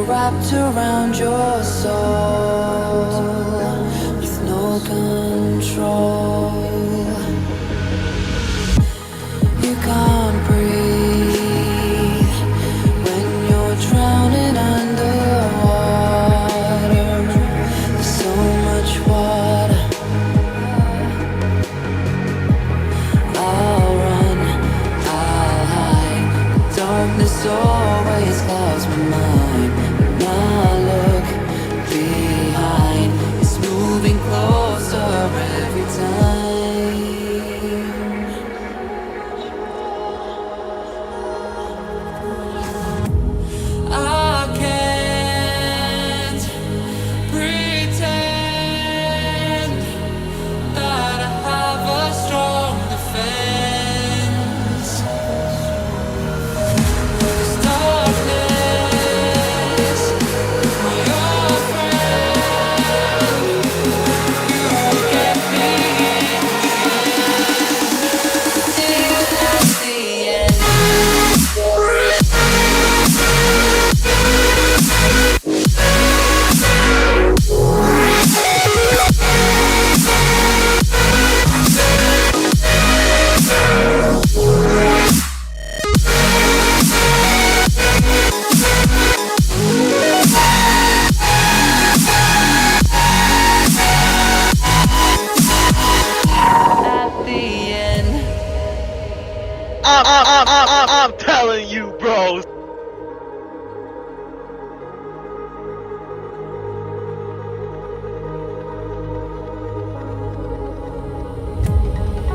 wrapped around your soul with no control. You can't breathe when you're drowning underwater. There's so much water. I'll run, I'll hide. Darkness always clouds my mind. When I look behind, it's moving closer every time. I can't pretend that I have a strong defense. There's darkness, my old friend. You get me till that's the end. At the end. I'm telling you, bros.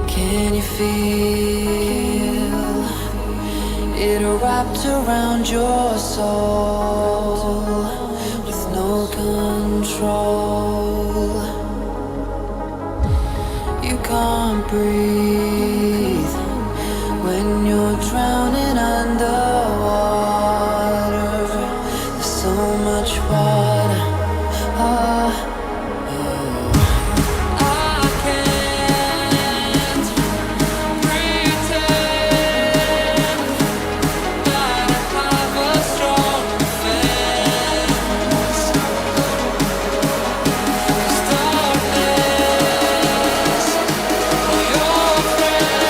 Can you feel it wrapped around your soul with no control? You can't breathe when you're drowning underwater. There's so much water. I can't pretend that I have a strong defense. There's darkness, my old friend.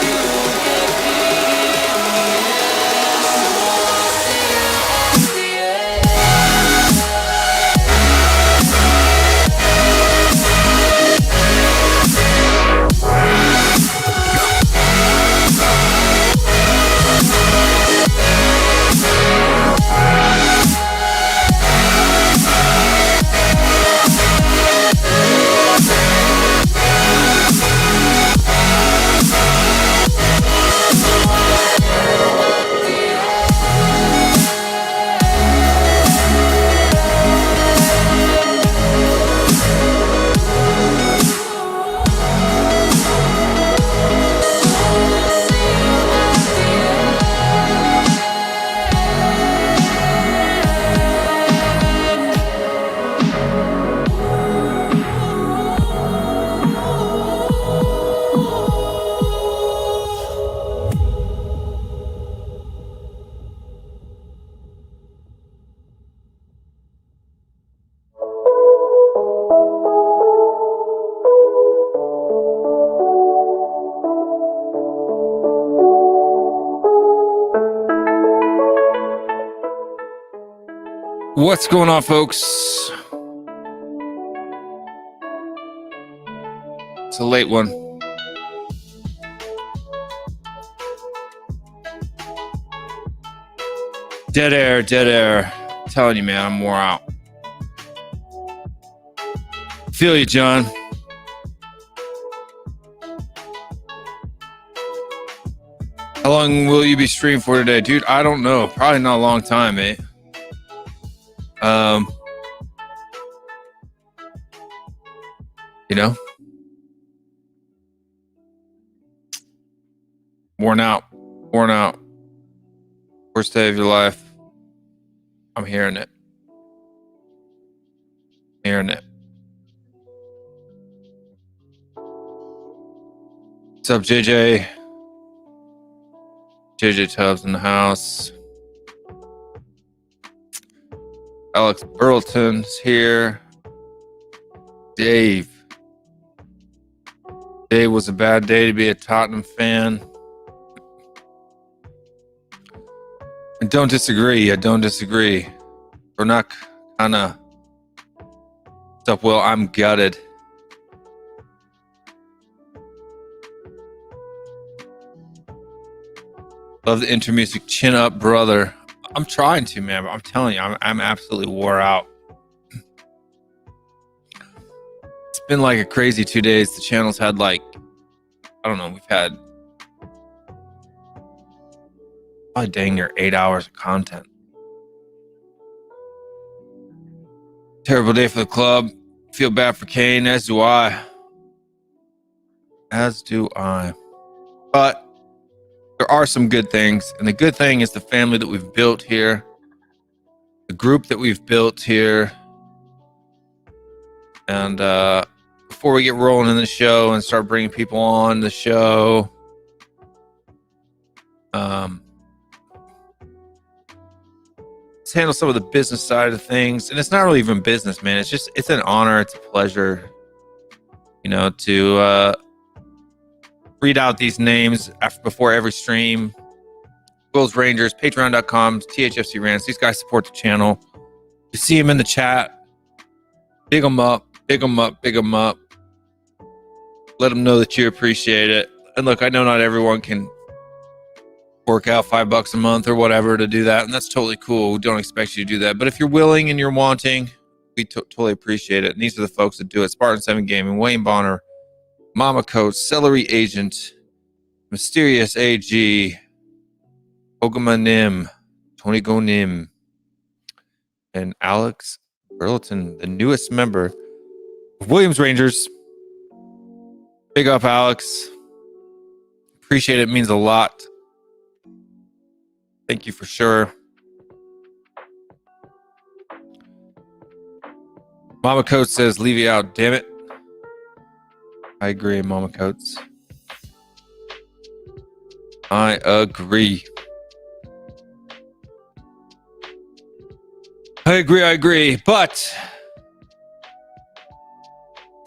You get me till the end. What's going on, folks? It's a late one. Dead air, dead air. I'm telling you, man, I'm wore out. Feel you, John. How long will you be streaming for today? Dude, I don't know. Probably not a long time, mate. You know, worn out, worst day of your life. I'm hearing it. What's up, JJ? JJ Tubbs in the house. Alex Burleton's here. Dave. Today was a bad day to be a Tottenham fan. I don't disagree. We're not kind of stuff. Well, I'm gutted. Love the intro music. Chin up, brother. I'm trying to, man. But I'm telling you, I'm absolutely wore out. It's been like a crazy 2 days. The channel's had like, I don't know, we've had probably dang near 8 hours of content. Terrible day for the club. Feel bad for Kane, as do I. But there are some good things, and the good thing is the family that we've built here, the group that we've built here. And before we get rolling in the show and start bringing people on the show, let's handle some of the business side of things. And it's not really even business, man. It's an honor. It's a pleasure, to read out these names before every stream. Will's Rangers, patreon.com, THFCRants. These guys support the channel. You see them in the chat. Big them up. Let them know that you appreciate it. And look, I know not everyone can work out $5 a month or whatever to do that, and that's totally cool. We don't expect you to do that. But if you're willing and you're wanting, we totally appreciate it. And these are the folks that do it. Spartan 7 Gaming, Wayne Bonner, Mama Coach, Celery Agent, Mysterious AG, Ogama Nim, Tony Go Nim, and Alex Burleton, the newest member of Williams Rangers. Big up, Alex. Appreciate it. It means a lot. Thank you for sure. Mama Coach says, leave you out, damn it. I agree, Mama Coates. I agree. But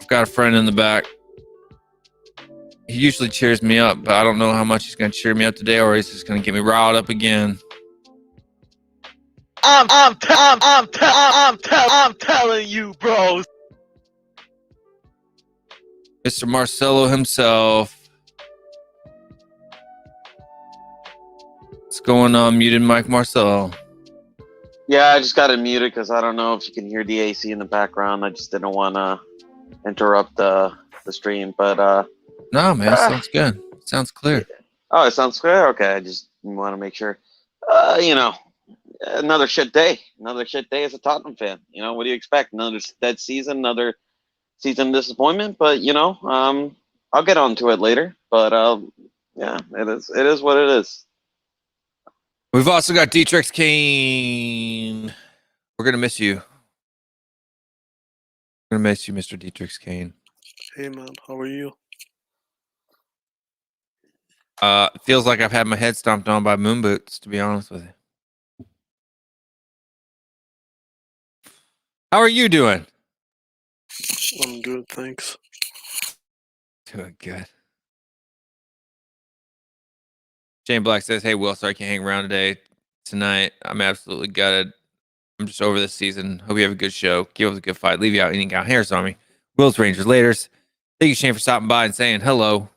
I've got a friend in the back. He usually cheers me up, but I don't know how much he's going to cheer me up today, or he's just going to get me riled up again. I'm telling you, bros. Mr. Marcelo himself. What's going on, muted Mike Marcelo? Yeah, I just got it muted because I don't know if you can hear the AC in the background. I just didn't want to interrupt the stream, but no, man, sounds good. Sounds clear. Oh, it sounds clear. Okay, I just want to make sure. Another shit day. Another shit day as a Tottenham fan. What do you expect? Another dead season. Another season disappointment. But I'll get onto it later. But yeah, it is what it is. We've also got Kane. We're gonna miss you. We're gonna miss you, Mr. Kane. Hey man, how are you? It feels like I've had my head stomped on by moon boots, to be honest with you. How are you doing? I'm good, thanks. Doing good. Shane Black says, hey, Will, sorry I can't hang around tonight. I'm absolutely gutted. I'm just over this season. Hope you have a good show. Keep up a good fight. Leave you out eating out hairs on me. Will's Rangers Laters. Thank you, Shane, for stopping by and saying hello.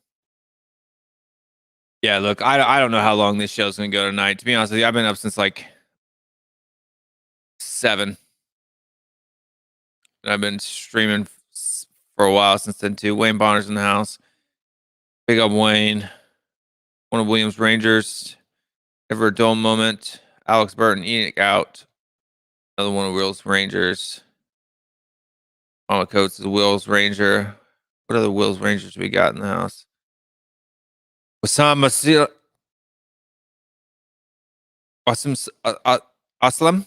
Yeah, look, I don't know how long this show's going to go tonight. To be honest with you, I've been up since like 7. And I've been streaming for a while since then, too. Wayne Bonner's in the house. Big up Wayne. One of Williams Rangers. Never a dull moment. Alex Burton eating out. Another one of Will's Rangers. Mama Coates is Will's Ranger. What other Will's Rangers we got in the house? Wasim Aslam.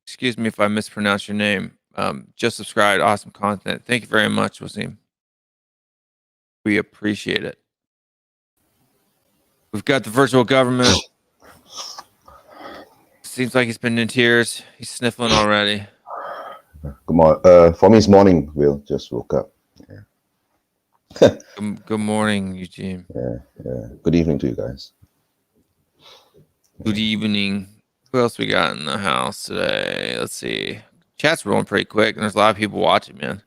Excuse me if I mispronounce your name. Just subscribed. Awesome content. Thank you very much, Wasim. We appreciate it. We've got the virtual government. Seems like he's been in tears. He's sniffling already. Good morning. For me, it's morning. Will just woke up. Good morning, Eugene. Yeah. Good evening to you guys. Good evening. Who else we got in the house today? Let's see. Chat's rolling pretty quick, and there's a lot of people watching, man.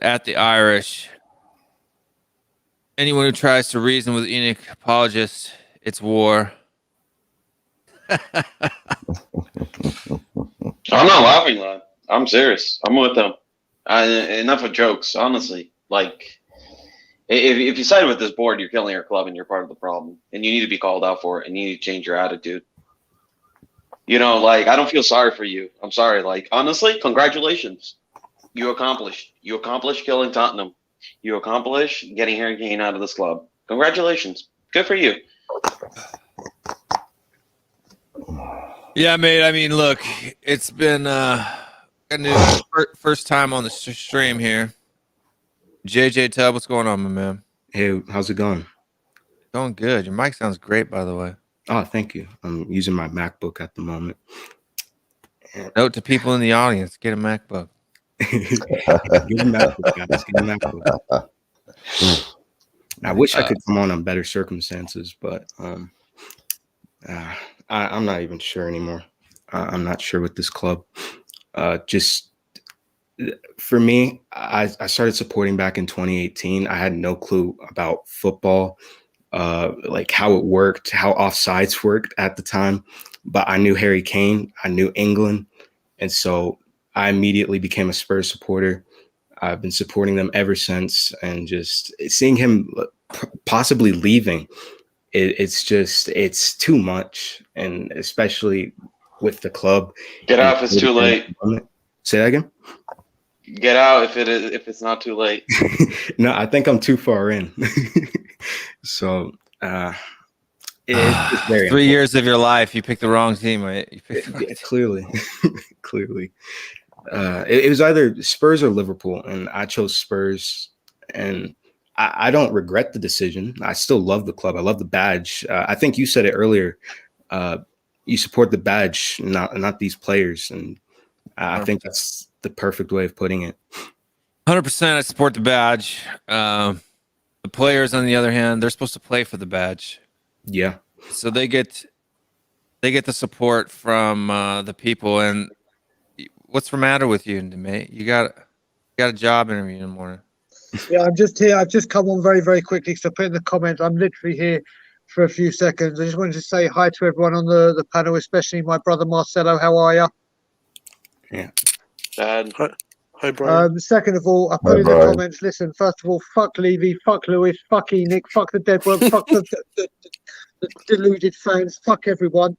At the Irish, anyone who tries to reason with Enoch, apologist, it's war. I'm not laughing, lad. I'm serious. I'm with them. Enough of jokes, honestly. Like, if you side with this board, you're killing your club and you're part of the problem. And you need to be called out for it and you need to change your attitude. You know, like, I don't feel sorry for you. I'm sorry. Like, honestly, congratulations. You accomplished. You accomplished killing Tottenham. You accomplished getting Harry Kane out of this club. Congratulations. Good for you. Yeah, mate. I mean, look, it's been first time on the stream here. JJ Tubb, what's going on, my man? Hey, how's it going? Going good. Your mic sounds great, by the way. Oh, thank you. I'm using my MacBook at the moment. Note to people in the audience, get a MacBook. Get a MacBook, guys. Get a MacBook. I wish I could come on better circumstances, but I'm not even sure anymore. I'm not sure with this club. Just for me, I started supporting back in 2018. I had no clue about football, like how it worked, how offsides worked at the time. But I knew Harry Kane, I knew England, and so I immediately became a Spurs supporter. I've been supporting them ever since, and just seeing him possibly leaving, it's too much, and especially with the club. Get out if it's too late. Say that again. Get out if it's not too late. No, I think I'm too far in. So it's very 3 years of your life, you picked the wrong team, right? Clearly. It was either Spurs or Liverpool, and I chose Spurs. And I don't regret the decision. I still love the club. I love the badge. I think you said it earlier. You support the badge, not these players, and I think that's the perfect way of putting it. 100%. I support the badge. The players, on the other hand, they're supposed to play for the badge. Yeah. So they get the support from the people. And what's the matter with you, mate? You got a job interview in the morning. Yeah, I'm just here. I've just come on very, very quickly. So put in the comments. I'm literally here for a few seconds. I just wanted to say hi to everyone on the panel, especially my brother Marcelo. How are you? Yeah. Dad. Hi, Brian. Second of all, I put in the comments. Listen, first of all, fuck Levy, fuck Lewis, fuck Enoch, fuck the Deadwood, fuck the deluded fans, fuck everyone.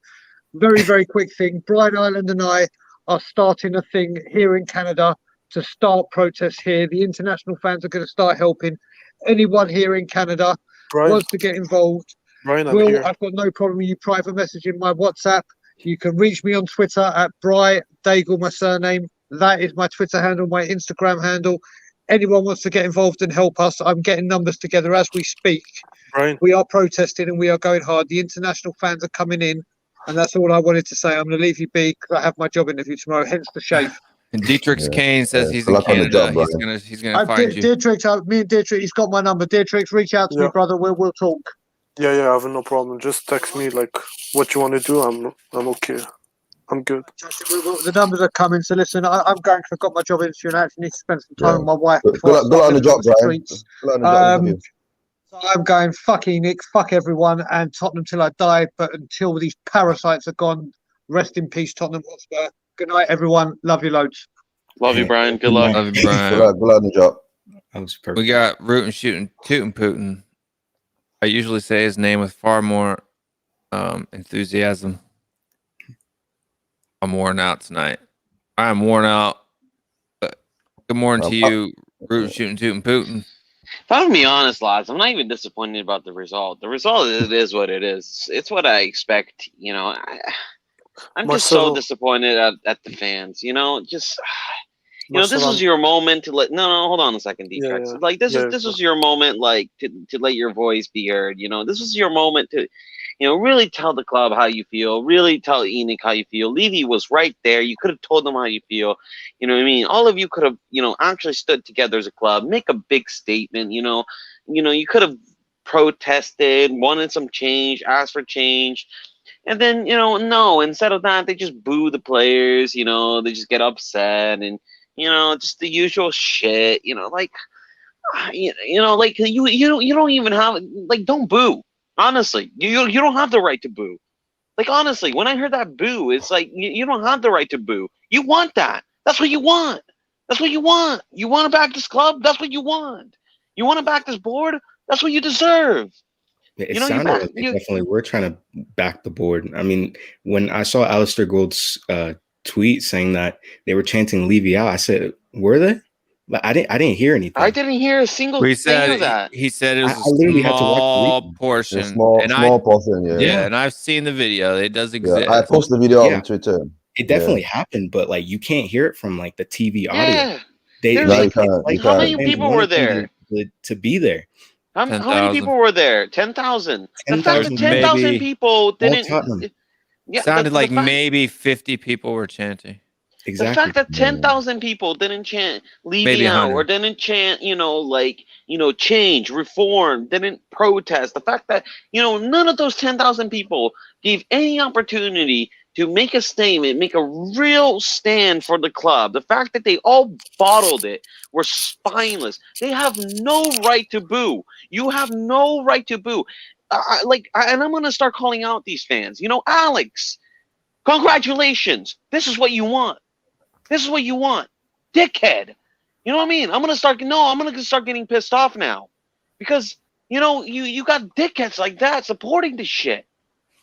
Very, very quick thing. Brian Ireland and I are starting a thing here in Canada to start protests here. The international fans are going to start helping. Anyone here in Canada wants to get involved. Brian, I've got no problem with you private messaging my WhatsApp. You can reach me on Twitter at Bry Daigle, my surname. That is my Twitter handle, my Instagram handle. Anyone wants to get involved and help us, I'm getting numbers together as we speak. Brian. We are protesting and we are going hard. The international fans are coming in, and that's all I wanted to say. I'm going to leave you be because I have my job interview tomorrow, hence the shave. And Dietrich Kane says he's in Canada. He's gonna find you. Dietrich, me and Dietrich, he's got my number. Dietrich, reach out to me, brother. We'll talk. Yeah, I have no problem. Just text me like what you want to do. I'm okay. I'm good. The numbers are coming. So listen, I'm going because I've got my job interview and I actually need to spend some time with my wife. Good on the job, Brian. So I'm going, fuck Enoch, fuck everyone, and Tottenham till I die. But until these parasites are gone, rest in peace, Tottenham Hotspur. Good night, everyone. Love you loads. Love you, Brian. Good luck. Love you, Brian. Good on the job. That was perfect. We got Rootin' Shootin' Tootin' Putin. I usually say his name with far more enthusiasm. I'm worn out tonight. I'm worn out. But good morning to you, Rootin' Shootin' Tootin' Putin. If I'm gonna be honest, lads, I'm not even disappointed about the result. The result is what it is. It's what I expect. You know, I'm just so disappointed at the fans. You know, just this was your moment to let. No, hold on a second, Defects. Like this was your moment, like to let your voice be heard. You know, this was your moment to. really tell the club how you feel, really tell Enoch how you feel. Levy was right there. You could have told them how you feel. You know what I mean? All of you could have, actually stood together as a club, make a big statement. You could have protested, wanted some change, asked for change. And then, no, instead of that, they just boo the players, they just get upset and, just the usual shit, like you don't even have, like, don't boo. Honestly, you don't have the right to boo. Like, honestly, when I heard that boo, it's like, you don't have the right to boo. You want that. That's what you want. That's what you want. You want to back this club? That's what you want. You want to back this board? That's what you deserve. It sounded like they definitely were trying to back the board. I mean, when I saw Alistair Gould's tweet saying that they were chanting Levy out, I said, were they? Like, I didn't hear anything. I didn't hear a single thing of that. He said it was I literally had to watch small portion. Small portion, yeah. Yeah, and I've seen the video. It does exist. Yeah, I posted the video on Twitter. It definitely happened, but like you can't hear it from like the TV audio. How many people were there to be there? How many people were there? 10,000. The fact that 10,000 people didn't. Yeah, sounded like maybe 50 people were chanting. Exactly. The fact that 10,000 people didn't chant "Leave me out" or didn't chant, change, reform, didn't protest. The fact that, none of those 10,000 people gave any opportunity to make a statement, make a real stand for the club. The fact that they all bottled it were spineless. They have no right to boo. You have no right to boo. And I'm going to start calling out these fans. Alex, congratulations. This is what you want. This is what you want. Dickhead. You know what I mean? I'm going to start getting pissed off now. Because, you got dickheads like that supporting this shit.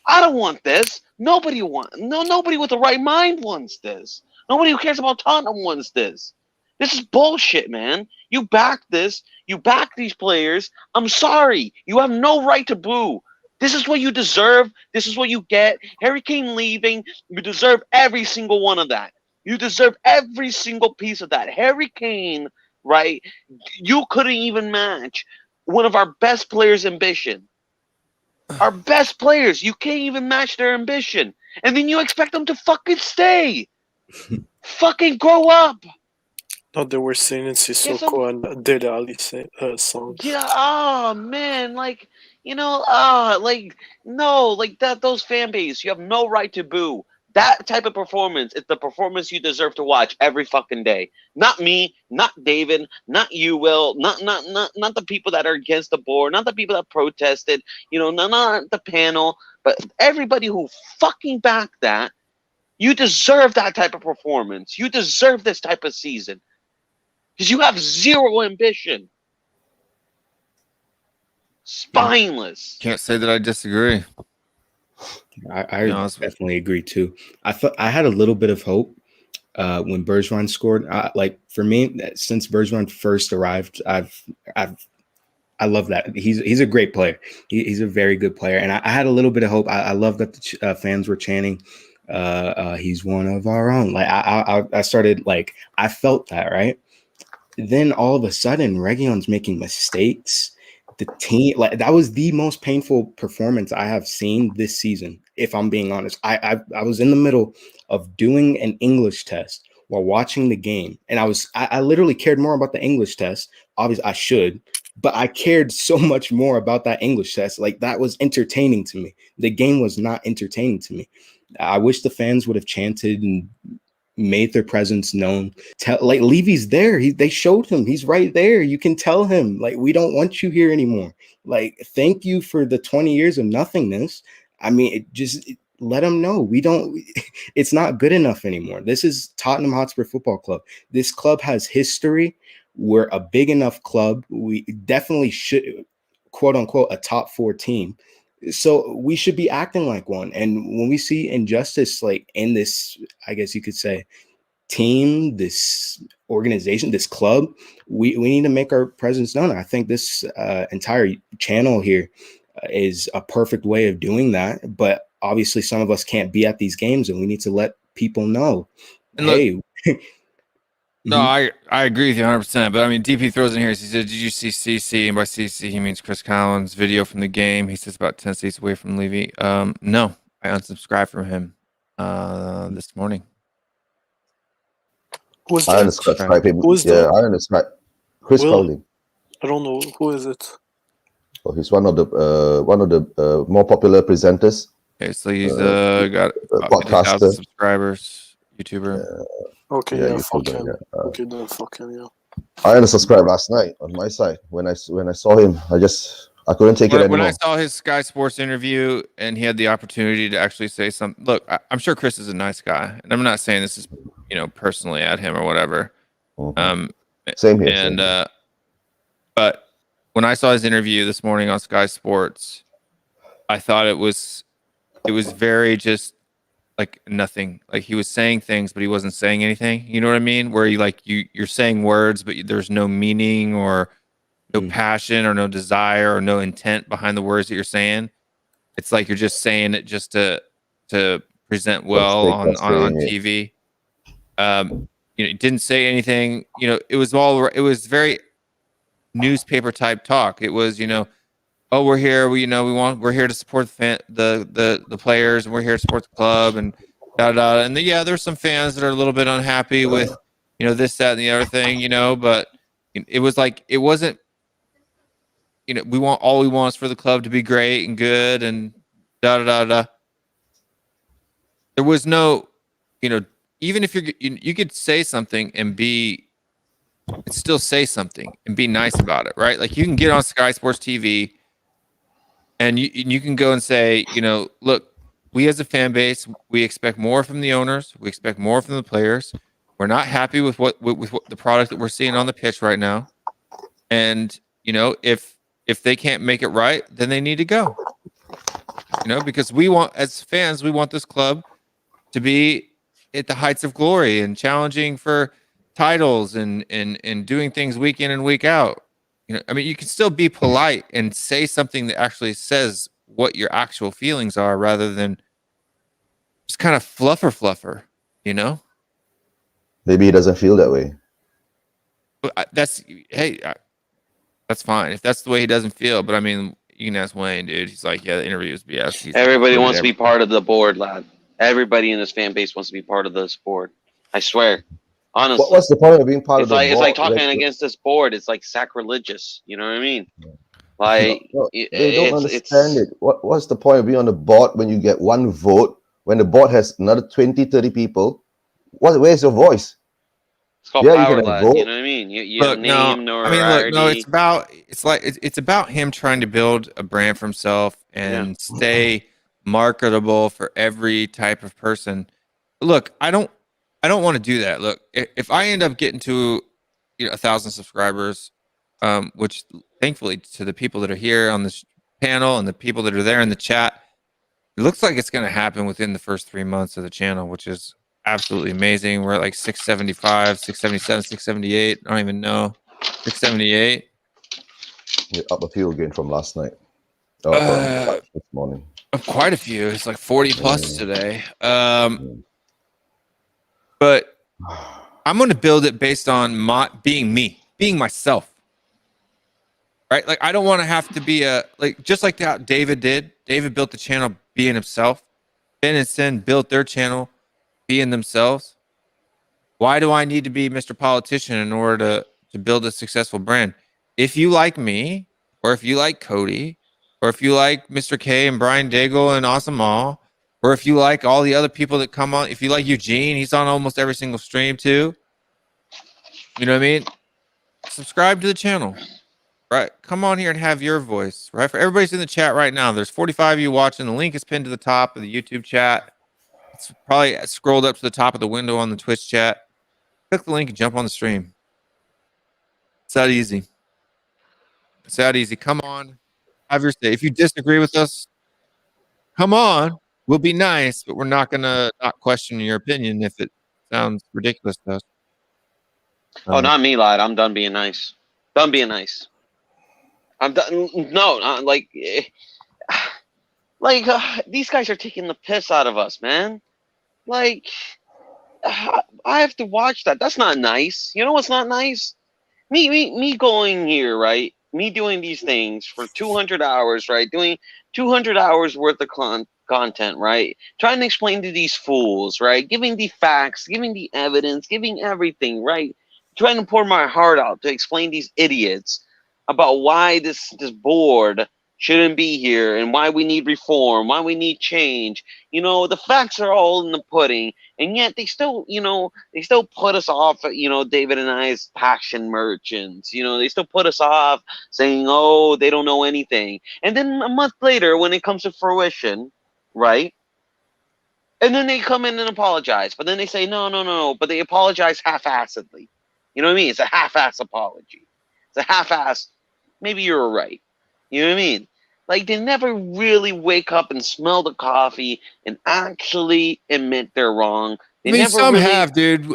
I don't want this. Nobody with the right mind wants this. Nobody who cares about Tottenham wants this. This is bullshit, man. You back this. You back these players. I'm sorry. You have no right to boo. This is what you deserve. This is what you get. Harry Kane leaving. You deserve every single one of that. You deserve every single piece of that. Harry Kane, right? You couldn't even match one of our best players' ambition. Our best players. You can't even match their ambition. And then you expect them to fucking stay. Fucking grow up. No, they were singing Sissoko and Dele Ali songs. Yeah, oh man, those fan base, you have no right to boo. That type of performance is the performance you deserve to watch every fucking day. Not me, not David, not you, Will, not the people that are against the board, not the people that protested, not the panel, but everybody who fucking backed that. You deserve that type of performance. You deserve this type of season. Because you have zero ambition. Spineless. Can't say that I disagree. I definitely agree too. I had a little bit of hope when Bergeron scored. For me, since Bergeron first arrived, I love that. He's a great player. He's a very good player, and I had a little bit of hope. I love that the fans were chanting, "He's one of our own." I started I felt that, right. Then all of a sudden, Reguilon's making mistakes. The team, that was the most painful performance I have seen this season. If I'm being honest, I was in the middle of doing an English test while watching the game, and I literally cared more about the English test. Obviously, I should, but I cared so much more about that English test. That was entertaining to me. The game was not entertaining to me. I wish the fans would have chanted and made their presence known. Levy's there. They showed him. He's right there. You can tell him, we don't want you here anymore. Thank you for the 20 years of nothingness. I mean, let him know we don't. It's not good enough anymore. This is Tottenham Hotspur Football Club. This club has history. We're a big enough club. We definitely should, quote unquote, a top 4 team. So we should be acting like one. And when we see injustice, in this, I guess you could say, team, this organization, this club, we need to make our presence known. I think this entire channel here is a perfect way of doing that. But obviously some of us can't be at these games, and we need to let people know, and hey, No, I agree with you 100%. But I mean, DP throws in here. He said, "Did you see CC?" And by CC, he means Chris Collins' video from the game. He says about 10 seats away from Levy. No, I unsubscribed from him this morning. Who's I that? unsubscribe him. Who is Yeah, that? I unsubscribe. Chris Will? Cowley. I don't know. Who is it? Oh, he's one of the more popular presenters. Okay, so he's got about 50,000 podcaster. subscribers, YouTuber. Okay, Yeah, yeah, you fuck could, him. yeah. Okay, then fuck him, yeah. I unsubscribed last night on my side when I saw him. I couldn't take it When anymore. I saw his Sky Sports interview and he had the opportunity to actually say something, look, I'm sure Chris is a nice guy, and I'm not saying this is, personally at him or whatever. Mhm. Same here. And but when I saw his interview this morning on Sky Sports, I thought it was very just like nothing. Like he was saying things, but he wasn't saying anything. You know what I mean? Where you're saying words, but there's no meaning or no passion or no desire or no intent behind the words that you're saying. It's like you're just saying it just to present well on TV. It didn't say anything. It was very newspaper type talk. It was, oh, we're here. We're here to support the players, and we're here to support the club, and da da. And yeah, there's some fans that are a little bit unhappy with, this, that, and the other thing, But it was like it wasn't. We want is for the club to be great and good, and da da da da. There was no, even if you could say something and still say something and be nice about it, right? Like you can get on Sky Sports TV and you can go and say, look, we as a fan base, we expect more from the owners, we expect more from the players. We're not happy with what the product that we're seeing on the pitch right now, and if they can't make it right, then they need to go. Because as fans, we want this club to be at the heights of glory and challenging for titles and doing things week in and week out. You can still be polite and say something that actually says what your actual feelings are rather than just kind of fluffer, Maybe he doesn't feel that way. But that's fine if that's the way he doesn't feel. But I mean, you can ask Wayne, dude. He's like, yeah, the interview was BS. Everybody wants to be part of the board, lad. Everybody in this fan base wants to be part of this board. I swear. Honestly. What's the point of being part of the board? It's like talking against this board. It's like sacrilegious. You know what I mean? Like, they don't understand it. What's the point of being on the board when you get one vote, when the board has another 20, 30 people? Where's your voice? It's called power, lad. You know what I mean? You look, name, notoriety. It's about him trying to build a brand for himself and stay marketable for every type of person. Look, I don't want to do that. Look, if I end up getting to 1,000 subscribers, which thankfully to the people that are here on this panel and the people that are there in the chat, it looks like it's going to happen within the first 3 months of the channel, which is absolutely amazing. We're at like 675, 677, 678. I don't even know. 678. We're up a few again from last night. This morning. Quite a few. It's like 40 plus today. But I'm going to build it based on being me, being myself. Right? Like I don't want to have to be just like that David did. David built the channel being himself. Ben and Sin built their channel being themselves. Why do I need to be Mr. Politician in order to build a successful brand? If you like me, or if you like Cody, or if you like Mr. K and Brian Daigle and Awesome Mall, or if you like all the other people that come on, if you like Eugene, he's on almost every single stream too. You know what I mean? Subscribe to the channel. Right? Come on here and have your voice. Right? For everybody's in the chat right now, there's 45 of you watching. The link is pinned to the top of the YouTube chat. It's probably scrolled up to the top of the window on the Twitch chat. Click the link and jump on the stream. It's that easy. It's that easy. Come on. Have your say. If you disagree with us, come on. We'll be nice, but we're not going to not question your opinion if it sounds ridiculous to us. Oh, not me, lad. I'm done being nice. Done being nice. I'm done. No, these guys are taking the piss out of us, man. Like, I have to watch that. That's not nice. You know what's not nice? Me going here, right? Me doing these things for 200 hours, right? Doing 200 hours worth of content, right? Trying to explain to these fools, right? Giving the facts, giving the evidence, giving everything, right? Trying to pour my heart out to explain these idiots about why this board shouldn't be here and why we need reform, why we need change. You know, the facts are all in the pudding, and yet they still, they still put us off, David and I as passion merchants. They still put us off saying, oh, they don't know anything. And then a month later, when it comes to fruition, right? And then they come in and apologize, but then they say, no, but they apologize half-assedly. You know what I mean? It's a half-ass apology. It's a half-ass, maybe you're right. You know what I mean? Like, they never really wake up and smell the coffee and actually admit they're wrong. They never some really, have, dude.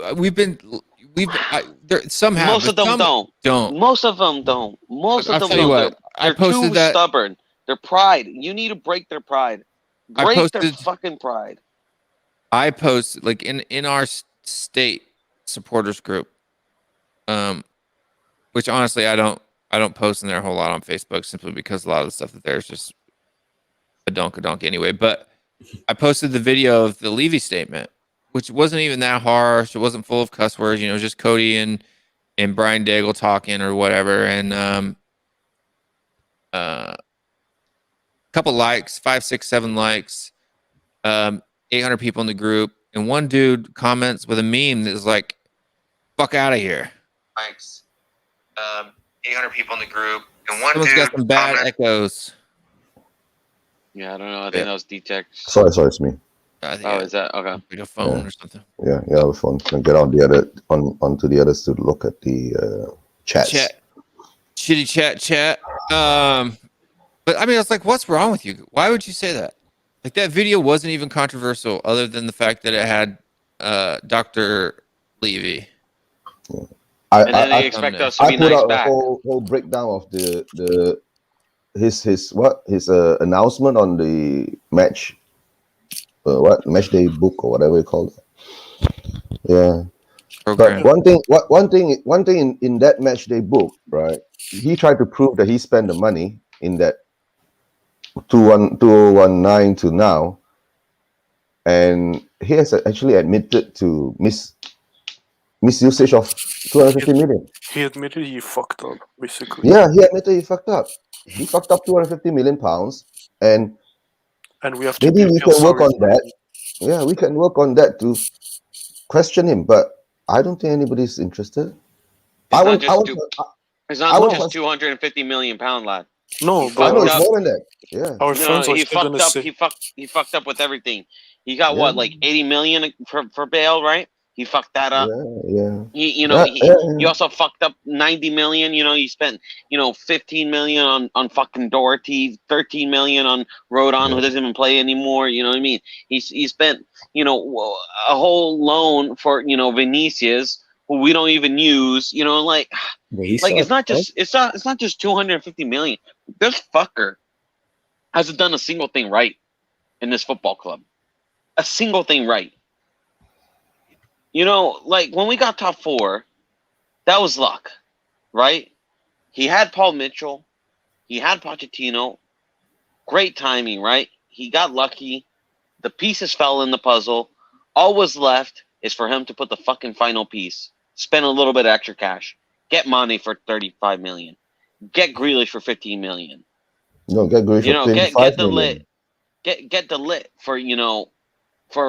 Some have. most of them don't. Most of them don't. Most of I'll them tell you don't. what, They're too stubborn. Their pride. You need to break their pride. Break their fucking pride. I posted, like, in our state supporters group, which honestly I don't post in there a whole lot on Facebook, simply because a lot of the stuff that there's just a donk anyway. But I posted the video of the Levy statement, which wasn't even that harsh. It wasn't full of cuss words. It was just Cody and Brian Daigle talking or whatever. And couple likes, 5, 6, 7 likes, 800 people in the group, and one dude comments with a meme that is like, "Fuck out of here." Thanks. 800 people in the group, and one dude got some bad echoes. Yeah, I don't know. I think that was detect. Sorry, it's me. Is that okay? Like a phone or something. Yeah, a phone. Can get on the other onto the others to look at the chats. Shitty chat. But I mean, it's like, what's wrong with you? Why would you say that? Like, that video wasn't even controversial, other than the fact that it had Dr. Levy. Yeah. I expect us to be nice put out back. a whole breakdown of his announcement on the match, match day book or whatever you call it. Yeah. Program. But one thing in that match day book, right? He tried to prove that he spent the money in that 2019 to now, and he has actually admitted to misusage of 250 million. He admitted he fucked up, basically. Yeah, he admitted he fucked up. He fucked up 250 million pounds, and we have to maybe we can work on that. Yeah, we can work on that to question him, but I don't think anybody's interested. It's not just 250 million pound, lad. No, I but know it's more than that. Yeah. our friends are he still fucked gonna up. say He fucked up with everything. He got Yeah. what, like 80 million for Bale, right? He fucked that up. Yeah. He also fucked up 90 million. He spent 15 million on fucking Doherty, 13 million on Rodon, who doesn't even play anymore. You know what I mean? He spent a whole loan for Vinicius, who we don't even use. Like it's not just 250 million. This fucker hasn't done a single thing right in this football club. A single thing right. Like when we got top 4, that was luck, right? He had Paul Mitchell. He had Pochettino. Great timing, right? He got lucky. The pieces fell in the puzzle. All was left is for him to put the fucking final piece. Spend a little bit of extra cash. Get Mane for 35 million. Get Grealish for 15 million. No, get Grealish for 25 get the million. Get the lit for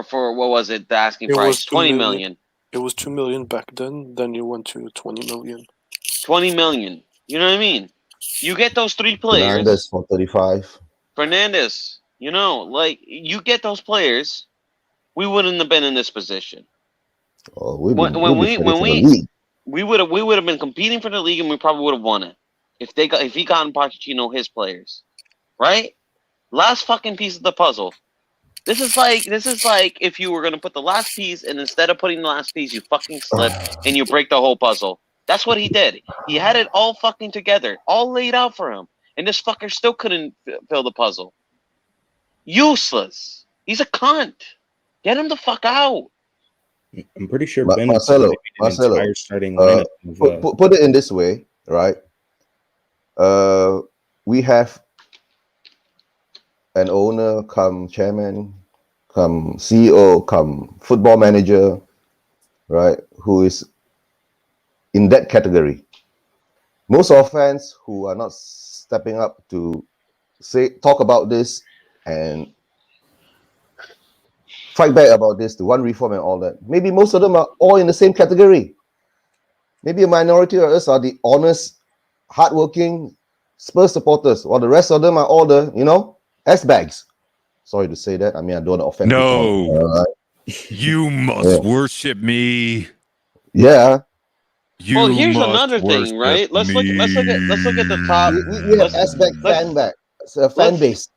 for what was it? The asking It price, was 20 million. it was 2 million back then you went to 20 million. 20 million. You know what I mean? You get those 3 players. Fernandes for 35. Fernandes. Like you get those players, we wouldn't have been in this position. Oh, we would have been competing for the league, and we probably would have won it if he got Pochettino his players, right? Last fucking piece of the puzzle. This is like if you were gonna put the last piece, and instead of putting the last piece, you fucking slip and you break the whole puzzle. That's what he did. He had it all fucking together, all laid out for him, and this fucker still couldn't fill the puzzle. Useless. He's a cunt. Get him the fuck out. I'm pretty sure But Ben Marcelo, an Marcelo, entire starting lineup of, put it in this way, right? We have an owner, come chairman, come CEO, come football manager, right? Who is in that category. Most of our fans who are not stepping up to talk about this and fight back about this, to want reform and all that. Maybe most of them are all in the same category. Maybe a minority of us are the honest, hardworking Spurs supporters, while the rest of them are all the, S-bags. Sorry to say that. I mean, I don't want to offend people. You must worship me. Yeah. Well, here's another thing, right? Let's look at the top. We have S-bag fan base.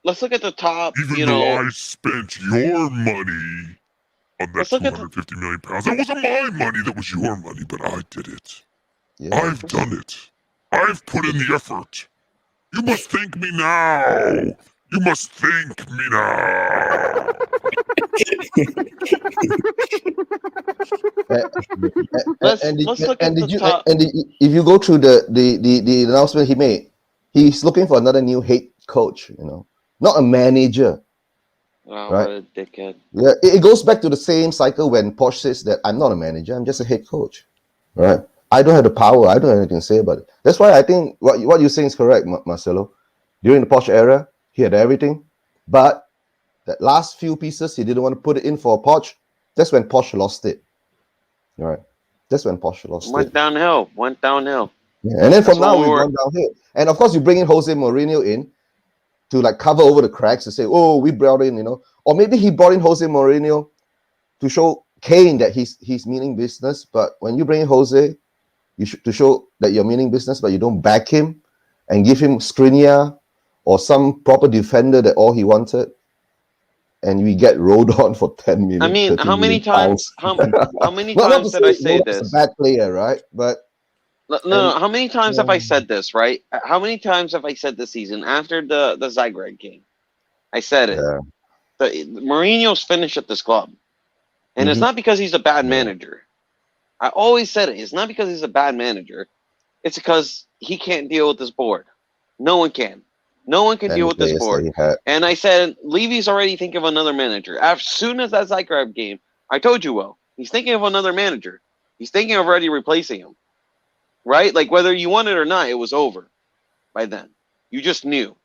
Let's look at the top. Even though I spent your money on that 250 million pounds, that wasn't my money. That was your money, but I did it. Yeah. I've done it. I've put in the effort. You must thank me now. You must thank me now. If you go through the announcement he made, he's looking for another new head coach, not a manager. Oh, right? What a dickhead. Yeah, it goes back to the same cycle when Posh says that I'm not a manager, I'm just a head coach. Right? I don't have the power, I don't have anything to say about it. That's why I think what you're saying is correct, Marcelo. During the Posh era, he had everything, but that last few pieces he didn't want to put it in for Posh. That's when Posh lost it. All right. That's when Posh lost it. Went downhill. Yeah. And then from now we've gone downhill. And of course you bring in Jose Mourinho in to like cover over the cracks to say, oh, we brought in, or maybe he brought in Jose Mourinho to show Kane that he's meaning business. But when you bring in Jose, to show that you're meaning business, but you don't back him and give him Skriniar or some proper defender that all he wanted, and we get rolled on for 10 million. I mean, how many times? How many times did I say this? A bad player, right? But no. How many times have I said this? Right? How many times have I said this season after the Zagreb game? I said it. Yeah. Mourinho's finished at this club, and it's not because he's a bad manager. I always said it. It's not because he's a bad manager. It's because he can't deal with this board. No one can. No one can deal with this board. And I said, Levy's already thinking of another manager. As soon as that Zagreb game, I told you, well, he's thinking of another manager. He's thinking of already replacing him. Right? Like, whether you want it or not, it was over by then. You just knew.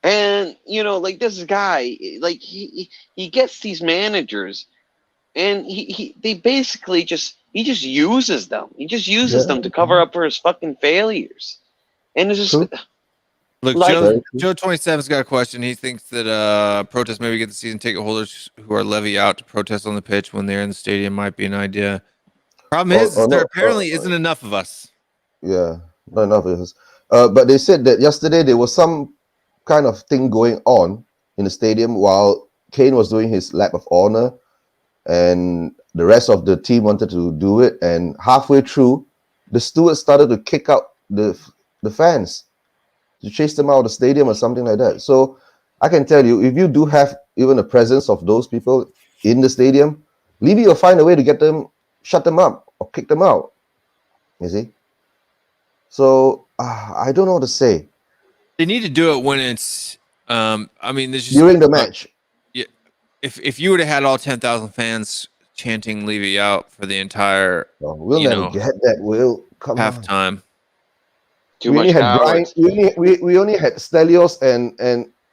And, like this guy, like he gets these managers and they basically he just uses them. He just uses them to cover up for his fucking failures. And it's just... Look, Joe 27's got a question. He thinks that protests maybe get the season ticket holders who are levy out to protest on the pitch when they're in the stadium might be an idea. Problem is, there apparently isn't enough of us. Yeah, not enough of us. But they said that yesterday there was some kind of thing going on in the stadium while Kane was doing his lap of honor, and the rest of the team wanted to do it. And halfway through, the stewards started to kick out the fans, to chase them out of the stadium or something like that. So I can tell you, if you do have even a presence of those people in the stadium, Levy will find a way to shut them up or kick them out. You see? So I don't know what to say. They need to do it when it's, there's just, during the match. Yeah. If you would have had all 10,000 fans chanting Levy out for the entire, we'll never get that. Will come halftime. We only had we only had Stelios and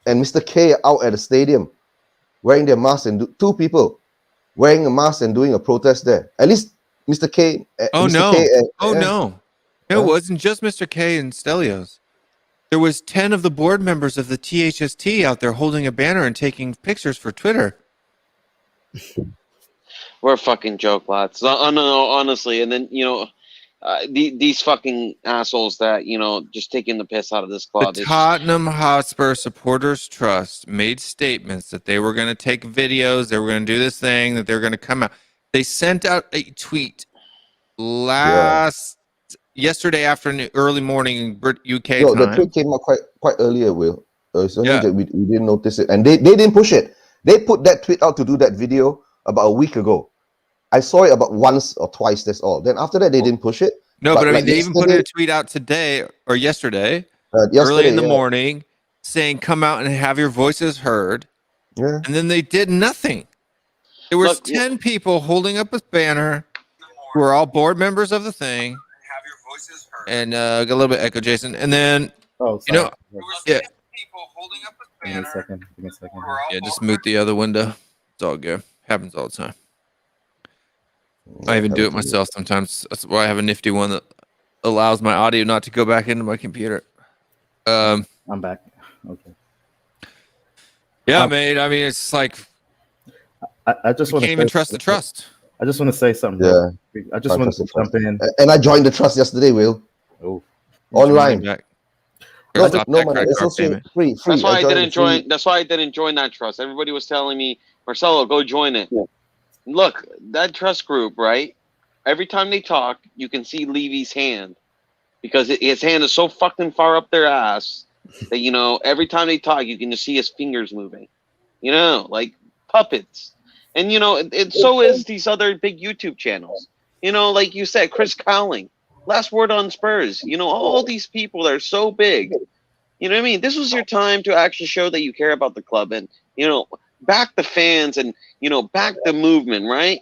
Mr. K out at the stadium wearing their masks, and two people wearing a mask and doing a protest there. At least Mr. K. No, it wasn't just Mr. K and Stelios. There was 10 of the board members of the THST out there holding a banner and taking pictures for Twitter. We're a fucking joke, lads. No, honestly. And then, these fucking assholes that, just taking the piss out of this club. The Tottenham Hotspur Supporters Trust made statements that they were going to take videos, they were going to do this thing, that they were going to come out. They sent out a tweet yesterday afternoon, early morning, UK time. The tweet came out quite earlier, Will. It's only that we didn't notice it. And they didn't push it. They put that tweet out to do that video about a week ago. I saw it about once or twice. That's all. Then after that, they didn't push it. No, but I mean, like they even put a yesterday- tweet out today or yesterday, early yesterday, in the yeah. morning, saying, "Come out and have your voices heard." Yeah. And then they did nothing. There was Look, 10 people holding up a banner who are all board members of the thing. And got a little bit echo, Jason. And then, Oh, you know, sorry. yeah, Give me a second. Give me a second. yeah, just mute the other window. It's all good. Happens all the time. I even do it myself sometimes. That's why I have a nifty one that allows my audio not to go back into my computer. I'm back. Okay. Yeah, mate. I mean, it's like I just you want can't even trust the trust. I just want to say something. Yeah. Real quick. I just want to jump in. And I joined the trust yesterday, Will. Oh, Online. Back. No, Stop no that man, credit it's card also payment. free. That's why I joined didn't free. join. That's why I didn't join that trust. Everybody was telling me, Marcelo, go join it. Yeah. Look, that trust group, right? Every time they talk, you can see Levy's hand because his hand is so fucking far up their ass that, you know, every time they talk, you can just see his fingers moving, you know, like puppets. And, you know, and so is these other big YouTube channels, you know, like you said, Chris Cowling, Last Word on Spurs, you know, all these people that are so big, you know what I mean? This was your time to actually show that you care about the club and, you know, back the fans and, you know, back the movement, right?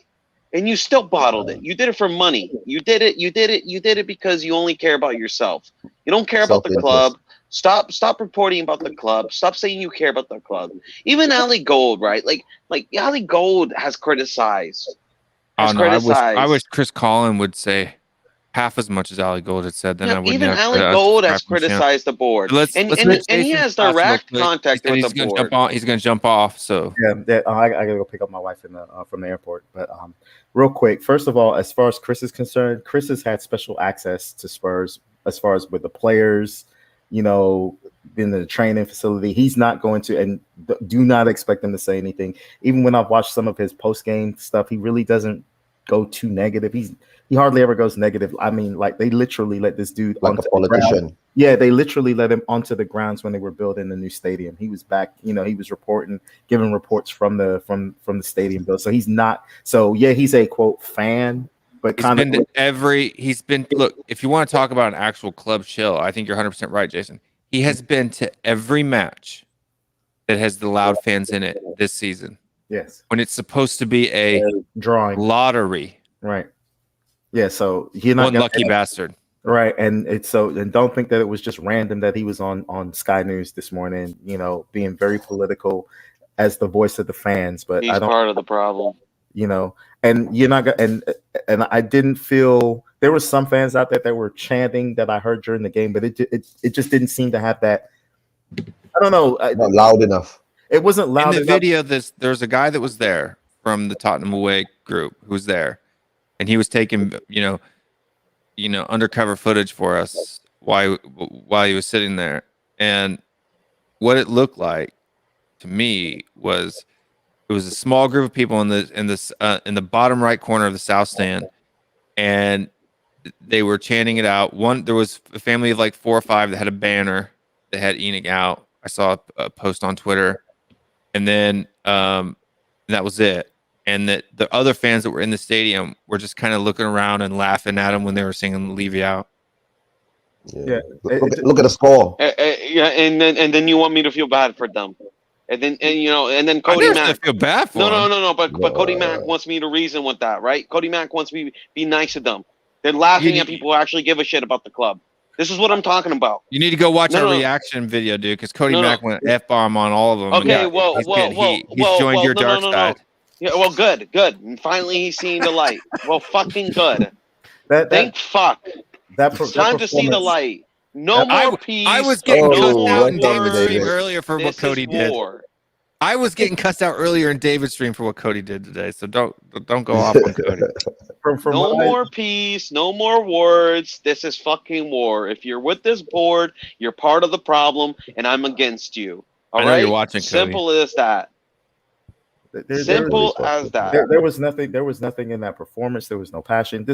And you still bottled it. You did it for money. You did it because you only care about yourself. You don't care about the club. Stop reporting about the club. Stop saying you care about the club. Even Ali Gold, right? Like Ali Gold has criticized. Oh no, I wish Chris Collin would say half as much as Ali Gold had said. Then I wouldn't. Even have Ali to Gold has subscribe to him. criticized the board. Let's And let he Jason has talk real direct quick. contact He said with he's the gonna board. jump on. He's gonna jump off. So yeah. I gotta go pick up my wife from the airport. But real quick, first of all, as far as Chris is concerned, Chris has had special access to Spurs as far as with the players, you know, in the training facility. He's not going to, and do not expect him to say anything. Even when I've watched some of his post game stuff, he really doesn't go too negative. He hardly ever goes negative. I mean, like they literally let this dude Like a politician. Yeah, they literally let him onto the grounds when they were building the new stadium. He was back, you know, he was giving reports from the stadium build. So he's not. So yeah, he's a quote fan, but kind of look. If you want to talk about an actual club chill, I think you're 100% right, Jason. He has been to every match that has the loud fans in it this season. Yes, when it's supposed to be a drawing lottery, right? Yeah, so you're not one lucky bastard. Right, and don't think that it was just random that he was on Sky News this morning, you know, being very political as the voice of the fans. But He's part of the problem, you know. And you're not gonna and I didn't feel there were some fans out there that were chanting that I heard during the game, but it just didn't seem to have that. I don't know, not loud enough. It wasn't loud in the enough. video. There's a guy that was there from the Tottenham away group who was there, and he was taking you know undercover footage for us while he was sitting there. And what it looked like to me was it was a small group of people in the bottom right corner of the south stand, and they were chanting it out. There was a family of like 4 or 5 that had a banner that had Enoch out. I saw a post on Twitter, and then that was it. And that the other fans that were in the stadium were just kind of looking around and laughing at him when they were singing "Levy Out." Yeah. Look at the score. Yeah, and then you want me to feel bad for them, and then Cody Mack. Feel bad for him. No. But Cody Mack wants me to reason with that, right? Cody Mack wants me to be nice to them. They're laughing at people who actually give a shit about the club. This is what I'm talking about. You need to go watch our reaction video, dude, because Cody Mack went F-bomb on all of them. Okay, he's joined your dark side. Yeah, well, good. And finally, he's seeing the light. Well, fucking good. Thank fuck. It's time to see the light. No more peace. I was getting cussed out in David's words. stream earlier for what Cody did. I was getting cussed out earlier in David's stream for what Cody did today. So don't go off on Cody. No more peace. No more words. This is fucking war. If you're with this board, you're part of the problem, and I'm against you. All right. You're watching. Simple as that. Simple as that. There was nothing. There was nothing in that performance. There was no passion.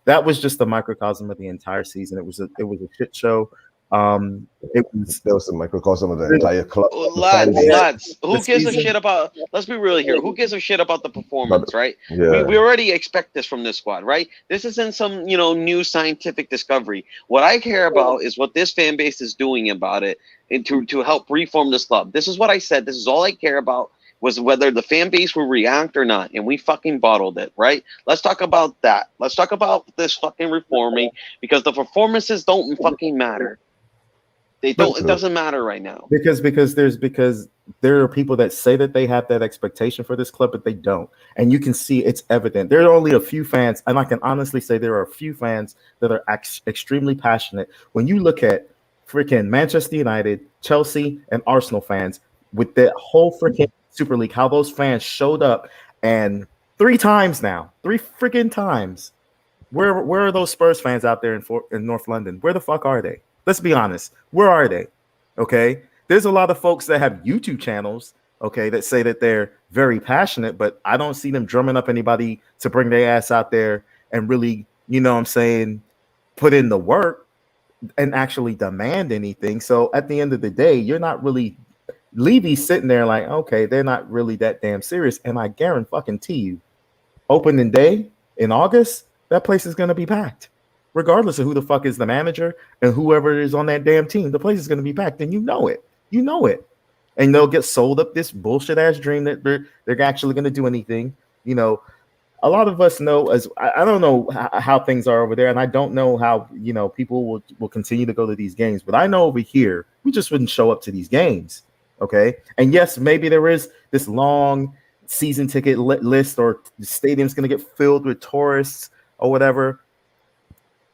That was just the microcosm of the entire season. It was a shit show. It was There was a microcosm of the entire club. Lads, who This gives a season- shit about? Let's be real here. Who gives a shit about the performance, right? Yeah. We already expect this from this squad, right? This isn't some new scientific discovery. What I care about is what this fan base is doing about it, and to help reform this club. This is what I said. This is all I care about. Was whether the fan base will react or not, and we fucking bottled it, right? Let's talk about that. Let's talk about this fucking reforming, because the performances don't fucking matter. They don't. It doesn't matter right now. because there are people that say that they have that expectation for this club, but they don't, and you can see it's evident. There are only a few fans, and I can honestly say there are a few fans that are extremely passionate. When you look at freaking Manchester United, Chelsea, and Arsenal fans with that whole freaking Super League, how those fans showed up, and three freaking times. Where are those Spurs fans out there in North London? Where the fuck are they? Let's be honest. Where are they? Okay. There's a lot of folks that have YouTube channels, okay, that say that they're very passionate, but I don't see them drumming up anybody to bring their ass out there and really, put in the work and actually demand anything. So at the end of the day, you're not really Levy's sitting there like, okay, they're not really that damn serious. And I guarantee you, opening day in August, that place is going to be packed. Regardless of who the fuck is the manager and whoever is on that damn team, the place is going to be packed. And you know it. And they'll get sold up this bullshit ass dream that they're actually going to do anything. A lot of us know, as I don't know how things are over there, and I don't know how people will continue to go to these games. But I know over here, we just wouldn't show up to these games. Okay. And yes, maybe there is this long season ticket list, or the stadium's going to get filled with tourists or whatever.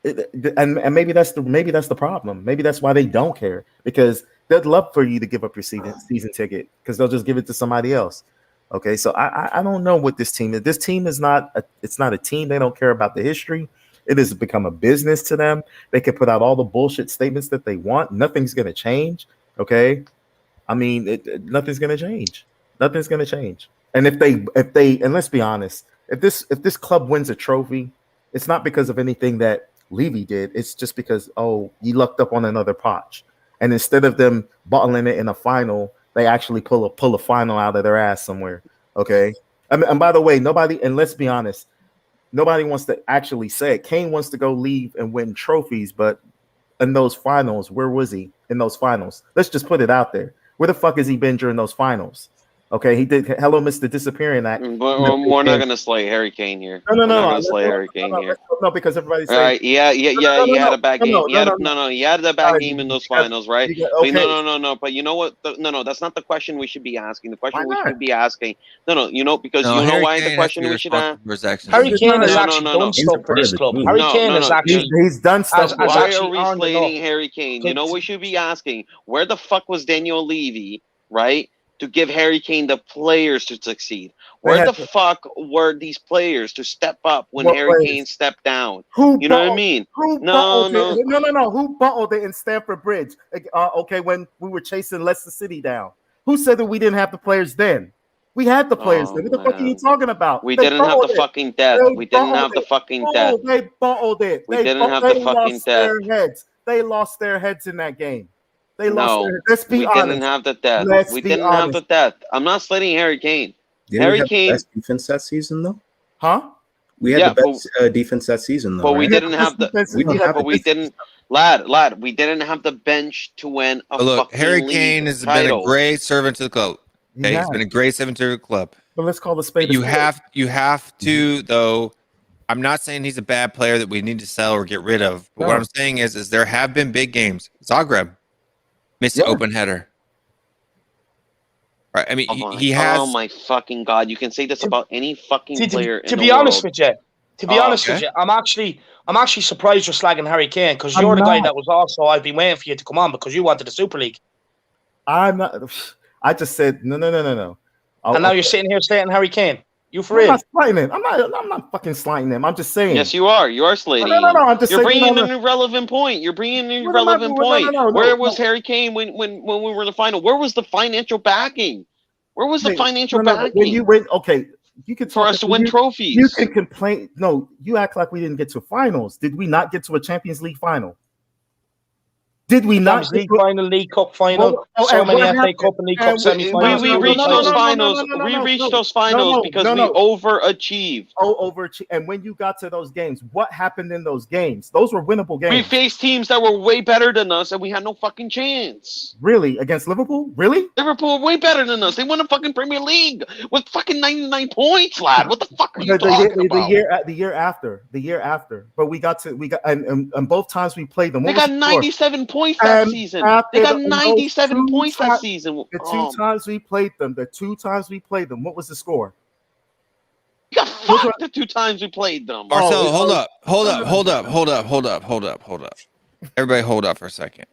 And maybe that's the problem. Maybe that's why they don't care, because they'd love for you to give up your season ticket, because they'll just give it to somebody else. Okay. So I don't know what this team is. This team is it's not a team. They don't care about the history. It has become a business to them. They can put out all the bullshit statements that they want. Nothing's going to change. Okay. I mean, nothing's going to change. Nothing's going to change. And if they, and let's be honest, if this club wins a trophy, it's not because of anything that Levy did. It's just because, you lucked up on another potch. And instead of them bottling it in a final, they actually pull a final out of their ass somewhere. Okay. And by the way, and let's be honest, nobody wants to actually say it. Kane wants to go leave and win trophies, but in those finals, where was he in those finals? Let's just put it out there. Where the fuck has he been during those finals? Okay, he did Hello Mr. Disappearing Act. But we're not gonna slay Harry Kane here. No, we're not gonna slay Harry Kane here. No, because everybody's saying, all right, yeah. He had a bad game. He had a bad game in those finals, right? Okay. No. But you know what? No. That's not the question we should be asking. The question we should be asking. No. Because Harry why Kane the question we should ask. Harry Kane has actually done stuff for this club. Harry Kane has actually he's done stuff. Why are we slating Harry Kane? You know, we should be asking, where the fuck was Daniel Levy, right? To give Harry Kane the players to succeed. Where the fuck were these players to step up when Harry Kane stepped down? You know what I mean? No. Who bottled it in Stamford Bridge? Okay, when we were chasing Leicester City down. Who said that we didn't have the players then? We had the players then. What the fuck are you talking about? We didn't have the fucking depth. We didn't have the fucking depth. They bottled it. We didn't have the fucking depth. They lost their heads in that game. Let's be honest. Didn't have the depth. We didn't have the depth. I'm not slating Harry Kane. Harry Kane. Best defense that season, though. Huh? We had the best defense that season, though. But we didn't have the. We didn't. Lad. We didn't have the bench to win a fucking Harry Kane has been a great servant to the club. Okay, he's been a great servant to the club. But let's call the spade. You have to though. I'm not saying he's a bad player that we need to sell or get rid of. But what I'm saying is there have been big games. Zagreb. Missed the open header. Right. I mean, he has. Oh my fucking god! You can say this about any fucking player. To be honest with you, I'm actually surprised you're slagging Harry Kane, because you're the guy that was also I've been waiting for you to come on because you wanted the Super League. I'm not. I just said no. And now you're sitting here slating Harry Kane. You for real? I'm not slighting him. I'm not fucking slighting him. I'm just saying. Yes, you are. You are slating. No. I'm just You're saying. bringing an irrelevant point. You're bringing an irrelevant point. Where was Harry Kane when we were in the final? Where was the financial backing? Where was the financial backing? When you win, okay, you can for us to win trophies. You can complain. No, you act like we didn't get to finals. Did we not get to a Champions League final? Did we not? Champions League final, League Cup final, so many FA Cup and League Cup semi-finals. We reached those finals. We reached those finals because we overachieved. Overachieved. And when you got to those games, what happened in those games? Those were winnable games. We faced teams that were way better than us, and we had no fucking chance. Really? Against Liverpool? Really? Liverpool were way better than us. They won the fucking Premier League with fucking 99 points, lad. What the fuck are you talking about? The year after. But we got and both times we played them. They got 97 points that season. They got 97 points that season. The two times we played them. What was the score? You got fucked the 2 times we played them. Marcelo, hold up. Everybody hold up for a second.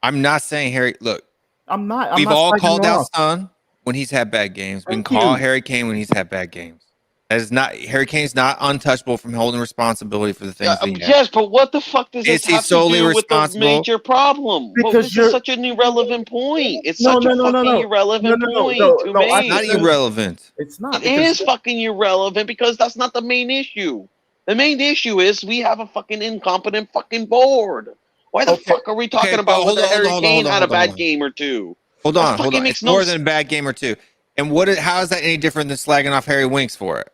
I'm not saying Harry, look. We've all called out Son when he's had bad games. We can call Harry Kane when he's had bad games. Harry Kane's not untouchable from holding responsibility for the things he has. Yes, but what the fuck does this have to do with the major problem? Because this is such an irrelevant point. It's such a fucking irrelevant point to me. It's not irrelevant. It's not. It is fucking irrelevant because that's not the main issue. The main issue is we have a fucking incompetent fucking board. Why the fuck are we talking about whether Harry Kane had a bad game or two? Hold on. It's more than a bad game or two. And how is that any different than slagging off Harry Winks for it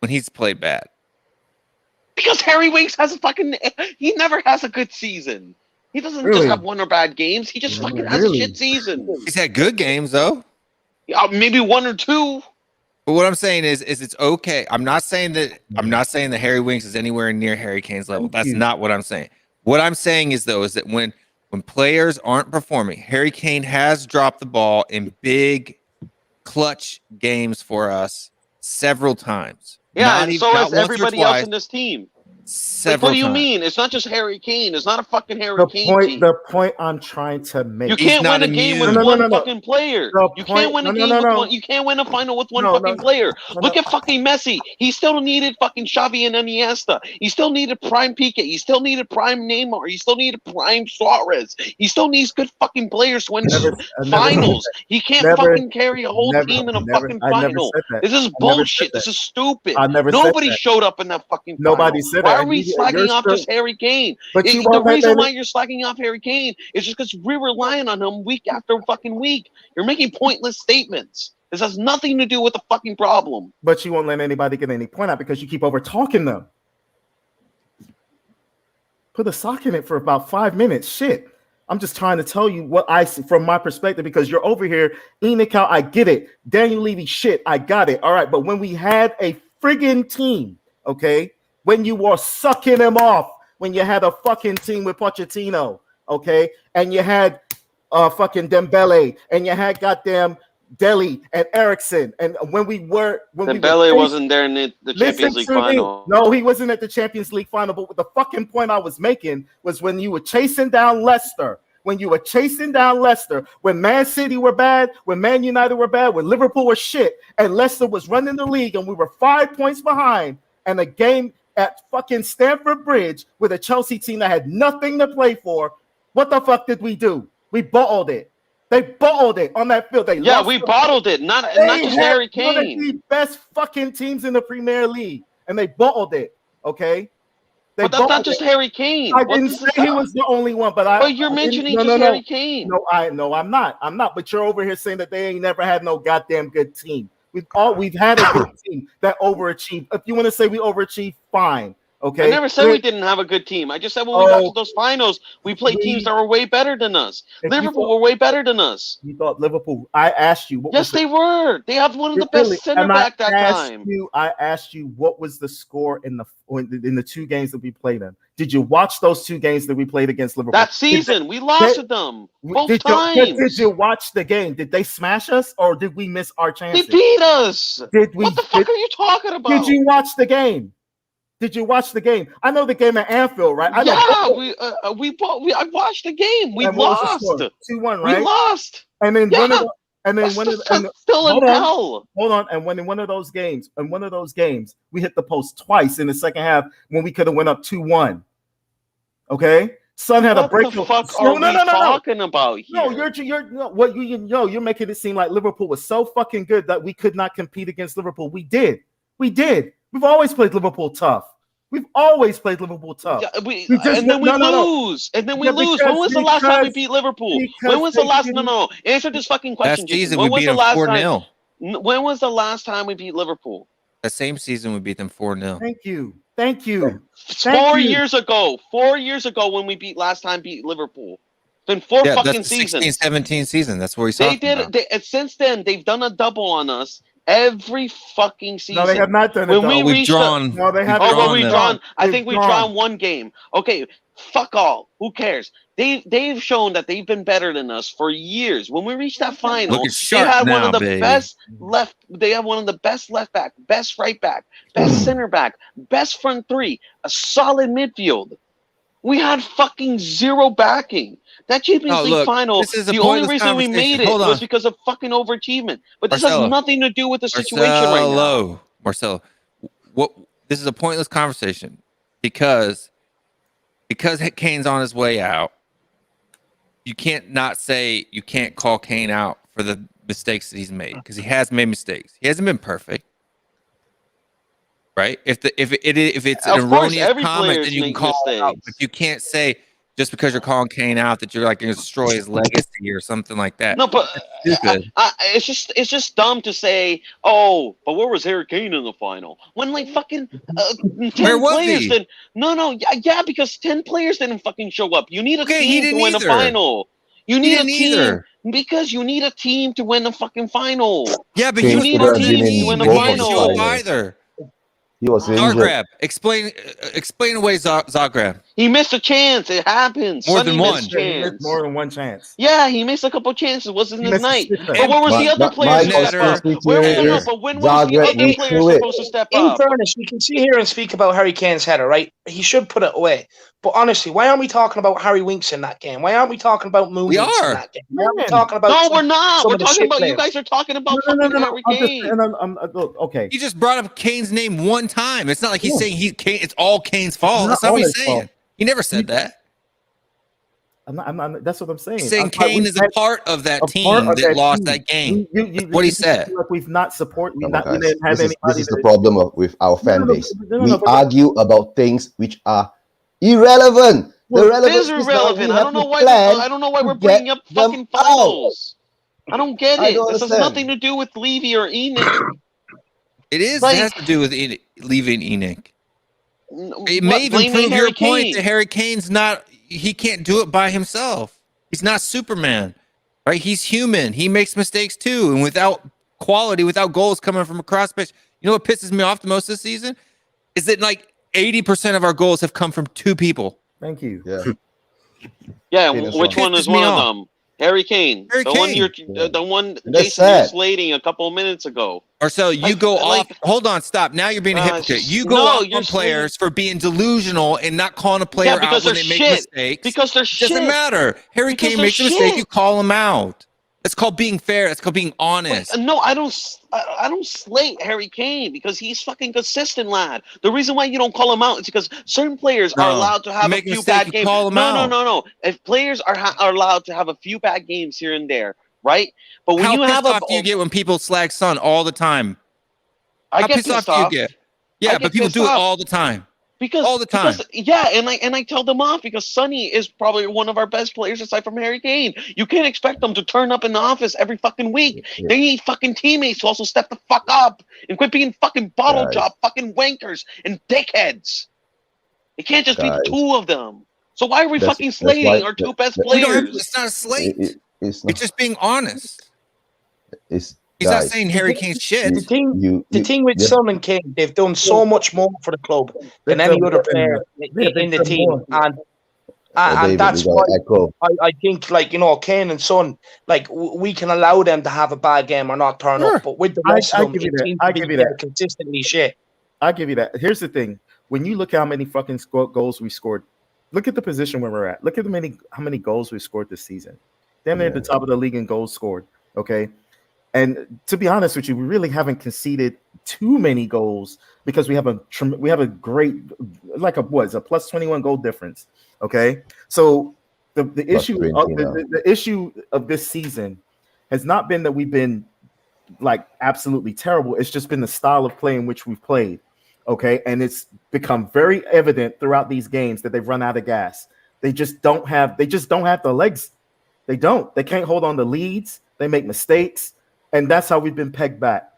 when he's played bad? Because Harry Winks he never has a good season. He doesn't just have one or bad games. He just fucking has a shit season. He's had good games though. Yeah, maybe 1 or 2. But what I'm saying is it's okay. I'm not saying that Harry Winks is anywhere near Harry Kane's level. That's not what I'm saying. What I'm saying is that when players aren't performing, Harry Kane has dropped the ball in big clutch games for us several times. Yeah, and so has everybody else in this team. Several what do you times. mean? It's not just Harry Kane. It's not a fucking Harry Kane team. The point I'm trying to make. You can't win a game with one fucking player. You can't win a game with one. You can't win a final with one fucking player. Look at fucking Messi. He still needed fucking Xavi and Iniesta. He still needed prime Piqué. He still needed prime Neymar. He still needed prime Suarez. He still needs good fucking players to win finals. He can't fucking carry a whole team in a fucking final. This is bullshit. This is stupid. Nobody showed up in that fucking final. Nobody said that. Why are we slacking off just Harry Kane? The reason why you're slacking off Harry Kane is just because we're relying on him week after fucking week. You're making pointless statements. This has nothing to do with the fucking problem. But you won't let anybody get any point out because you keep over talking them. Put a sock in it for about 5 minutes. Shit. I'm just trying to tell you what I see from my perspective because you're over here. Enoch out, I get it. Daniel Levy, shit, I got it. All right, but when we had a friggin' team, okay, when you were sucking him off, when you had a fucking team with Pochettino, okay, and you had fucking Dembele, and you had goddamn Dele and Eriksson, and Dembele wasn't there in the Champions League final. No, he wasn't at the Champions League final. But the fucking point I was making was when you were chasing down Leicester. When Man City were bad, when Man United were bad, when Liverpool was shit, and Leicester was running the league, and we were 5 points behind, and a game at fucking Stamford Bridge with a Chelsea team that had nothing to play for. What the fuck did we do? We bottled it. They bottled it on that field. We bottled it. Not just Harry Kane. One of the best fucking teams in the Premier League, and they bottled it. Okay. But that's not just Harry Kane. I didn't say he was the only one, but you're mentioning Harry Kane. No, I'm not. But you're over here saying that they ain't never had no goddamn good team. We've had a good team that overachieved. If you want to say we overachieved, fine. Okay. I never said we didn't have a good team. I just said when we got to those finals, we played teams that were way better than us. Liverpool were way better than us. You thought Liverpool? I asked you. Yes, they were. They have one of the best center back that time. I asked you what was the score in the 2 games that we played in. Did you watch those 2 games that we played against Liverpool? That season, we lost to them both times. Did you watch the game? Did they smash us or did we miss our chances? They beat us. What the fuck are you talking about? Did you watch the game? I know the game at Anfield, right? I watched the game. We lost 2-1, right? We lost. And then still in hell. Hold on. And when in one of those games, we hit the post twice in the second half when we could have went up 2-1. Okay. Son had a break. What the fuck are we talking about here? You're making it seem like Liverpool was so fucking good that we could not compete against Liverpool. We did. We've always played Liverpool tough. We've always played Liverpool tough. Yeah, and then we lose. And then we lose. When was the last time we beat Liverpool? When was the last? No. Answer this fucking question, Last season Jason. When we was beat the them last 4-0. time? When was the last time we beat Liverpool? That same season we beat them 4-0. Thank you. Thank you. 4 years ago. 4 years ago when we beat Liverpool. It's been four Yeah, fucking that's the seasons. 16-17 season. That's where we saw. They did. Since then, they've done a double on us every fucking season. No, they have not done it. When we we've reached drawn. No, they have. Oh, well, drawn we've them. drawn. I We've think we've drawn. drawn one game. Okay, fuck all. Who cares? They've shown that they've been better than us for years. When we reached that final, Looking they sharp had now, one of the baby. best left. They have one of the best left back, best right back, best center back, best front three, a solid midfield. We had fucking zero backing. That Champions League look, final, this is a the only pointless reason we made it conversation. Hold was on. because of fucking overachievement. But this Marcelo. has nothing to do with the situation right now. Marcelo, this is a pointless conversation because Kane's on his way out. You can't call Kane out for the mistakes that he's made because he has made mistakes. He hasn't been perfect, right? If it's an Of course, erroneous every comment, players then you can make call it out. mistakes. But you can't say just because you're calling Kane out that you're like going to destroy his legacy or something like that. No, but Stupid. it's just dumb to say, oh, but where was Harry Kane in the final? When like fucking 10 Where was players he? did. Yeah, because 10 players didn't fucking show up. You need a Okay, he team to didn't win either. a final. You need a didn't team either. because you need a team to win the fucking final. Yeah, but Kane he was need should a have team been to in win the both didn't of show the up finals. either. He was injured. Zagreb, explain away Zagreb. He missed a chance. It happens. More Sonny than missed one. a He missed chance. more than one chance. Yeah, he missed a couple chances. Wasn't He his missed night. a But where was the other players my supposed to conspiracy step up? theory is But when was the Zagreb, other we players threw it. supposed to step In up? fairness, we can sit here and speak about Harry Kane's header, right? He should put it away. But honestly, why aren't we talking about Harry Winks in that game? Why aren't we talking about Moon We Winks in are. that game? Why aren't we Man. talking about No, some- we're not. some We're of the talking shit about you players? guys are talking about No. fucking Harry I'm just, Kane. and look, okay. He just brought up Kane's name one time. It's not like he's Yeah. saying it's all Kane's fault. It's That's not not all what he's his saying. fault. He never said that. I'm not, that's what I'm saying. He's saying I thought Kane we is a had part of that a team part of that lost team. that game. That's what he said. Like we've not supported. We Come on, guys. didn't have This anybody. is the problem with our fan base. No, We but- argue about things which are irrelevant. The It relevance is is that irrelevant. we I have don't know to why. plan I don't know why to we're get bringing up them fucking out. finals. I don't get I it. don't This has understand. nothing to do with Levy or Enoch. It is. Like- it has to do with leaving Enoch. It may What, even blaming prove Harry your point Kane? that Harry Kane's not. He can't do it by himself. He's not Superman, right? He's human. He makes mistakes too, and without quality, without goals coming from across the pitch. You know what pisses me off the most this season is that like 80% of our goals have come from two people. Thank you. Yeah. Yeah, Kane is which wrong. one is Pisses me one of off. them? Harry Kane. Harry the one Kane. you're the one That's Jason sad. was slating a couple of minutes ago. Marcel, you Like- go like- off. Hold on, stop. Now you're being a hypocrite. You go no, off you're on players for being delusional and not calling a player Yeah, out because when they're they make shit. mistakes. Because they're It shit. doesn't matter. Harry Because Kane they're makes a mistake. shit. You call him out. That's called being fair. That's called being honest. No, I don't slate Harry Kane because he's fucking consistent, lad. The reason why you don't call him out is because certain players are No. allowed to You have a make a few mistake, bad you games. call 'em out. No. If players are allowed to have a few bad games here and there, right? But when How you pissed have off do you get when people slag Son all the time? I How get pissed off pissed do you off. get? I Yeah, get but people pissed do it off. all the time. Because all the time. because- yeah, and I tell them off because Sonny is probably one of our best players aside from Harry Kane. You can't expect them to turn up in the office every fucking week. Yeah. They need fucking teammates to also step the fuck up and quit being fucking bottle Guys. job fucking wankers and dickheads. It can't just be Guys. the two of them. So why are we That's- fucking that's slating why- our two that- best that- We don't have, players? it's not a slate. It's not. It's just being honest. It's He's not guys, saying Harry Kane's shit. The thing, you- the you- thing with yeah. Son and Kane, they've done so much more for the club than They've any done other more player than- in they've the done team, more. and David, that's we why gotta echo. I think, like, you know, Kane and Son, like, we can allow them to have a bad game or not turn Sure. up, but with the I rest of them, give you it that. seems I to be give you that. consistently shit. I'll give you that. Here's the thing: when you look at how many fucking goals we scored, look at the position where we're at. Look at how many goals we scored this season. Damn near at the top of the league in goals scored. Okay, and to be honest with you, we really haven't conceded too many goals because we have a great, like a plus 21 goal difference. Okay, so the issue 20 of now. the issue of this season has not been that we've been like absolutely terrible. It's just been the style of play in which we've played. Okay, and it's become very evident throughout these games that they've run out of gas. They just don't have the legs. They don't. They can't hold on to leads. They make mistakes, and that's how we've been pegged back.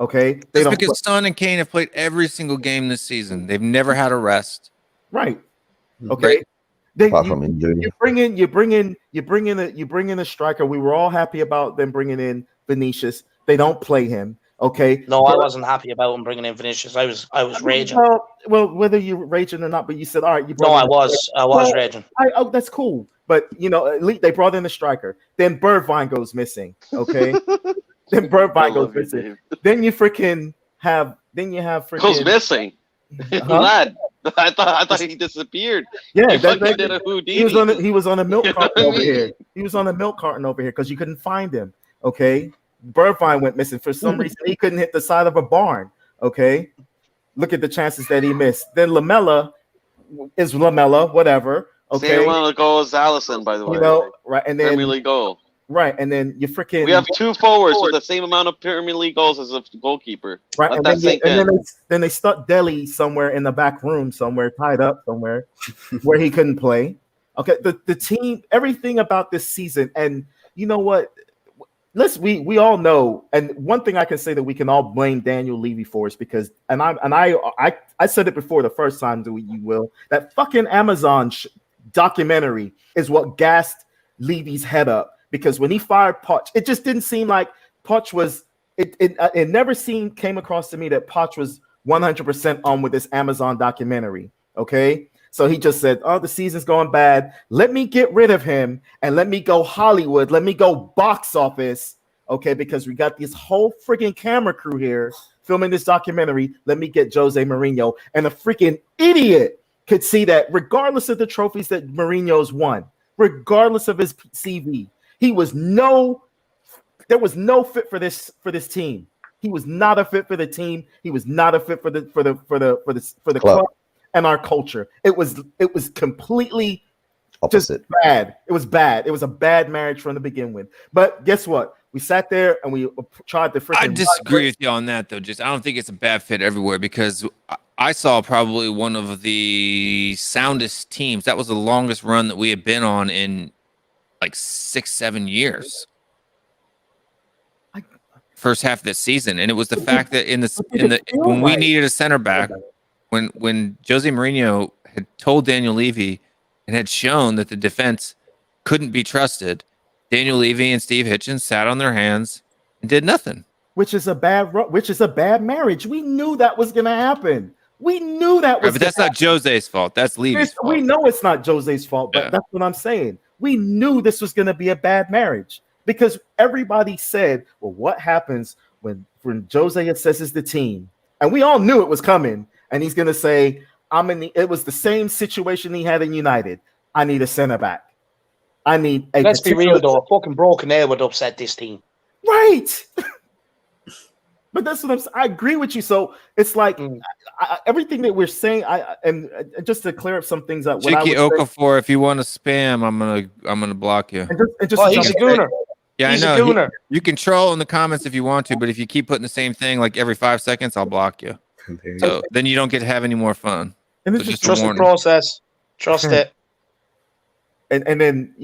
Okay, That's because Son and Kane have played every single game this season. They've never had a rest. Right. Okay. Right. Apart from injury. You bring in a striker. We were all happy about them bringing in Vinicius. They don't play him. Okay. No, I wasn't happy about him bringing in Vinicius. I was raging. Well, whether you're raging or not, but you said, all right, you brought No, in I was raging. That's cool. But at least they brought in a striker. Then Birdvine goes missing. Okay. Then Birdvine goes missing. Then you have goes missing. Lad, I thought he disappeared. Yeah, he did a Houdini. He was on a milk carton over here. He was on a milk carton over here because you couldn't find him. Okay. Birdvine went missing for some reason. He couldn't hit the side of a barn. Okay. Look at the chances that he missed. Then Lamella is Lamella, whatever. Okay. Same one of the goals, Allison, by the way. Right. And then Premier League goal. Right. And then you freaking. We have two forwards with the same amount of Premier League goals as a goalkeeper. Right. And then they stuck Deli somewhere in the back room, somewhere tied up somewhere where he couldn't play. Okay. The team, everything about this season, and you know what? We all know, and one thing I can say that we can all blame Daniel Levy for is because, I said it before the first time that you will, that fucking Amazon documentary is what gassed Levy's head up, because when he fired Poch, it just didn't seem like Poch was. It never came across to me that Poch was 100% on with this Amazon documentary. Okay. So he just said, oh, the season's going bad. Let me get rid of him and let me go Hollywood. Let me go box office. Okay, because we got this whole freaking camera crew here filming this documentary. Let me get Jose Mourinho. And a freaking idiot could see that regardless of the trophies that Mourinho's won, regardless of his CV, there was no fit for this team. He was not a fit for the team. He was not a fit for the club. And our culture. It was completely opposite. Just bad. It was bad. It was a bad marriage from the begin with. But guess what? We sat there and we tried to freaking. I disagree with you on that though. I don't think it's a bad fit everywhere, because I saw probably one of the soundest teams. That was the longest run that we had been on in like 6-7 years. First half of the season, and it was the fact that when we needed a center back. When Jose Mourinho had told Daniel Levy and had shown that the defense couldn't be trusted, Daniel Levy and Steve Hitchens sat on their hands and did nothing. Which is a bad marriage. We knew that was going to happen. We knew that was. Right, but that's not Jose's fault. That's Levy's fault. We know it's not Jose's fault, but that's what I'm saying. We knew this was going to be a bad marriage because everybody said, "Well, what happens when Jose assesses the team?" And we all knew it was coming. And he's gonna say, it was the same situation he had in United. I need a center back. I need a. Let's be real though. A fucking broken nail would upset this team. Right. But that's what I'm saying. I agree with you. So it's like everything that we're saying. And just to clear up some things that Chicky Okafor, if you want to spam, I'm gonna block you. He's a gooner. Yeah, he's I know. A gooner. You can troll in the comments if you want to, but if you keep putting the same thing like every 5 seconds, I'll block you. So then you don't get to have any more fun. And so just trust the process. Trust it. And then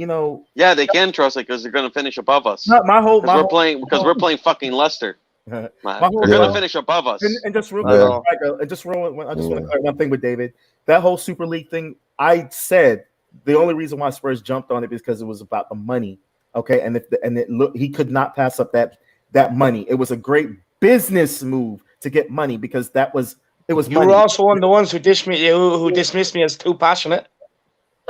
yeah, they can trust it because they're going to finish above us. We're playing fucking Leicester. They're going to finish above us. And just real quick, I just want to clarify one thing with David. That whole Super League thing, I said the only reason why Spurs jumped on it is because it was about the money. Okay, he could not pass up that money. It was a great business move to get money because it was you money. were also one of the ones who dismissed me as too passionate.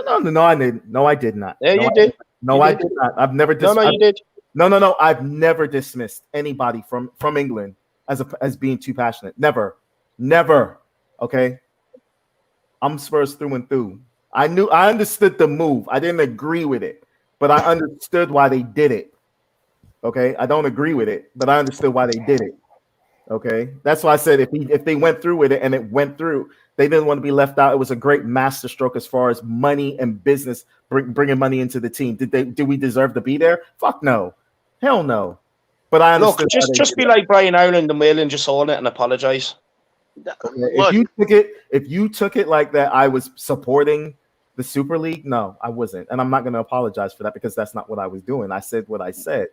No, I didn't. No, I did not. Yeah, you did. No, I did not. I've never dismissed. No, you did. No. I've never dismissed anybody from England as being too passionate. Never. Okay. I'm Spurs through and through. I understood the move. I didn't agree with it, but I understood why they did it. Okay. I don't agree with it, but I understood why they did it. Okay, that's why I said if they went through with it and it went through, they didn't want to be left out. It was a great masterstroke as far as money and business, bringing money into the team. Did we deserve to be there? Fuck no, hell no. But I understood. Look, just be like Brian Ireland and Whalen, just own it and apologize. Look, if you took it like that, I was supporting the Super League. No, I wasn't, and I'm not going to apologize for that because that's not what I was doing. I said what I said.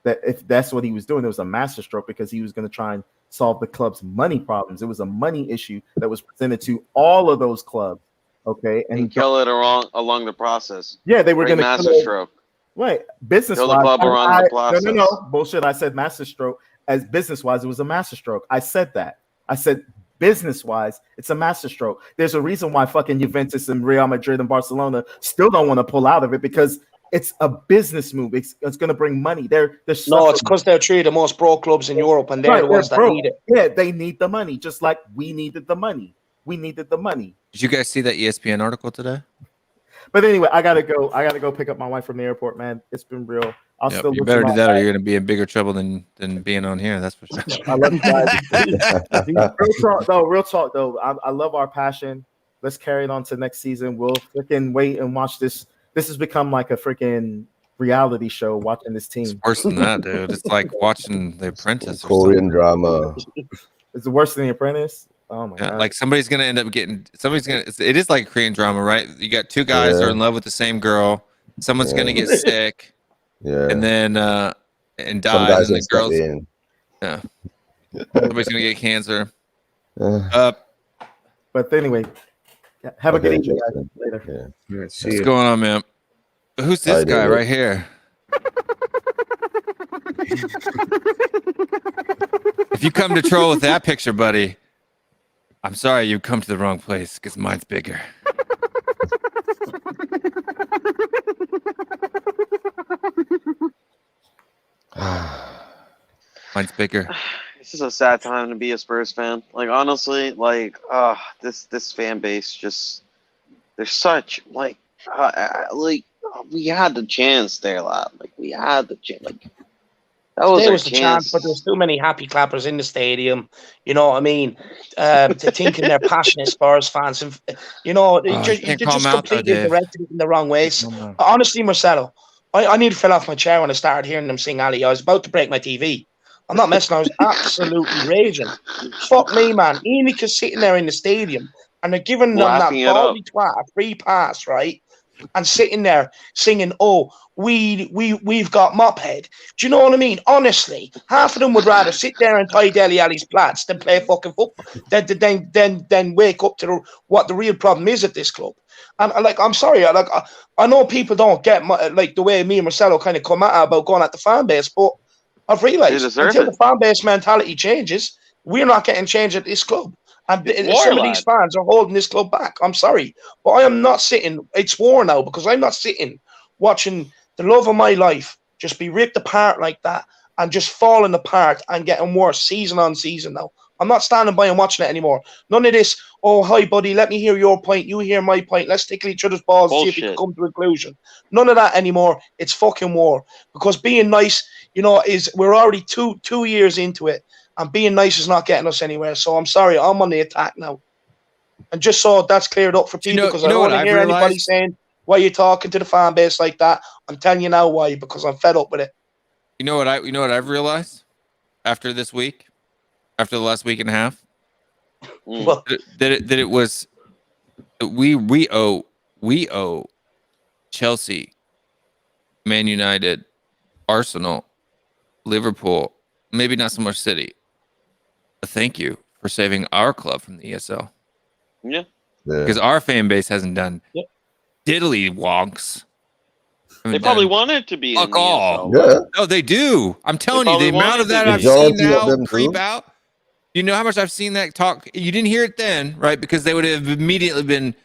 That if that's what he was doing, it was a masterstroke because he was going to try and solve the club's money problems. It was a money issue that was presented to all of those clubs. Okay, and kill it along the process. Yeah, they were going to masterstroke. Right, business wise. No, bullshit. I said masterstroke. As business wise, it was a masterstroke. I said that. I said business wise, it's a masterstroke. There's a reason why fucking Juventus and Real Madrid and Barcelona still don't want to pull out of it because it's a business move. It's going to bring money. It's because they're three of the most broke clubs in Europe, and they're the ones that need it. Yeah, they need the money, just like we needed the money. We needed the money. Did you guys see that ESPN article today? But anyway, I gotta go pick up my wife from the airport, man. It's been real. You better do that, or you're gonna be in bigger trouble than being on here. That's for sure. I love you guys. Real talk though. I love our passion. Let's carry it on to next season. We'll freaking wait and watch this. This has become like a freaking reality show. Watching this team. It's worse than that, dude. It's like watching The Apprentice. Korean drama. Is it worse than The Apprentice? Oh my god! Like somebody's gonna end up getting. It is like a Korean drama, right? You got two guys that are in love with the same girl. Someone's gonna get sick. Yeah. And then and die. And the girls. Yeah. Somebody's gonna get cancer. But anyway, have a good evening, guys. Later. Yeah. What's going on, man? Who's this guy right here? If you come to troll with that picture, buddy, I'm sorry you've come to the wrong place because mine's bigger. Mine's bigger. This is a sad time to be a Spurs fan. Like honestly, like this fan base just they're such like we had the chance there, lad. Like we had the chance. Like that was the chance, but there's too many happy clappers in the stadium. You know what I mean? To thinking they're passionate Spurs fans, and you know, they're just completely directed in the wrong ways. Honestly, Marcelo, I nearly fell off my chair when I started hearing them sing Ali. I was about to break my TV. I'm not messing. I was absolutely raging. Fuck me, man. Enoch is sitting there in the stadium, and they're giving them that baldy twat a free pass, right? And sitting there singing, "Oh, we've got Mophead." Do you know what I mean? Honestly, half of them would rather sit there and tie Dele Alli's plats than play fucking football. Then wake up to what the real problem is at this club. And like, I'm sorry, I know people don't get like the way me and Marcelo kind of come at about going at the fan base, but I've realised until the fan base mentality changes, we're not getting change at this club. And some of these fans are holding this club back. I'm sorry, but I am not sitting. It's war now because I'm not sitting watching the love of my life just be ripped apart like that and just falling apart and getting worse season on season now. I'm not standing by and watching it anymore. None of this, oh, hi, buddy, let me hear your point. You hear my point. Let's tickle each other's balls and see if we can come to a conclusion. None of that anymore. It's fucking war. Because being nice, you know, we're already two years into it. And being nice is not getting us anywhere. So I'm sorry, I'm on the attack now. And just so that's cleared up for people, because I don't want to hear anybody saying, why are you talking to the fan base like that? I'm telling you now why, because I'm fed up with it. You know what I've realized after this week, after the last week and a half? That it was we owe Chelsea, Man United, Arsenal, Liverpool, maybe not so much City. A thank you for saving our club from the ESL. Yeah. Because our fan base hasn't done diddly wonks. They probably wanted to be. Fuck all. Yeah. No, they do. I'm telling you, the amount of that I've seen now creep out. You know how much I've seen that talk? You didn't hear it then, right? Because they would have immediately been,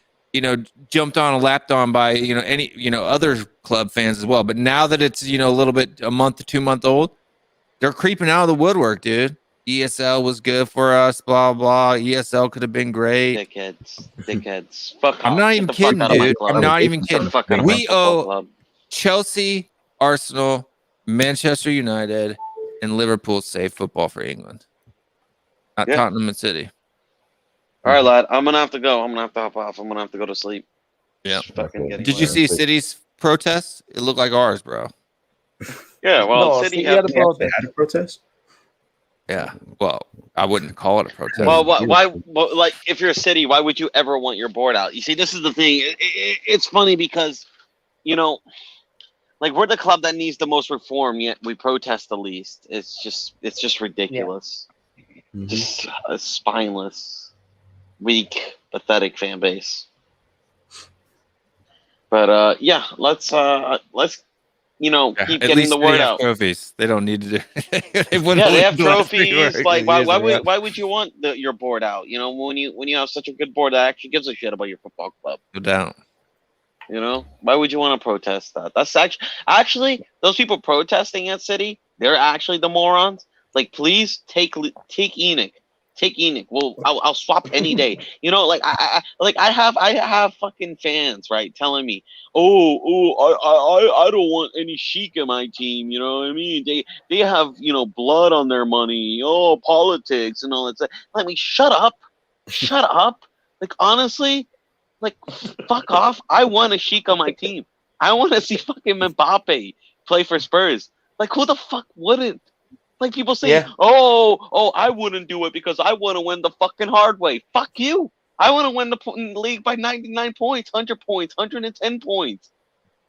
jumped on and lapped on by, any, other club fans as well. But now that it's, a little bit, a month to 2 month old, they're creeping out of the woodwork, dude. ESL was good for us, blah, blah. ESL could have been great. Dickheads. Fuck off. I'm not even kidding, dude. I'm not even kidding. We owe Chelsea, Arsenal, Manchester United, and Liverpool save football for England. Not Tottenham and City. All right, lad. I'm going to have to go. I'm going to have to hop off. I'm going to have to go to sleep. Yeah. Did you see City's protests? It looked like ours, bro. Yeah, well, City had a protest. Yeah. Well, I wouldn't call it a protest. Well, why? Like, if you're a city, why would you ever want your board out? You see, this is the thing. It's funny because, you know, like we're the club that needs the most reform, yet we protest the least. It's just ridiculous. Mhm. Just a spineless, weak, pathetic fan base. But yeah, let's keep At getting least the they word have out. trophies. They don't need to do. They Have do last 3 trophies. work. Like, Years ago. why would you want your board out? You know, when you have such a good board that actually gives a shit about your football club. No doubt. You know, why would you want to protest that? That's actually those people protesting at City. They're actually the morons. Like, please take Enoch. Take Enoch. Well, I'll swap any day. You know, like I have fucking fans, right, telling me, I don't want any Sheik in my team. You know what I mean? They have, you know, blood on their money. Oh, politics and all that stuff. Let me shut up. Like, honestly, like, fuck off. I want a Sheik on my team. I want to see fucking Mbappe play for Spurs. Like, who the fuck wouldn't? Like, people say, oh, I wouldn't do it because I want to win the fucking hard way. Fuck you. I want to win the league by 99 points, 100 points, 110 points.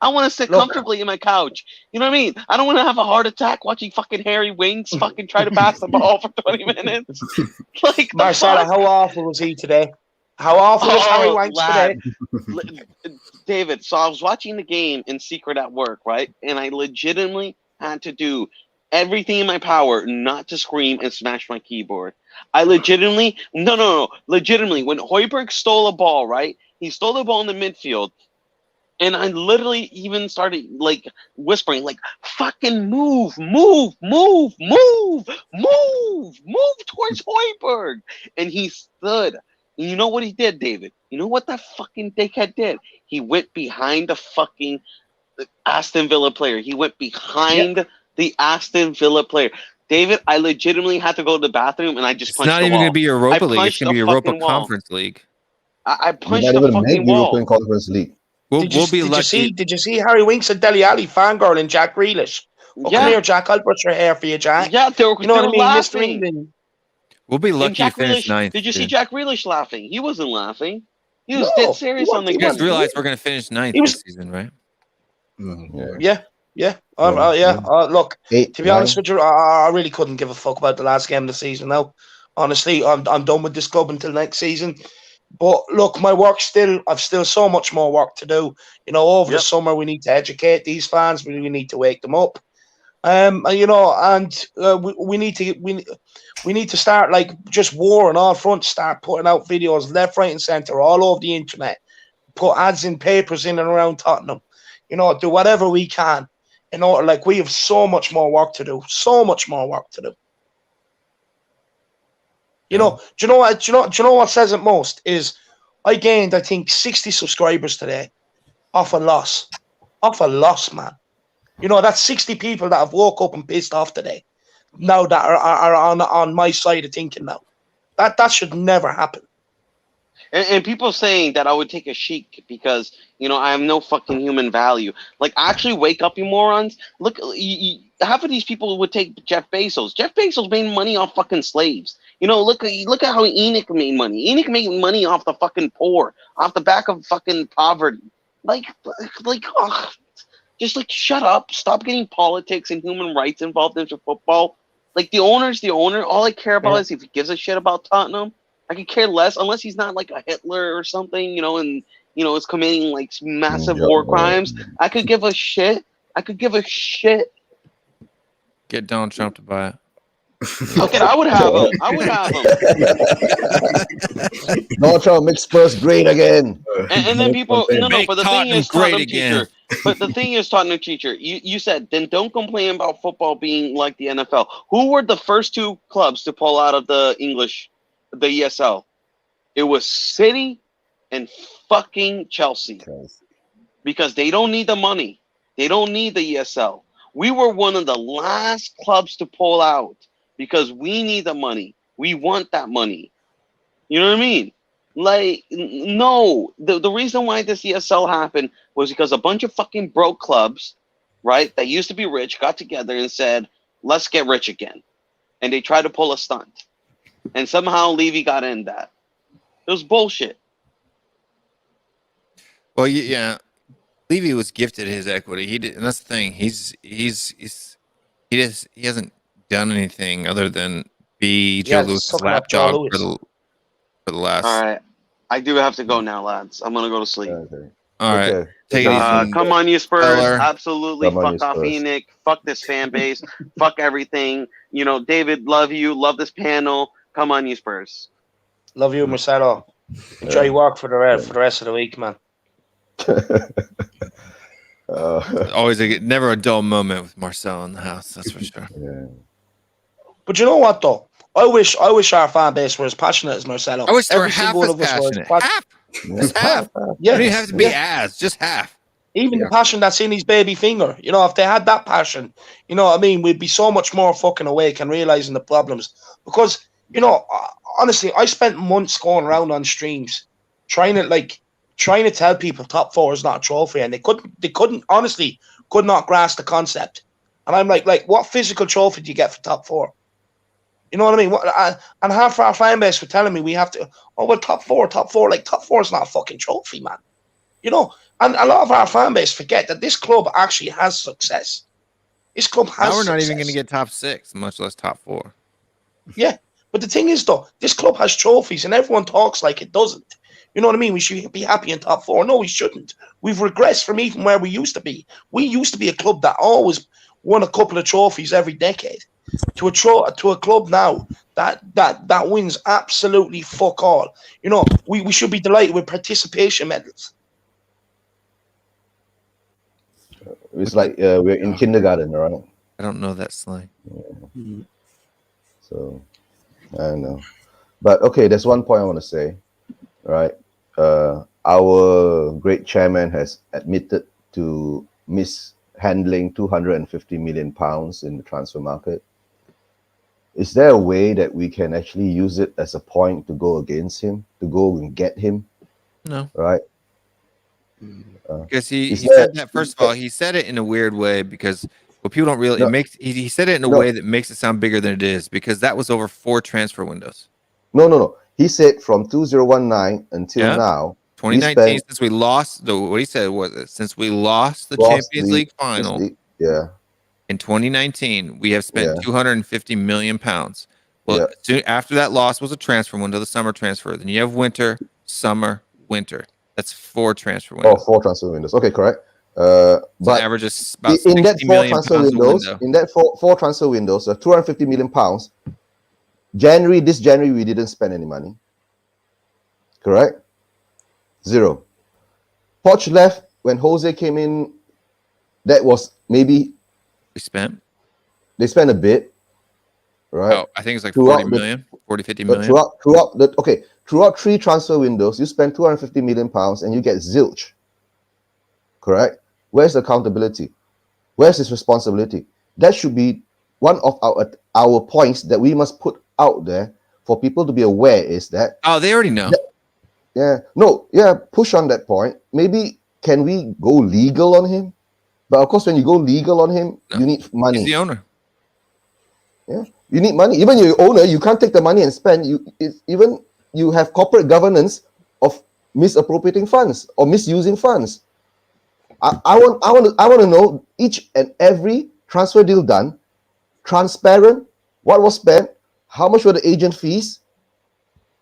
I want to sit comfortably in my couch. You know what I mean? I don't want to have a heart attack watching fucking Harry Winks fucking try to pass the ball for 20 minutes. Like, Marcella, how awful was he today? How awful was Harry Winks today? David, so I was watching the game in secret at work, right? And I legitimately had to do everything in my power not to scream and smash my keyboard. I legitimately, legitimately, when Højbjerg stole a ball, right? He stole the ball in the midfield, and I literally even started, like, whispering, like, fucking move towards Højbjerg. And he stood. And you know what he did, David? You know what that fucking dickhead did? He went behind the fucking Aston Villa player. He went behind the Aston Villa player. David, I legitimately had to go to the bathroom, and I just punched the wall. It's not even going to be Europa League. It's going to be Europa Conference League. I punched the fucking wall. European Conference League. We'll be lucky. Did you see Harry Winks and Dele Alli fangirl and Jack Grealish? Oh, come here, Jack. I'll brush your hair for you, Jack. Yeah, you know what I mean? Laughing. Mr. England. We'll be lucky to finish ninth. Did you see Jack Grealish laughing? He wasn't laughing. He was dead serious on the game. You guys realize we're going to finish ninth this season, right? Yeah. Look, to be honest with you, I really couldn't give a fuck about the last game of the season now. Honestly, I'm done with this club until next season. But look, I've still so much more work to do. You know, over the summer we need to educate these fans. We need to wake them up. You know, and we need to start, like, just war on all fronts. Start putting out videos left, right, and centre all over the internet. Put ads in papers in and around Tottenham. You know, do whatever we can. You know, like, we have so much more work to do. So much more work to do. You know, do you know what says it most is I gained, I think, 60 subscribers today off a loss. Off a loss, man. You know, that's 60 people that have woke up and pissed off today. Now that are on my side of thinking now. That should never happen. And people saying that I would take a Sheik because, you know, I have no fucking human value. Like, actually wake up, you morons. Look, half of these people would take Jeff Bezos. Jeff Bezos made money off fucking slaves. You know, look at how Enoch made money. Enoch made money off the fucking poor, off the back of fucking poverty. Just, like, shut up. Stop getting politics and human rights involved into football. Like, the owner's the owner. All I care about is if he gives a shit about Tottenham. I could care less, unless he's not like a Hitler or something, you know, and, you know, is committing, like, massive war crimes. I could give a shit. Get Donald Trump to buy it. Okay, I would have him. Donald Trump makes Spurs great again. And then people, but the thing is, great again. But the thing is, Tottenham teacher, you said, then don't complain about football being like the NFL. Who were the first two clubs to pull out of the ESL? It was City and fucking Chelsea. Because they don't need the money. They don't need the ESL. We were one of the last clubs to pull out because we need the money. We want that money. You know what I mean? Like, no. The reason why this ESL happened was because a bunch of fucking broke clubs, right, that used to be rich, got together and said, let's get rich again. and they tried to pull a stunt, and somehow Levy got in that. It was bullshit. Well, yeah, Levy was gifted his equity. He did, and that's the thing. He hasn't done anything other than be Joe Lewis's lapdog for the last. All right, I do have to go now, lads. I'm gonna go to sleep. Okay. All right. Okay. Take it easy. Come on, you Spurs! Feller. Absolutely, Come on, fuck you off, Spurs. Enoch. Fuck this fan base. Fuck everything. You know, David, love you. Love this panel. Come on, you Spurs. Love you, Marcelo. Enjoy work for the rest of the week, man. Always never a dull moment with Marcel in the house. That's for sure. Yeah. But you know what, though? I wish our fan base were as passionate as Marcelo. I wish they were Every half single as one of us was passionate. Half. Just half. Yeah. You don't even have to be just half. Even the passion that's in his baby finger. You know, if they had that passion, you know what I mean, we'd be so much more fucking awake and realizing the problems. Because, you know, honestly, I spent months going around on streams trying to tell people top four is not a trophy, and they couldn't honestly could not grasp the concept. And I'm like, what physical trophy do you get for top four? You know what I mean? And half our fan base were telling me we have to. Oh well, top four. Like top four is not a fucking trophy, man. You know, and a lot of our fan base forget that this club actually has success. This club has. Now we're not success. even going to get top 6, much less top 4. Yeah, but the thing is, though, this club has trophies, and everyone talks like it doesn't. You know what I mean? We should be happy in top 4. No, we shouldn't. We've regressed from even where we used to be. We used to be a club that always won a couple of trophies every decade. To a club now that wins absolutely fuck all. You know, we should be delighted with participation medals. It's like we're in kindergarten, right? I don't know that slang. Yeah. So I don't know, but okay. There's one point I want to say. Right, our great chairman has admitted to mishandling £250 million in the transfer market. Is there a way that we can actually use it as a point to go against him, to go and get him? No. Right? Because he said that, first of all, he said it in a weird way because what people don't really, he said it in a way that makes it sound bigger than it is, because that was over 4 transfer windows. No. He said from 2019 until now, 2019, since we lost what he said was since we lost the Champions League final. In 2019, we have spent £250 million. Well, soon after that loss was a transfer window, the summer transfer. Then you have winter, summer, winter. That's 4 transfer windows. 4 transfer windows. Okay, correct. But average is about in that 60 4 million transfer pounds windows, in that four transfer windows, £250 million. This January, we didn't spend any money. Correct? 0. Poch left when Jose came in. That was maybe they spent a bit, right? Oh, I think it's like 40 million, 50 million. Throughout 3 transfer windows, you spend £250 million and you get zilch. Correct? Where's the accountability? Where's his responsibility? That should be one of our points that we must put out there for people to be aware, is that they already know. Push on that point. Maybe can we go legal on him? But of course, when you go legal on him, you need money. He's the owner. Yeah, you need money. Even your owner, you can't take the money and spend. You have corporate governance of misappropriating funds or misusing funds. I want to know each and every transfer deal done, transparent. What was spent? How much were the agent fees?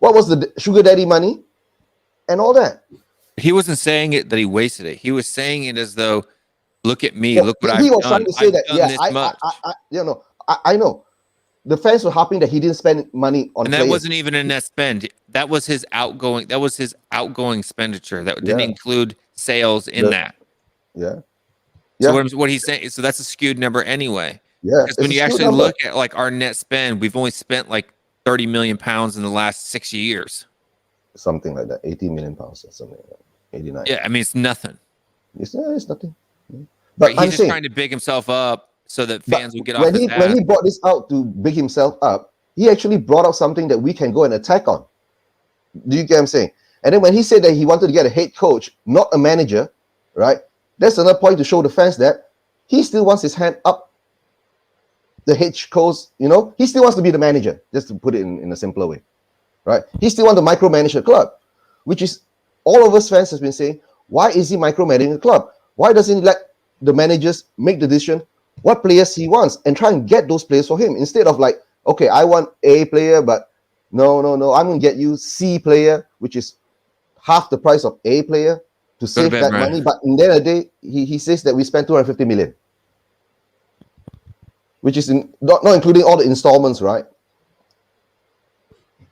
What was the sugar daddy money? And all that. He wasn't saying it that he wasted it. He was saying it as though, look at me, look what I've done. He was trying to say that, I know. The fans were harping that he didn't spend money on and that players. wasn't even a net spend. That was his outgoing expenditure. That didn't include sales in that. Yeah. So what he's saying, so that's a skewed number anyway. Yeah. Because when you actually look at like our net spend, we've only spent like £30 million in the last 6 years. Something like that, 80 million pounds or something like that. 89. Yeah, I mean it's nothing. It's nothing. But he's just trying to big himself up so that fans will get off his ass. When he brought this out to big himself up, he actually brought out something that we can go and attack on. Do you get what I'm saying? And then when he said that he wanted to get a head coach, not a manager, right? That's another point to show the fans that he still wants his hand up. the H coach, he still wants to be the manager, just to put it in a simpler way, right? He still wants to micromanage the club, which is all of us fans has been saying, why is he micromanaging the club? Why doesn't he let the managers make the decision what players he wants and try and get those players for him instead of like, okay, I want A player, but no, I'm going to get you C player, which is half the price of A player to save that money. But in the end of the day, he says that we spent 250 million, which is not including all the installments, right?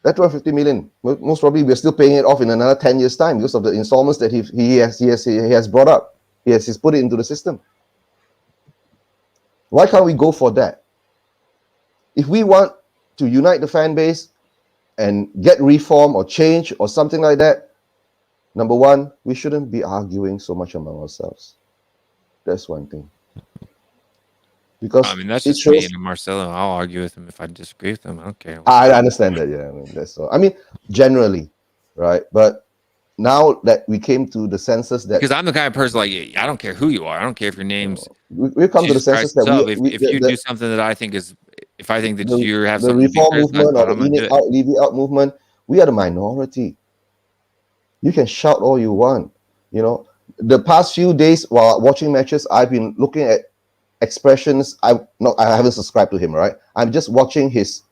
That 250 million, most probably we're still paying it off in another 10 years' time because of the installments that he has brought up. He has put it into the system. Why can't we go for that? If we want to unite the fan base and get reform or change or something like that, number one, we shouldn't be arguing so much among ourselves. That's one thing. Because I mean, that's just me and Marcelo. I'll argue with him if I disagree with him. I don't care. I understand that. Yeah, I mean, that's all. I mean, generally, right? But now that we came to the census that, because I'm the kind of person like, I don't care who you are. I don't care if your name's. We come to the census that if you do something that I think is, if I think that you have the something reform movement or the in it out, leave it out movement, we are the minority. You can shout all you want. The past few days while watching matches, I've been looking at expressions. I haven't subscribed to him, right? I'm just watching his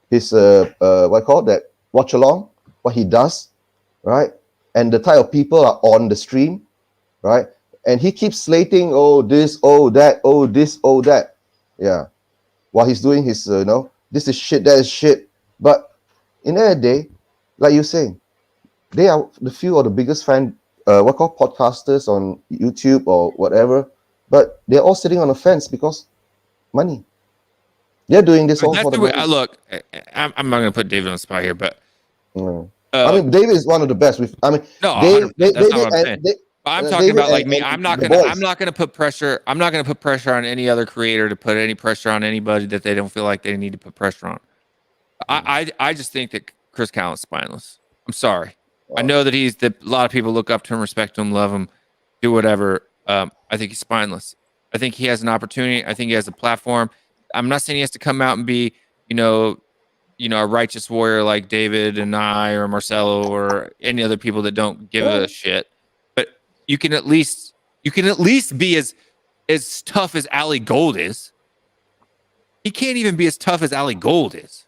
what call that watch along, what he does, right? And the type of people are on the stream, right? And he keeps slating, oh this, oh that, oh this, oh that, yeah. While he's doing his, this is shit, that is shit. But in the end of the day, like you're saying, they are the few of the biggest podcasters on YouTube or whatever. But they're all sitting on the fence because money. They're doing this all for the money. Look, I'm not going to put David on the spot here, but I mean, David is one of the best. That's not what I'm saying. I'm talking about like me. I'm not going to put pressure. I'm not going to put pressure on any other creator to put any pressure on anybody that they don't feel like they need to put pressure on. I just think that Chris Callen's spineless. I'm sorry. I know that a lot of people look up to him, respect him, love him, do whatever. I think he's spineless. I think he has an opportunity. I think he has a platform. I'm not saying he has to come out and be, a righteous warrior like David and I or Marcelo or any other people that don't give a shit. But you can at least be as tough as Ali Gold is. He can't even be as tough as Ali Gold is.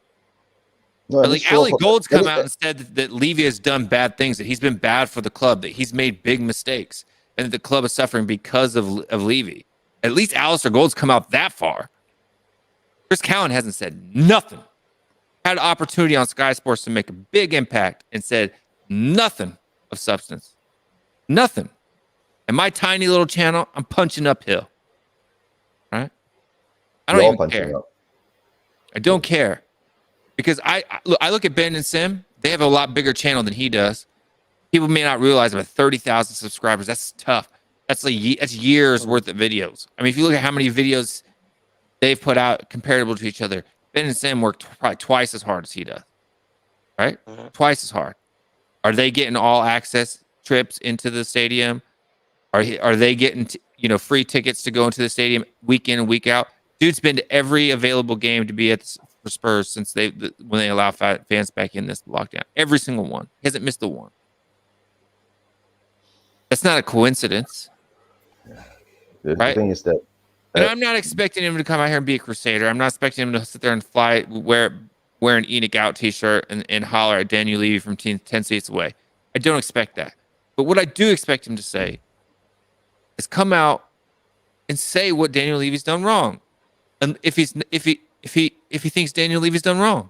No, like Ali Gold's come out and said that Levy has done bad things, that he's been bad for the club, that he's made big mistakes, and that the club is suffering because of Levy. At least Alistair Gold's come out that far. Chris Callen hasn't said nothing. Had an opportunity on Sky Sports to make a big impact and said nothing of substance. Nothing. And my tiny little channel, I'm punching uphill. Right? I don't even care. I don't care. Because I look at Ben and Sim, they have a lot bigger channel than he does. People may not realize about 30,000 subscribers. That's tough. That's years worth of videos. I mean, if you look at how many videos they've put out comparable to each other, Ben and Sim work probably twice as hard as he does. Right? Twice as hard. Are they getting all access trips into the stadium? Are they getting free tickets to go into the stadium week in and week out? Dude's been to every available game to be at for Spurs since when they allow fans back in this lockdown. Every single one. He hasn't missed a one. That's not a coincidence. The right? thing is that and I'm not expecting him to come out here and be a crusader. I'm not expecting him to sit there and wear an Enoch Out t-shirt and holler at Daniel Levy from 10 seats away. I don't expect that. But what I do expect him to say is come out and say what Daniel Levy's done wrong. And if he thinks Daniel Levy's done wrong.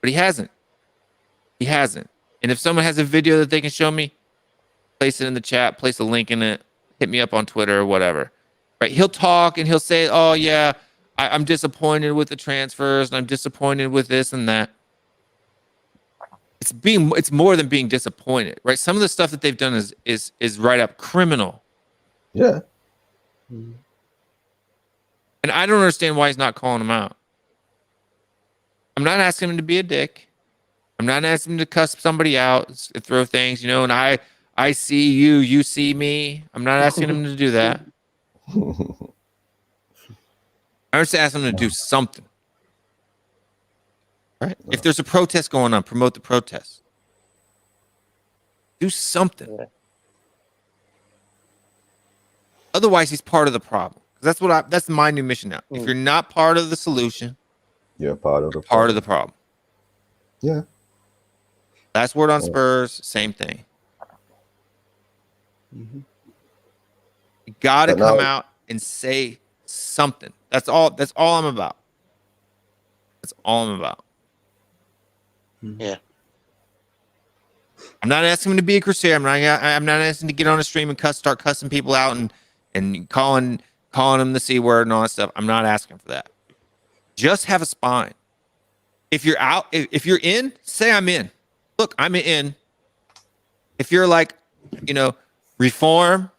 But he hasn't. He hasn't. And if someone has a video that they can show me, place it in the chat, place a link in it, hit me up on Twitter or whatever. Right? He'll talk and he'll say, oh yeah, I'm disappointed with the transfers and I'm disappointed with this and that. It's more than being disappointed, right? Some of the stuff that they've done is right up criminal. Yeah. And I don't understand why he's not calling him out. I'm not asking him to be a dick. I'm not asking him to cuss somebody out, throw things, and I see you, you see me. I'm not asking him to do that. I just ask them to do something. Right? If there's a protest going on, promote the protest. Do something. Yeah. Otherwise, he's part of the problem. That's my new mission now. If you're not part of the solution, You're part of the problem. Yeah. Last word on Spurs, same thing. Mm-hmm. You got to But come now- out and say something. That's all I'm about. That's all I'm about. Yeah. I'm not asking him to be a crusader. I'm not asking to get on a stream and start cussing people out and calling them the C word and all that stuff. I'm not asking for that. Just have a spine. If you're out, if you're in, say I'm in. Look, I'm in. If you're like, reform,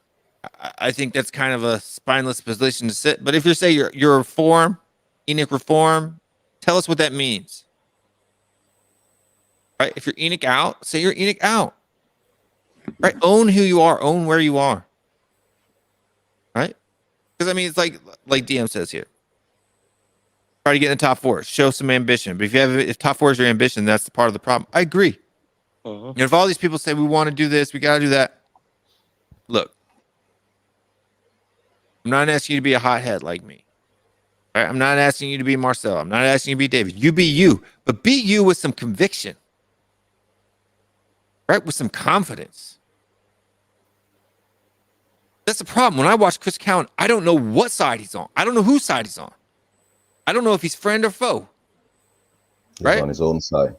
I think that's kind of a spineless position to sit. But if you say you're reform, Enoch reform, tell us what that means. Right? If you're Enoch out, say you're Enoch out. Right? Own who you are. Own where you are. Right? Because I mean, it's like DM says here. Try to get in the top four. Show some ambition. But if top four is your ambition, that's the part of the problem. I agree. If all these people say we want to do this, we got to do that. Look, I'm not asking you to be a hothead like me. Right? I'm not asking you to be Marcel. I'm not asking you to be David. You be you, but be you with some conviction. Right? With some confidence. That's the problem. When I watch Chris Cowan, I don't know what side he's on. I don't know whose side he's on. I don't know if he's friend or foe. He's right? on his own side.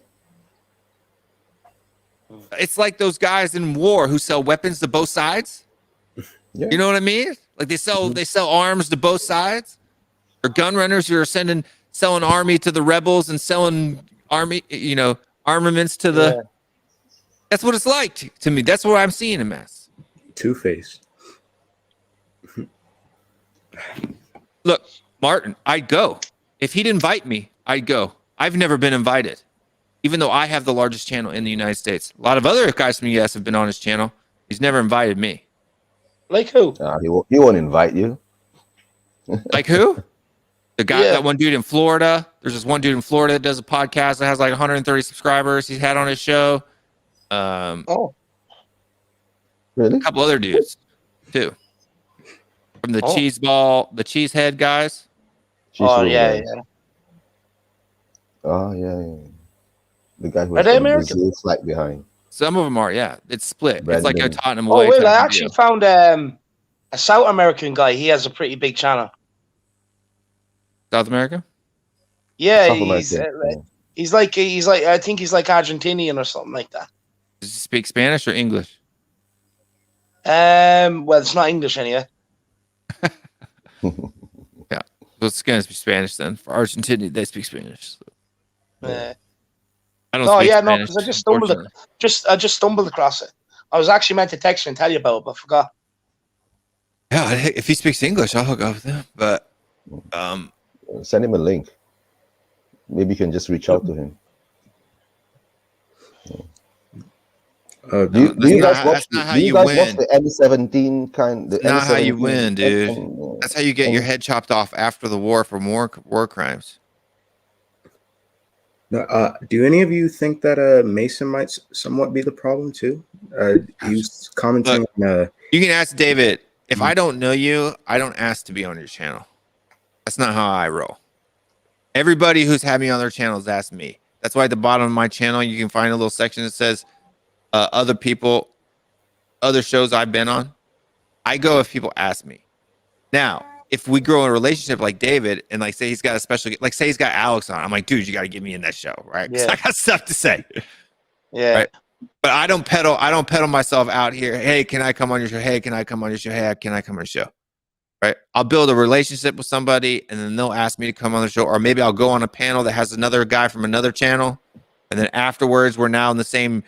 It's like those guys in war who sell weapons to both sides. Yeah. You know what I mean? Like they sell arms to both sides, or gun runners who are selling army to the rebels and selling armaments to the. Yeah. That's what it's like to me. That's what I'm seeing him as. Two-Faced. Look, Martin, I'd go. If he'd invite me, I'd go. I've never been invited, even though I have the largest channel in the United States. A lot of other guys from the US have been on his channel. He's never invited me. Like who? He won't invite you. Like who? The guy, that one dude in Florida. There's this one dude in Florida that does a podcast that has like 130 subscribers. He's had on his show. Really? A couple other dudes too. From the the cheesehead guys. Yeah. Oh yeah. The guy who has the Brazil flag behind. Some of them are, yeah. It's split. Brandon. It's like a Tottenham away. Oh, well, I actually found a South American guy. He has a pretty big channel. South America? Yeah, he's like I think he's like Argentinian or something like that. Does he speak Spanish or English? Well, it's not English anyway. Yeah, so it's gonna be Spanish then. For Argentina, they speak Spanish. So. I don't. Because I just stumbled across it. I was actually meant to text you and tell you about it, but I forgot. Yeah, if he speaks English, I'll hook up with him. But send him a link. Maybe you can just reach out to him. Do you guys watch the M17 kind? That's not how you win, dude. That's how you get your head chopped off after the war for war crimes. Do any of you think that Mason might somewhat be the problem too? He's commenting. Look, you can ask David. If I don't know you, I don't ask to be on your channel. That's not how I roll. Everybody who's had me on their channel has asked me. That's why at the bottom of my channel, you can find a little section that says other people, other shows I've been on. I go if people ask me. Now, if we grow a relationship like David and like say he's got a special, like say he's got Alex on, I'm like, dude, you got to get me in that show, right? Because I got stuff to say. Yeah. Right? But I don't pedal myself out here. Hey, can I come on your show? Hey, can I come on your show? Hey, can I come on your show? Right? I'll build a relationship with somebody and then they'll ask me to come on the show. Or maybe I'll go on a panel that has another guy from another channel. And then afterwards, we're now in the same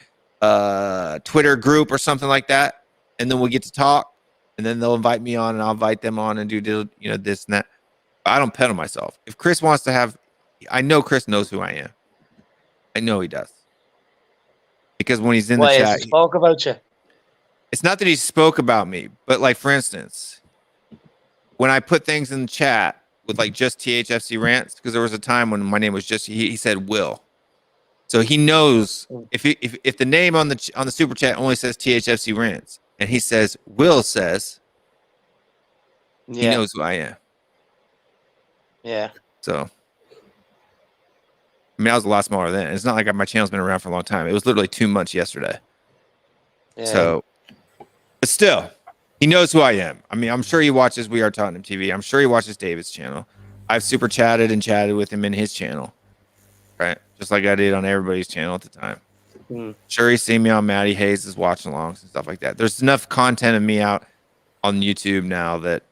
Twitter group or something like that. And then we'll get to talk. And then they'll invite me on and I'll invite them on and do this and that. I don't pedal myself. If Chris wants to have, I know Chris knows who I am. I know he does. Because when he's in the chat, he spoke about you. It's not that he spoke about me, but like for instance, when I put things in the chat with like just THFC rants, because there was a time when my name was just he said Will, so he knows if the name on the super chat only says THFC rants and he says Will says, he knows who I am. Yeah. So I mean, I was a lot smaller then. It's not like my channel's been around for a long time. It was literally 2 months yesterday. Yeah. So, but still, he knows who I am. I mean, I'm sure he watches We Are Tottenham TV. I'm sure he watches David's channel. I've super chatted and chatted with him in his channel, right? Just like I did on everybody's channel at the time. Sure, he's seen me on Matty Hayes' watch alongs and stuff like that. There's enough content of me out on YouTube now that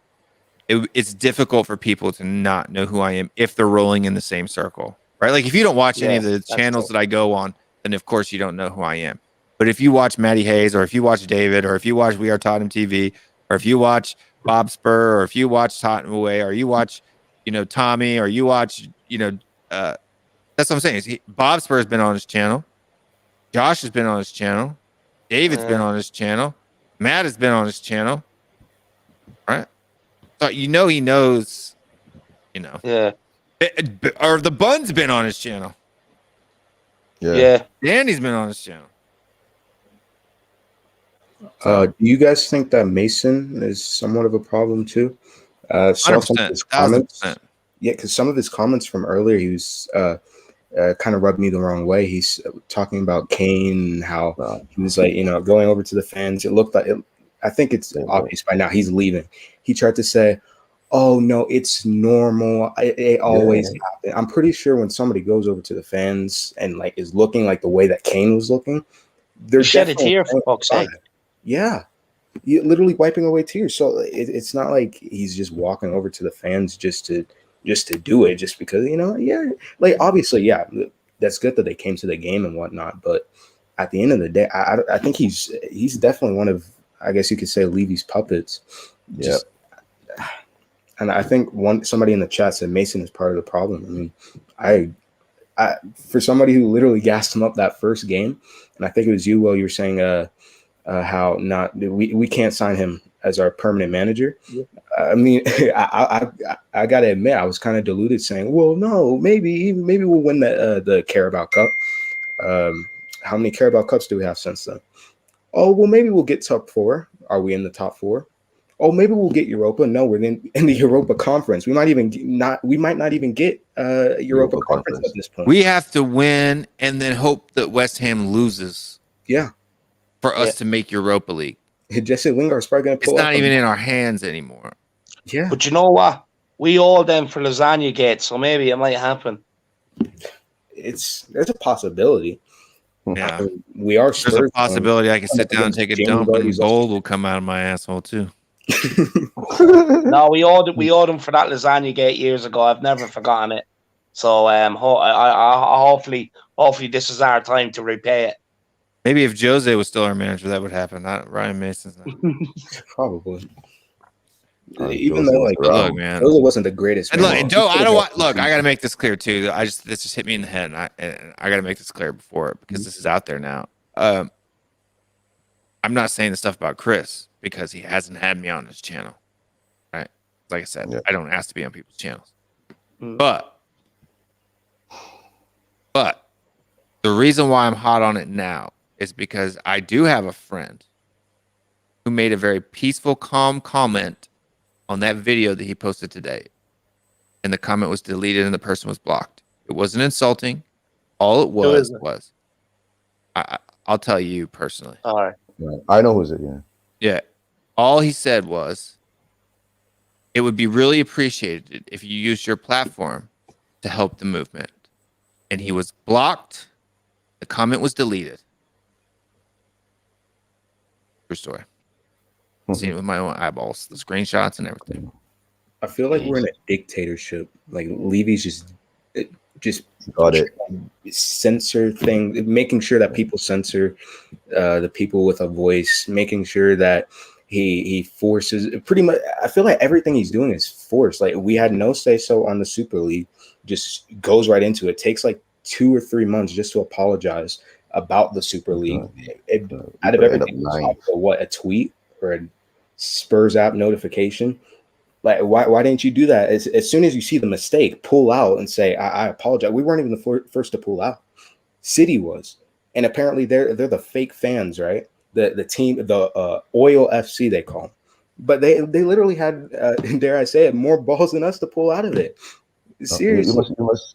it's difficult for people to not know who I am if they're rolling in the same circle, right? Like if you don't watch any of the channels that I go on, then of course you don't know who I am. But if you watch Matty Hayes, or if you watch David, or if you watch We Are Tottenham TV, or if you watch Bob Spur, or if you watch Tottenham Away, or you watch, Tommy, or you watch, that's what I'm saying. Bob Spur has been on his channel. Josh has been on his channel. David's been on his channel. Matt has been on his channel. Right? So he knows, Yeah. Or the Bun's been on his channel. Yeah. Danny's been on his channel. Do you guys think that Mason is somewhat of a problem too? Saw some of his comments. 1000%. Yeah, because some of his comments from earlier, he was kind of rubbed me the wrong way. He's talking about Kane and how he was like, going over to the fans. It looked like I think it's obvious by now he's leaving. He tried to say, "Oh no, it's normal. It always happens." I'm pretty sure when somebody goes over to the fans and like is looking like the way that Kane was looking, they're shed a tear for fuck's sake. Yeah, you're literally wiping away tears. So it's not like he's just walking over to the fans just to do it, just because like obviously, that's good that they came to the game and whatnot. But at the end of the day, I think he's definitely one of, I guess you could say, Levy's puppets. Yeah. And I think somebody in the chat said Mason is part of the problem. I mean, I for somebody who literally gassed him up that first game, and I think it was you, Will, you were saying how we can't sign him as our permanent manager. Yeah. I mean, I gotta admit, I was kind of deluded, saying, well, no, maybe we'll win the Carabao Cup. How many Carabao Cups do we have since then? Oh, well, maybe we'll get top 4. Are we in the top 4? Oh, maybe we'll get Europa. No, we're in the Europa Conference. We might not even get Europa Conference at this point. We have to win and then hope that West Ham loses. Yeah. For us to make Europa League. Jesse Lingard's probably going to pull It's not even in our hands anymore. Yeah. But you know what? We all them for Lasagna Gate, so maybe it might happen. There's a possibility. Yeah. I mean, we are Spurs. There's a possibility I can sit down and take a dump and gold will come out of my asshole too. No, we owed them for that Lasagna Gate years ago. I've never forgotten it. So hopefully this is our time to repay it. Maybe if Jose was still our manager, that would happen. Not Ryan Mason's. Probably. Even though, like, look, man, Jose wasn't the greatest. And look, I don't want. Look, I got to make this clear too. This just hit me in the head, and I got to make this clear before because this is out there now. I'm not saying the stuff about Chris because he hasn't had me on his channel, right? Like I said, I don't ask to be on people's channels, but the reason why I'm hot on it now is because I do have a friend who made a very peaceful, calm comment on that video that he posted today. And the comment was deleted and the person was blocked. It wasn't insulting. All it was I'll tell you personally. All right. I know who's it, Yeah. All he said was, it would be really appreciated if you used your platform to help the movement. And he was blocked. The comment was deleted. True story. I've seen it with my own eyeballs, the screenshots and everything. I feel like we're in a dictatorship. Like Levy's just got it. Censor thing, making sure that people censor the people with a voice, making sure that he forces pretty much. I feel like everything he's doing is forced. Like we had no say so on the Super League, just goes right into it. Takes like 2 or 3 months just to apologize about the Super League. Out of everything, a tweet or a Spurs app notification. Like, why didn't you do that? As soon as you see the mistake, pull out and say, I apologize. We weren't even the first to pull out. City was. And apparently they're the fake fans, right? The team, the Oil FC, they call them. But they literally had, dare I say it, more balls than us to pull out of it. Seriously.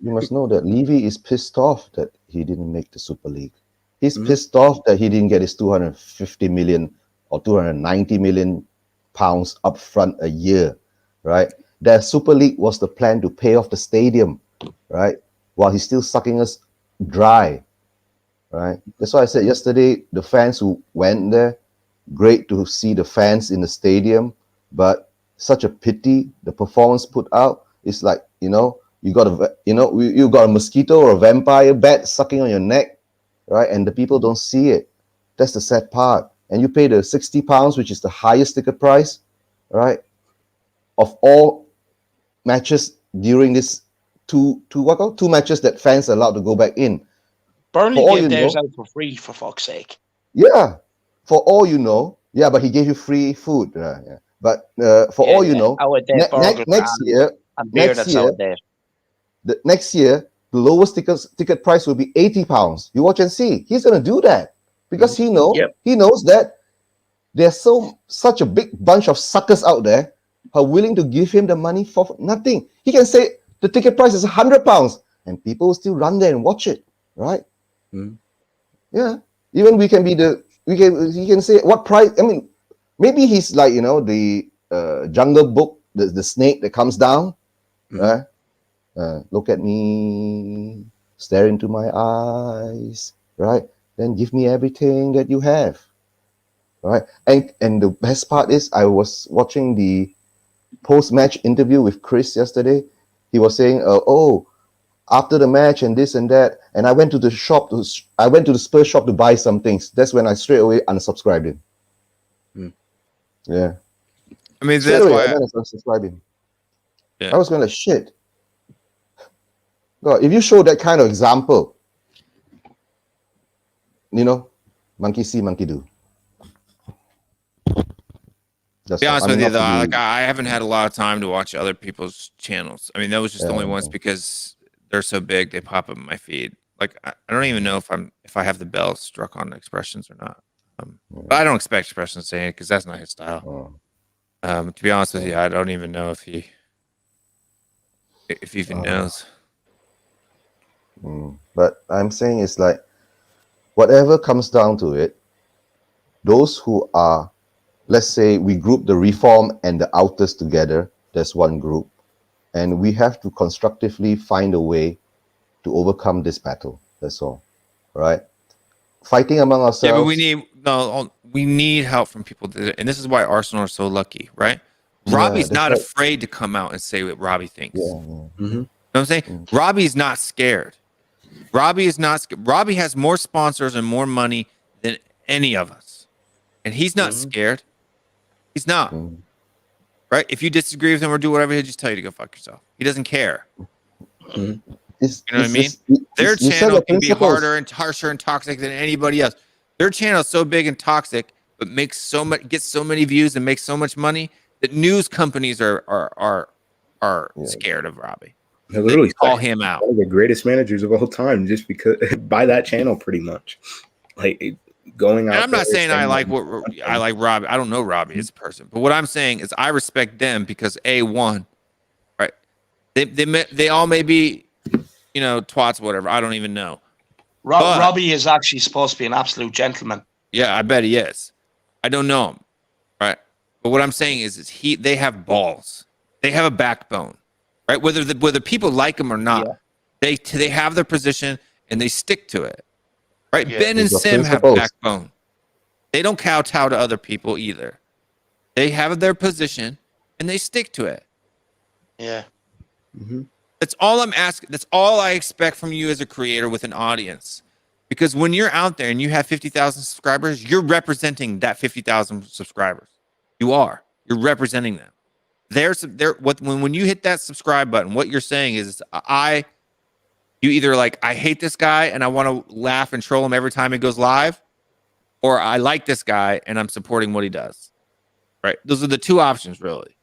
You must know that Levy is pissed off that he didn't make the Super League. He's pissed off that he didn't get his 250 million or 290 million pounds up front a year. Right, the Super League was the plan to pay off the stadium, right? While he's still sucking us dry, right? That's why I said yesterday, the fans who went there, great to see the fans in the stadium, but such a pity the performance put out. It's like, you got a mosquito or a vampire bat sucking on your neck, right? And the people don't see it. That's the sad part. And you pay the £60, which is the highest ticket price, right? Of all matches during this two matches that fans are allowed to go back in. Burnley gave theirs out for free, for fuck's sake. Yeah, for all you know. Yeah, but he gave you free food. Yeah. But for all you know, next year, the lowest ticket price will be £80. You watch and see. He's going to do that because he knows that there's such a big bunch of suckers out there are willing to give him the money for nothing. He can say the ticket price is £100 and people will still run there and watch it, right? Yeah. Even he can say what price. I mean, maybe he's like, the Jungle Book, the snake that comes down. Look at me, stare into my eyes, right? Then give me everything that you have, right? And the best part is I was watching the post-match interview with Chris yesterday. He was saying, after the match and this and that, and I went to the Spurs shop to buy some things. That's when I straight away unsubscribed him. Yeah. I mean, that's why I unsubscribed him. Yeah. I was going to shit. God, if you show that kind of example, monkey see, monkey do. To be honest with you, though, I haven't had a lot of time to watch other people's channels. I mean, that was just the only ones because they're so big, they pop up in my feed. Like, I don't even know if I have the bell struck on expressions or not. But I don't expect expressions saying it because that's not his style. To be honest with you, I don't even know if he even knows. But I'm saying it's like, whatever comes down to it, those who are, let's say we group the reform and the outers together, there's one group, and we have to constructively find a way to overcome this battle. That's all, right? Fighting among ourselves. Yeah, but we need help from people, and this is why Arsenal are so lucky, right? Robbie's not afraid to come out and say what Robbie thinks. Yeah. You know what I'm saying? Robbie's not scared. Robbie is not scared. Robbie has more sponsors and more money than any of us, and he's not scared. He's not. Right? If you disagree with him or do whatever, he'll just tell you to go fuck yourself. He doesn't care. You know what I mean? Their channel can be harder and harsher and toxic than anybody else. Their channel is so big and toxic, but gets so many views and makes so much money that news companies are scared of Robbie. They literally call him out. One of the greatest managers of all time, just because by that channel, pretty much. Like going out. And I'm not saying I like Robbie. I don't know Robbie as a person, but what I'm saying is I respect them because A1, right? They all may be, twats, whatever. I don't even know. Robbie is actually supposed to be an absolute gentleman. Yeah, I bet he is. I don't know him, right? But what I'm saying is they have balls. They have a backbone, right? Whether people like him or not, they have their position and they stick to it, right? Yeah, Ben and Sim have backbone. They don't kowtow to other people either. They have their position and they stick to it. Yeah. That's all I'm asking. That's all I expect from you as a creator with an audience. Because when you're out there and you have 50,000 subscribers, you're representing that 50,000 subscribers. You are. You're representing them. When you hit that subscribe button, what you're saying is you either like, I hate this guy and I want to laugh and troll him every time he goes live, or I like this guy and I'm supporting what he does. Right? Those are the two options, really.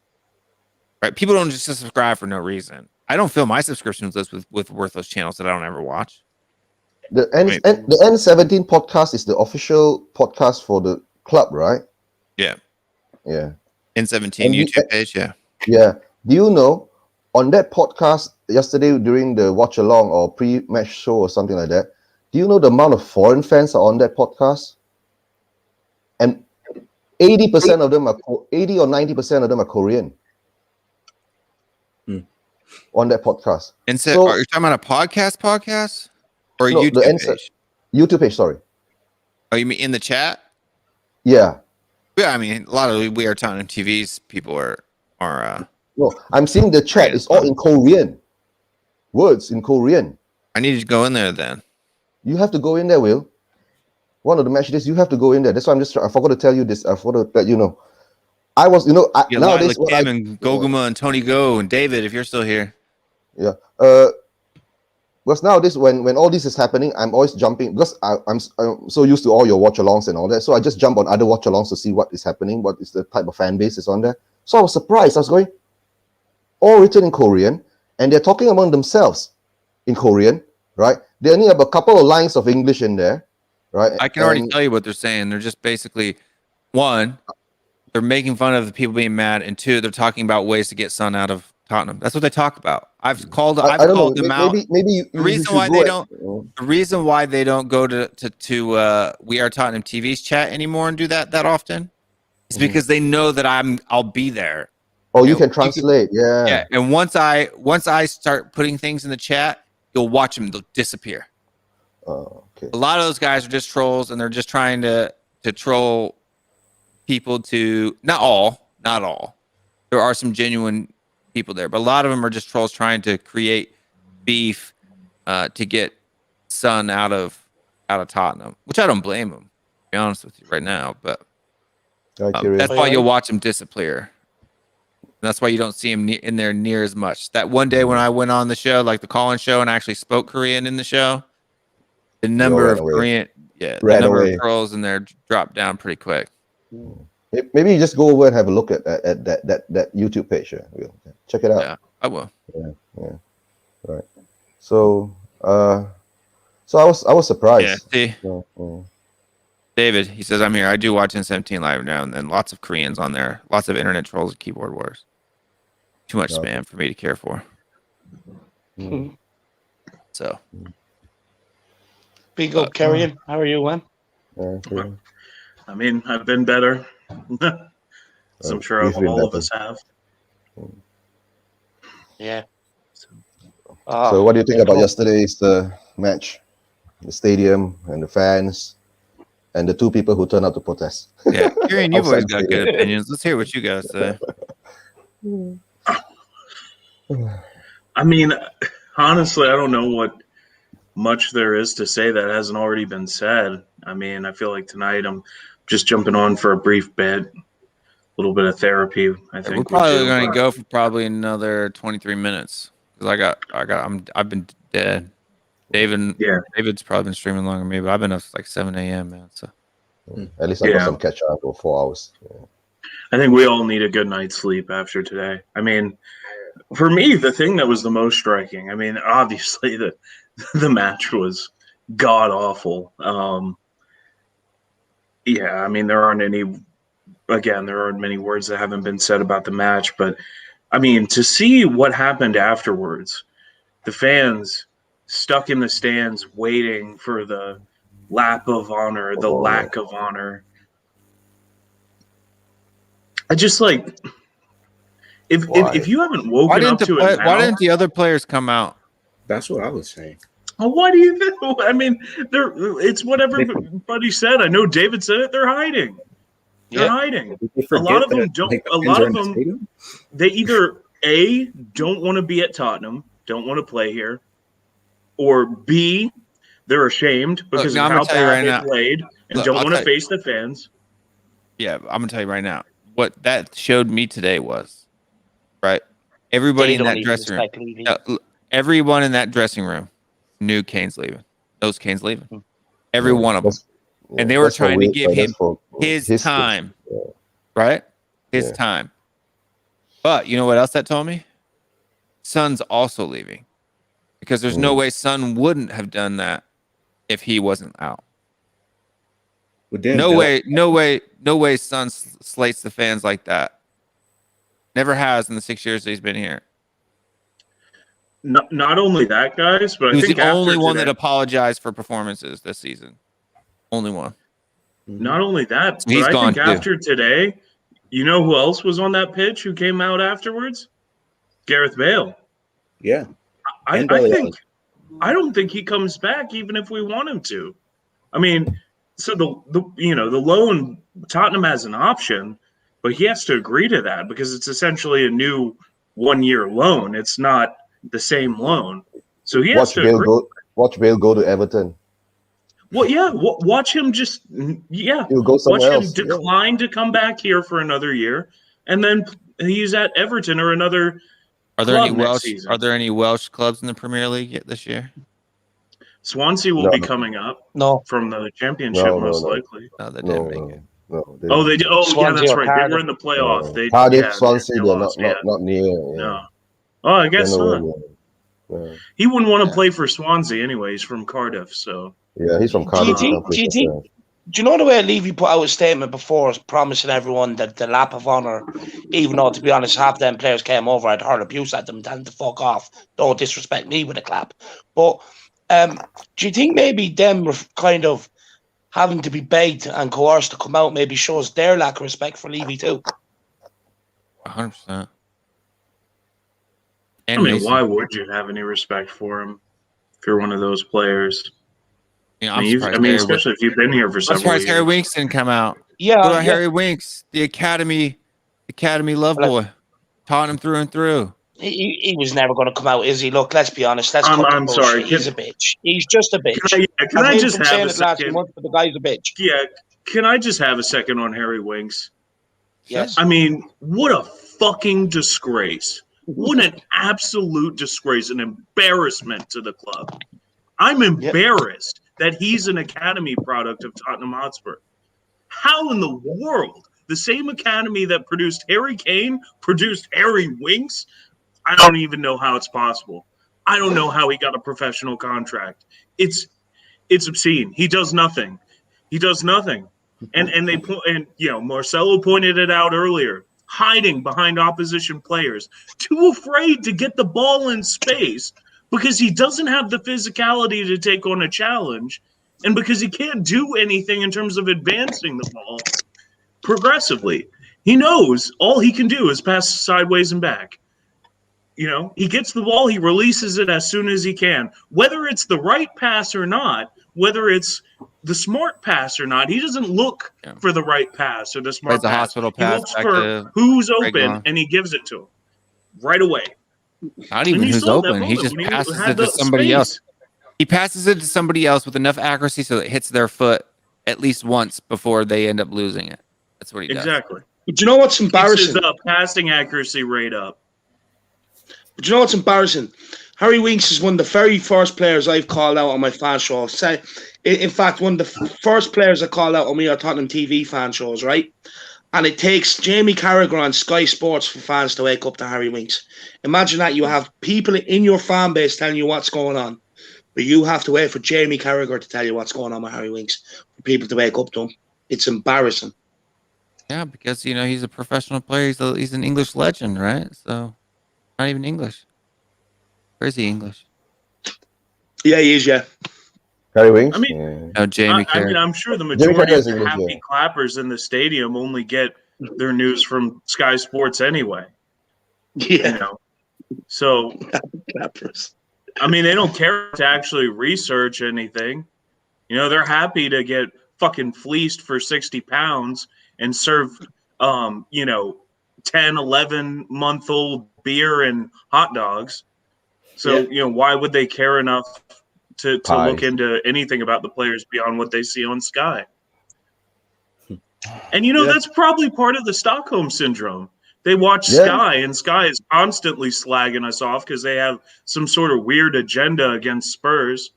right? People don't just subscribe for no reason. I don't fill my subscriptions list with worthless channels that I don't ever watch. The N17 podcast is the official podcast for the club, right? Yeah. Yeah. N17 YouTube page, yeah. Yeah. Do you know on that podcast yesterday during the watch along or pre-match show or something like that? Do you know the amount of foreign fans are on that podcast? And 80% of them are 80 or 90% of them are Korean. On that podcast. And so, are you talking about a podcast or a YouTube page? YouTube page, sorry. Oh, you mean in the chat? Yeah. Yeah, I mean, a lot of We Are Tottenham TV's people are no, I'm seeing the chat. It's all in Korean. Words in Korean. I need to go in there then. You have to go in there, Will. One of the match days, you have to go in there. That's why I'm just I forgot to tell you this. I forgot to let you know. I was, nowadays like Kim and Goguma and Tony Go and David, if you're still here. Yeah. Because nowadays when all this is happening, I'm always jumping because I'm so used to all your watch alongs and all that. So I just jump on other watch alongs to see what is happening, what is the type of fan base is on there. So I was surprised. I was going, all written in Korean, and they're talking among themselves in Korean, right? They only have a couple of lines of English in there, right? I can already tell you what they're saying. They're just basically, one, they're making fun of the people being mad, and two, they're talking about ways to get Son out of Tottenham. That's what they talk about. I've called them out. Maybe the reason why they don't go to We Are Tottenham TV's chat anymore and do that often is because they know that I'll be there. Oh, you can translate, yeah. Yeah, and once I start putting things in the chat, you'll watch them; they'll disappear. Oh, okay. A lot of those guys are just trolls, and they're just trying to troll people. Not all. There are some genuine people there, but a lot of them are just trolls trying to create beef to get Son out of Tottenham, which I don't blame them. To be honest with you, right now, but that's why you'll watch them disappear. That's why you don't see him in there near as much. That one day when I went on the show, like the call-in show, and I actually spoke Korean in the show, the number of trolls in there dropped down pretty quick. Maybe you just go over and have a look at that YouTube page. Check it out. Yeah, I will. Yeah. Right. So I was surprised. Yeah. See. David, he says, I'm here. I do watch N17 live now and then. Lots of Koreans on there. Lots of internet trolls and keyboard wars. Too much spam for me to care for. So. Big up, Kerrion. How are you, man? I mean, I've been better. As I'm sure all of us have. Yeah. So what do you think about yesterday's match? The stadium and the fans and the two people who turned out to protest. Yeah, Kerrion, you've always got good opinions. Let's hear what you guys say. I mean, honestly, I don't know what much there is to say that hasn't already been said. I mean, I feel like tonight I'm just jumping on for a brief bit, a little bit of therapy. I think we're probably going to go for probably another 23 minutes because I've been dead. David's probably been streaming longer than me, but I've been up like 7 a.m. man. So at least I got some catch up for 4 hours. Yeah. I think we all need a good night's sleep after today. I mean, for me, the thing that was the most striking, I mean, obviously the match was god awful. Yeah, I mean, there aren't many words that haven't been said about the match, but I mean, to see what happened afterwards, the fans stuck in the stands waiting for the lap of honor, the lack of honor. I just like if you haven't woken up to it now, why didn't the other players come out? That's what I was saying. What do you think? I mean, it's what everybody said. I know David said it. They're hiding. They're hiding. A lot of them don't. A lot of them, they either A, don't want to be at Tottenham, don't want to play here, or B, they're ashamed because of how bad they played and don't want to face the fans. Yeah, I'm gonna tell you right now. What that showed me today was, right? Everybody in that dressing room, everyone in that dressing room knew Kane's leaving. Knows Kane's leaving. Every one of them. And they were trying to give him his time. Right? His time. But you know what else that told me? Son's also leaving because there's no way Son wouldn't have done that if he wasn't out. No way Son slates the fans like that. Never has in the 6 years that he's been here. Not only that, guys, but He I was think the only one today, that apologized for performances this season. Only one. Not only that, So he's but I gone think too. after today, you know who else was on that pitch who came out afterwards? Gareth Bale. Yeah. I And Bailey think I don't think he comes back even if we want him to. I mean, so the loan, Tottenham has an option, but he has to agree to that because it's essentially a new 1-year loan. It's not the same loan. So he has to agree. Watch Bale go to Everton. Well, yeah, watch him just He'll go somewhere watch him else. decline to come back here for another year, and then he's at Everton or another. Are there club any next Welsh? season. Are there any Welsh clubs in the Premier League yet this year? Swansea will be coming up. from the Championship most likely. No, they didn't make it. No, They did. Oh, yeah, Swansea that's or right. Cardiff. They were in the playoff. They Cardiff, Swansea, they're lost, not near. Yeah. No. Oh, I guess They're not. nowhere near. Yeah. He wouldn't want to play for Swansea anyways from Cardiff. So Yeah, he's from Do Cardiff. you think? Do you know the way Levy put out a statement before promising everyone that the lap of honour, even though, to be honest, half them players came over, I'd heard abuse at them, telling them to fuck off, don't disrespect me with a clap. But do you think maybe them were kind of having to be begged and coerced to come out maybe shows their lack of respect for Levy too? 100%. I mean, why would you have any respect for him if you're one of those players? Yeah, I mean, especially if you've been here for I'm several surprised years. Harry Winks didn't come out. Yeah, What about Harry Winks, the academy love boy, Tottenham through and through. He was never going to come out, is he? Look, let's be honest. I'm sorry. He's a bitch. He's just a bitch. Can I just have saying a it last second? month, but the guy's a bitch. Yeah, can I just have a second on Harry Winks? Yes. I mean, what a fucking disgrace. What an absolute disgrace, an embarrassment to the club. I'm embarrassed that he's an academy product of Tottenham Hotspur. How in the world? The same academy that produced Harry Kane produced Harry Winks? I don't even know how it's possible. I don't know how he got a professional contract. It's obscene. He does nothing. He does nothing. And Marcelo pointed it out earlier. Hiding behind opposition players, too afraid to get the ball in space because he doesn't have the physicality to take on a challenge, and because he can't do anything in terms of advancing the ball progressively. He knows all he can do is pass sideways and back. You know, he gets the ball, he releases it as soon as he can. Whether it's the right pass or not, whether it's the smart pass or not, he doesn't look for the right pass or the smart Plays a pass. hospital He pass looks back for to who's Greg open Long. and he gives it to him right away. Not even And you who's saw that open. He moment just when he passes had it to the somebody space. else. He passes it to somebody else with enough accuracy so it hits their foot at least once before they end up losing it. That's what he does. Exactly. But you know what's embarrassing? Keeps his passing accuracy rate up. But you know what's embarrassing? Harry Winks is one of the very first players I've called out on my fan show. In fact, one of the first players I called out on my Tottenham TV fan shows, right? And it takes Jamie Carragher on Sky Sports for fans to wake up to Harry Winks. Imagine that you have people in your fan base telling you what's going on, but you have to wait for Jamie Carragher to tell you what's going on with Harry Winks for people to wake up to him. It's embarrassing. Yeah, because he's a professional player. He's an English legend, right? So not even English. Or is he English? Yeah, he is. Yeah. Harry Winks. I mean, No, Jamie. I'm sure the majority Carragher of is the English, happy yeah. clappers in the stadium only get their news from Sky Sports anyway. Yeah. You know? So, I mean, they don't care to actually research anything. You know, they're happy to get fucking fleeced for 60 pounds and served, 10, 11-month-old beer and hot dogs. So, why would they care enough to look into anything about the players beyond what they see on Sky? And, that's probably part of the Stockholm Syndrome. They watch Sky, and Sky is constantly slagging us off because they have some sort of weird agenda against Spurs.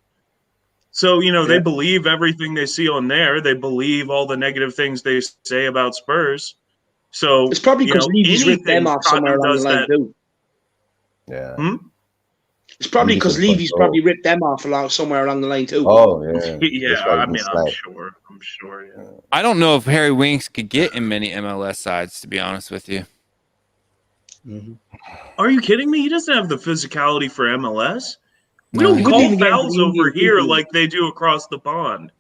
So, they believe everything they see on there. They believe all the negative things they say about Spurs. So it's probably because Levy's ripped them off somewhere along the line too. Yeah. It's probably because Levy's probably ripped them off somewhere along the line too. Oh yeah. Yeah, I mean, I'm sure. Yeah. I don't know if Harry Winks could get in many MLS sides, to be honest with you. Are you kidding me? He doesn't have the physicality for MLS. We don't call fouls over here like they do across the pond.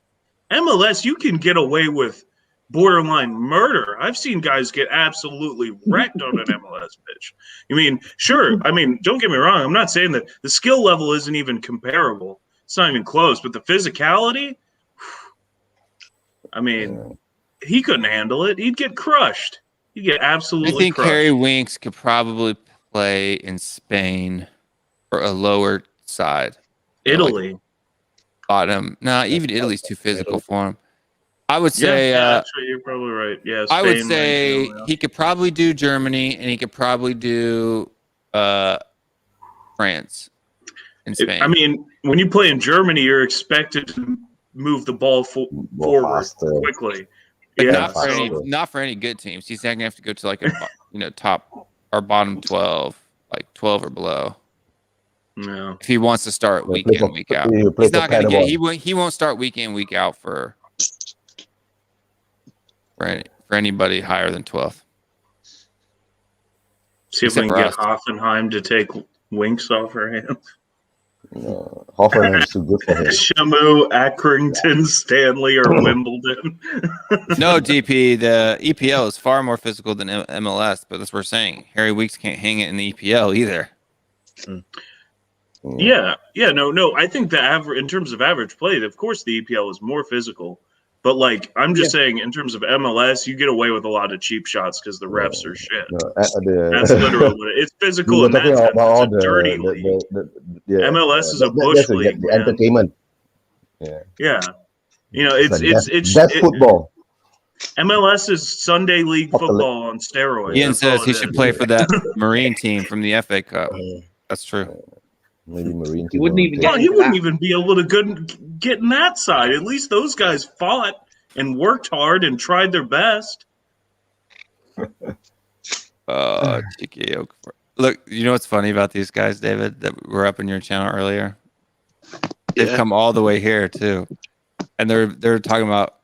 MLS, you can get away with borderline murder. I've seen guys get absolutely wrecked on an MLS pitch. I mean, sure. I mean, don't get me wrong. I'm not saying that the skill level isn't even comparable. It's not even close. But the physicality, I mean, he couldn't handle it. He'd get crushed. He'd get absolutely crushed. I think Harry Winks could probably play in Spain or a lower side. Italy. Like bottom. No, even Italy's too physical for him. I would say actually, you're probably right. Yeah, I would say he could probably do Germany and he could probably do France in Spain. I mean, when you play in Germany, you're expected to move the ball forward quickly. Yeah, not for any good teams. He's not gonna have to go to like a top or bottom 12, like 12 or below. No. If he wants to start week in, week out, he's not gonna get. He won't start week in, week out for anybody higher than 12th. See if we can get Hoffenheim to take Winks off our hands. Hoffenheim's too good for him. Shamu, Accrington, Stanley, or Wimbledon. No, DP. The EPL is far more physical than MLS, but that's what we're saying. Harry Winks can't hang it in the EPL either. Yeah, no. I think in terms of average play, of course, the EPL is more physical. But like, I'm just saying, in terms of MLS, you get away with a lot of cheap shots because the refs are shit. That's literally what it's physical in that sense. It's a dirty league. MLS is a bush league. The entertainment. Yeah. It's football. MLS is Sunday league football on steroids. Ian says he should play for that Marine team from the FA Cup. That's true. Maybe Marine team. He wouldn't even be able to get in that side. At least those guys fought and worked hard and tried their best. Look, you know what's funny about these guys, David, that were up in your channel earlier? They've come all the way here too. And they're talking about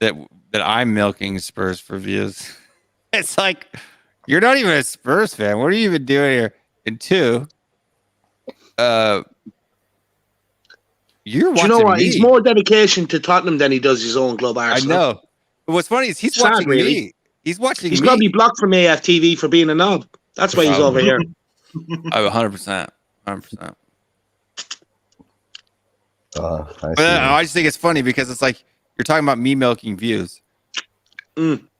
that I'm milking Spurs for views. It's like, you're not even a Spurs fan. What are you even doing here? And two, you're watching. Do you know what? Me. He's more dedication to Tottenham than he does his own club, Arsenal. I know. But what's funny is he's watching me. He's watching me. He's probably blocked from AFTV for being a knob. That's why he's over here. 100%. 100%. I just think it's funny because it's like you're talking about me milking views.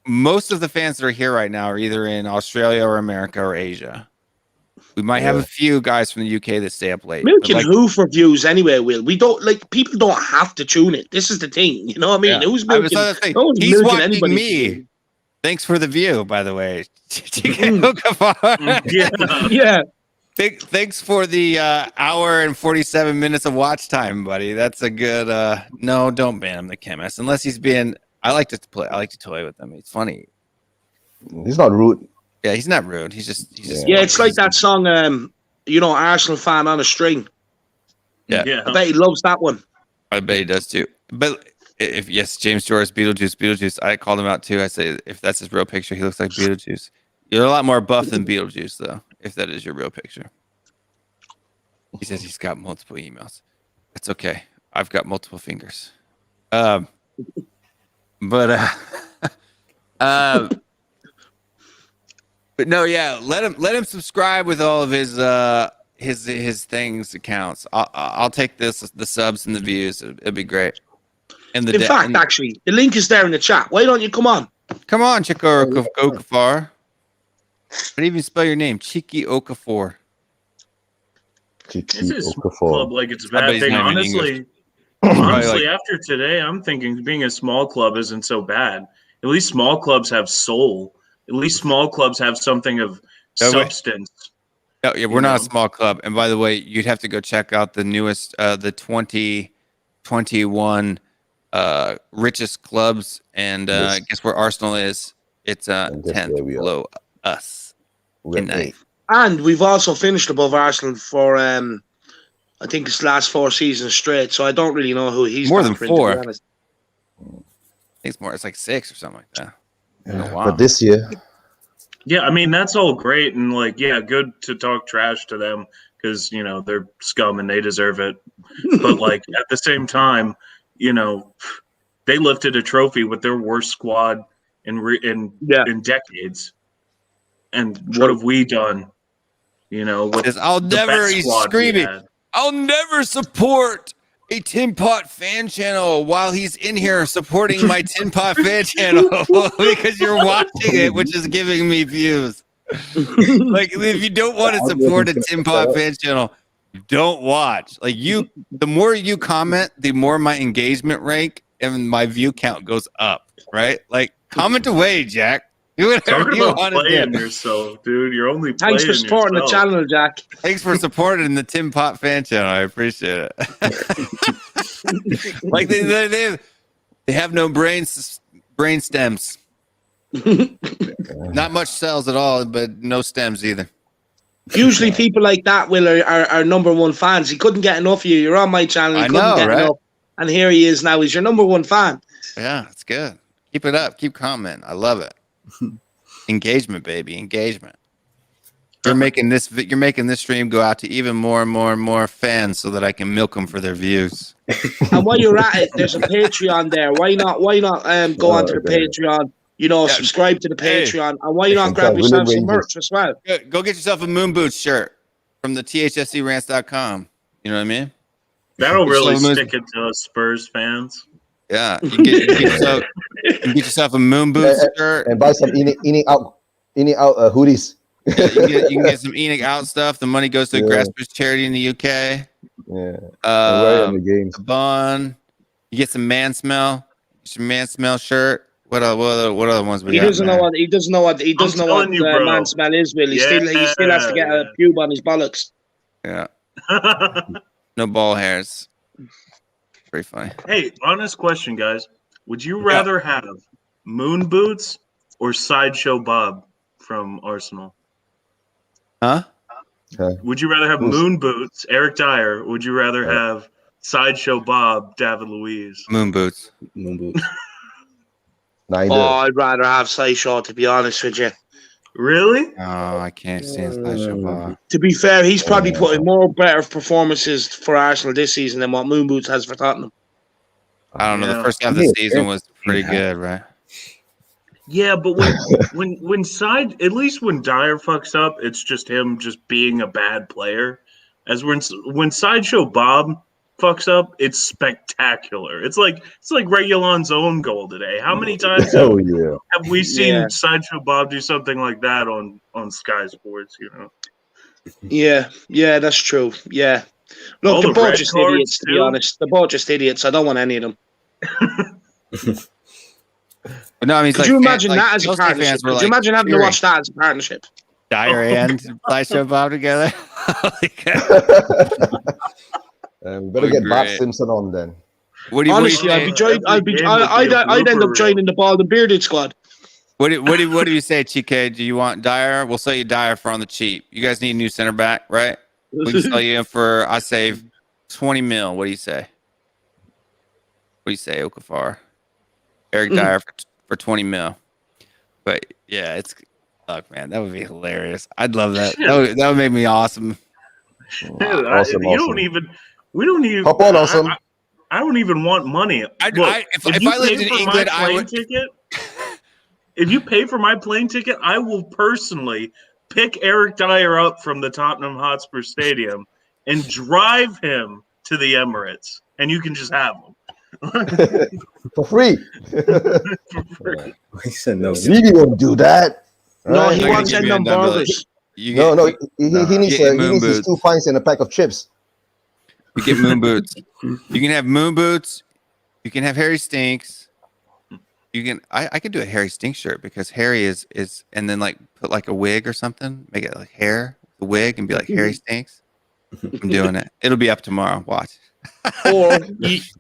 Most of the fans that are here right now are either in Australia or America or Asia. We might have a few guys from the UK that stay up late. Milking who for views anyway, Will? We don't people don't have to tune it. This is the thing. You know what I mean? Yeah. Who's milking? He's watching me. Thanks for the view, by the way. Yeah. Thanks for the hour and 47 minutes of watch time, buddy. That's a good no, don't ban him, the chemist. Unless he's being I like to toy with him. He's funny. He's not rude. Yeah, he's not rude. He's just it's like that song, Arsenal fan on a string. Yeah. I bet he loves that one. I bet he does too. But James Joyce, Beetlejuice. I called him out too. I say if that's his real picture, he looks like Beetlejuice. You're a lot more buff than Beetlejuice, though, if that is your real picture. He says he's got multiple emails. That's okay. I've got multiple fingers. But no, yeah. Let him subscribe with all of his things accounts. I'll take the subs and the views. It'll be great. And in fact, actually, the link is there in the chat. Why don't you come on? Come on, Chiko Okafor. How do you even spell your name? Chiki Okafor. This is club like it's a bad thing. Honestly, after today, I'm thinking being a small club isn't so bad. At least small clubs have soul. At least small clubs have something of substance. Yeah, we're not a small club. And by the way, you'd have to go check out the newest, the 2021 richest clubs. And guess where Arsenal is? It's 10th below us. We're in ninth. And we've also finished above Arsenal for I think it's the last 4 seasons straight. So I don't really know who he's more than for, 4. to be honest. I think it's more. It's like 6 or something like that. Yeah, wow. But this year, Yeah, I mean that's all great and like good to talk trash to them because they're scum and they deserve it. But like at the same time, they lifted a trophy with their worst squad in decades. And what have we done? With I'll the never best he's squad we screaming. had. I'll never support a Tin Pot fan channel while he's in here supporting my Tin Pot fan channel because you're watching it, which is giving me views. Like if you don't want to support a Tin Pot fan channel, don't watch. Like the more you comment, the more my engagement rank and my view count goes up. Right? Like comment away, Jack. Do whatever Talking you about want to playing do. yourself, dude. You're only playing Thanks for supporting yourself. the channel, Jack. Thanks for supporting the Tin Pot fan channel. I appreciate it. Like they have no brain stems. Not much cells at all, but no stems either. Usually people like that, Will, are number 1 fans. He couldn't get enough of you. You're on my channel. He couldn't get enough. And here he is now. He's your number 1 fan. Yeah, it's good. Keep it up. Keep commenting. I love it. Engagement, baby. Engagement. You're making this stream go out to even more and more and more fans so that I can milk them for their views. And while you're at it, there's a Patreon there. Why not go onto the Patreon? Subscribe to the Patreon. And why not grab yourself some merch as well? Go get yourself a Moon Boots shirt from the THFCRants.com. You know what I mean? That'll really stick it to us Spurs fans. Yeah, you get yourself a Moon Boots shirt and buy some eating out hoodies. Yeah, you can get some Enoch out stuff. The money goes to a grassroots charity in the UK. Yeah. The bun. You get some Man Smell. Some Man Smell shirt. What other ones we got? He doesn't know what Man Smell is, Will. He still has to get a pube on his bollocks. Yeah. No ball hairs. Pretty funny. Hey, honest question, guys. Would you rather have Moon Boots or Sideshow Bob from Arsenal? Huh? Would you rather have Moon Boots, Eric Dyer? Or would you rather have Sideshow Bob, David Luiz? Moon Boots. Neither. Oh, I'd rather have Sideshow, to be honest with you. Really? Oh, I can't stand Sideshow Bob. To be fair, he's probably putting more better performances for Arsenal this season than what Moon Boots has for Tottenham. I don't know. The first half of the season was pretty good, right? Yeah, but when at least when Dyer fucks up, it's just him just being a bad player. As when Sideshow Bob fucks up, it's spectacular. It's like Reguilon's own goal today. How many times have we seen Sideshow Bob do something like that on Sky Sports? Yeah, that's true. Yeah, look, they're both just idiots. To be honest, they're both just idiots. I don't want any of them. No, I mean, could you imagine that as a partnership? Could you imagine having to watch that as a partnership? Dyer and Sideshow Bob together. Better get Bart Simpson on then. Honestly, I'd end up joining the Bald and Bearded squad. What do you say, Chike? Do you want Dyer? We'll sell you Dyer for on the cheap. You guys need a new center back, right? We can sell you for, I say, 20 mil. What do you say? What do you say, Okafor? Eric Dyer for 20 mil. But yeah, look, man, that would be hilarious. I'd love that. That would make me awesome. We don't even hop on, awesome. I don't even want money. If I lived in England, I would. If you pay for my plane ticket, I will personally pick Eric Dyer up from the Tottenham Hotspur Stadium and drive him to the Emirates, and you can just have him. For free. He said no. Really won't do that. No, he wants to send them burgers. He needs his 2 pints and a pack of chips. You get Moon Boots. You can have Moon Boots. You can have Harry Stinks. You can. I could do a Harry Stinks shirt because Harry is, and then like put like a wig or something. Make it like hair, the wig, and be like Harry Stinks. I'm doing it. It'll be up tomorrow. Watch.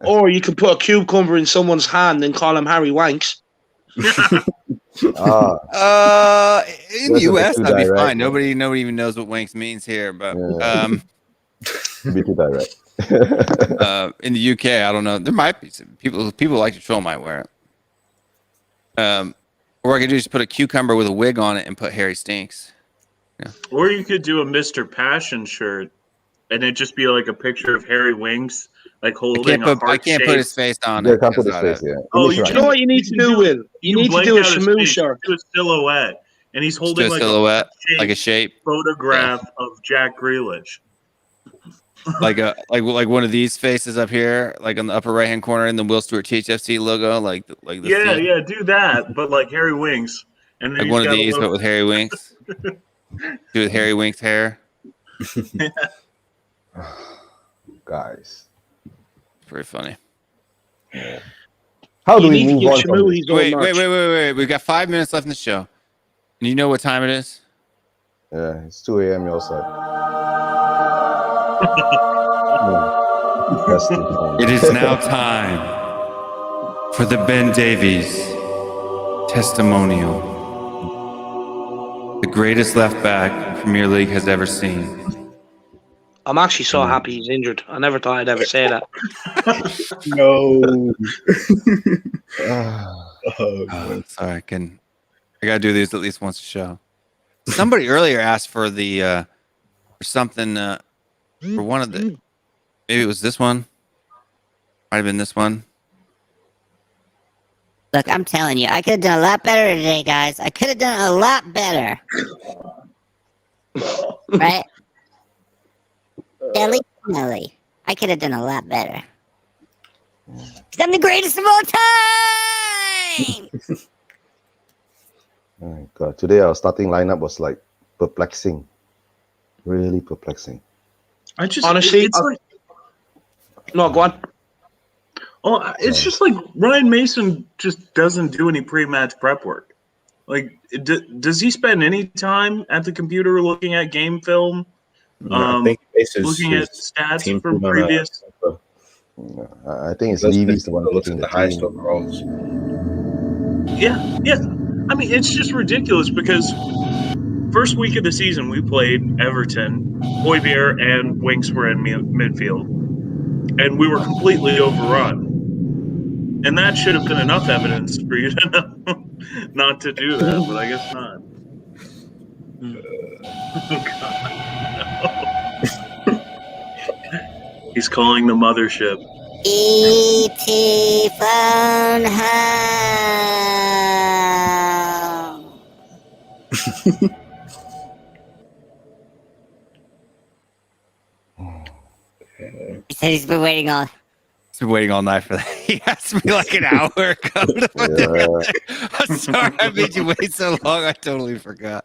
Or you can put a cucumber in someone's hand and call him Harry Wanks. In the US, that'd be fine. Nobody even knows what wanks means here, but be too direct. In the UK, I don't know. There might be some people like to troll might wear it. Or I could just put a cucumber with a wig on it and put Harry Stinks. Yeah. Or you could do a Mr. Passion shirt, and it just be like a picture of Harry Winks, like holding a heart. I can't put his face on Yeah, it. can't put his face. Yeah. Oh, you know what you need to do, Will? You need to do a Shamu shirt. Do a silhouette, and he's holding Just like a silhouette, like a shape photograph of Jack Grealish. like one of these faces up here, like on the upper right hand corner, in the WillStewartTHFC logo, like the Yeah, do that, but like Harry Winks, and then like one of these, but with Harry Winks. Do with Harry Winks hair. Guys, pretty funny. How do we move on? Wait! We've got 5 minutes left in the show, and you know what time it is? Yeah, it's 2 a.m. your side. It is now time for the Ben Davies testimonial. The greatest left back Premier League has ever seen. I'm actually so happy he's injured. I never thought I'd ever say that. No. Sorry, I gotta do these at least once a show. Somebody earlier asked for the for something for one of the, maybe it was this one. Might have been this one. Look, I'm telling you, I could have done a lot better today, guys. I could have done a lot better. Right? Definitely. I could have done a lot better. 'Cause I'm the greatest of all time! Oh God, today our starting lineup was like perplexing. Really perplexing. I just honestly, no, go on. Oh, it's just like Ryan Mason just doesn't do any pre-match prep work. Like, does he spend any time at the computer looking at game film? I think looking at stats from previous. I think it's Levy's the one looks at the highest overalls. Yeah. I mean, it's just ridiculous because first week of the season we played Everton, Højbjerg and Winks were in midfield, and we were completely overrun. And that should have been enough evidence for you to know not to do that, but I guess not. Oh, God. No. He's calling the mothership. E.T. phone home. He said he's been waiting all. He's been waiting all night for that. He asked me like an hour ago. I'm sorry I made you wait so long. I totally forgot.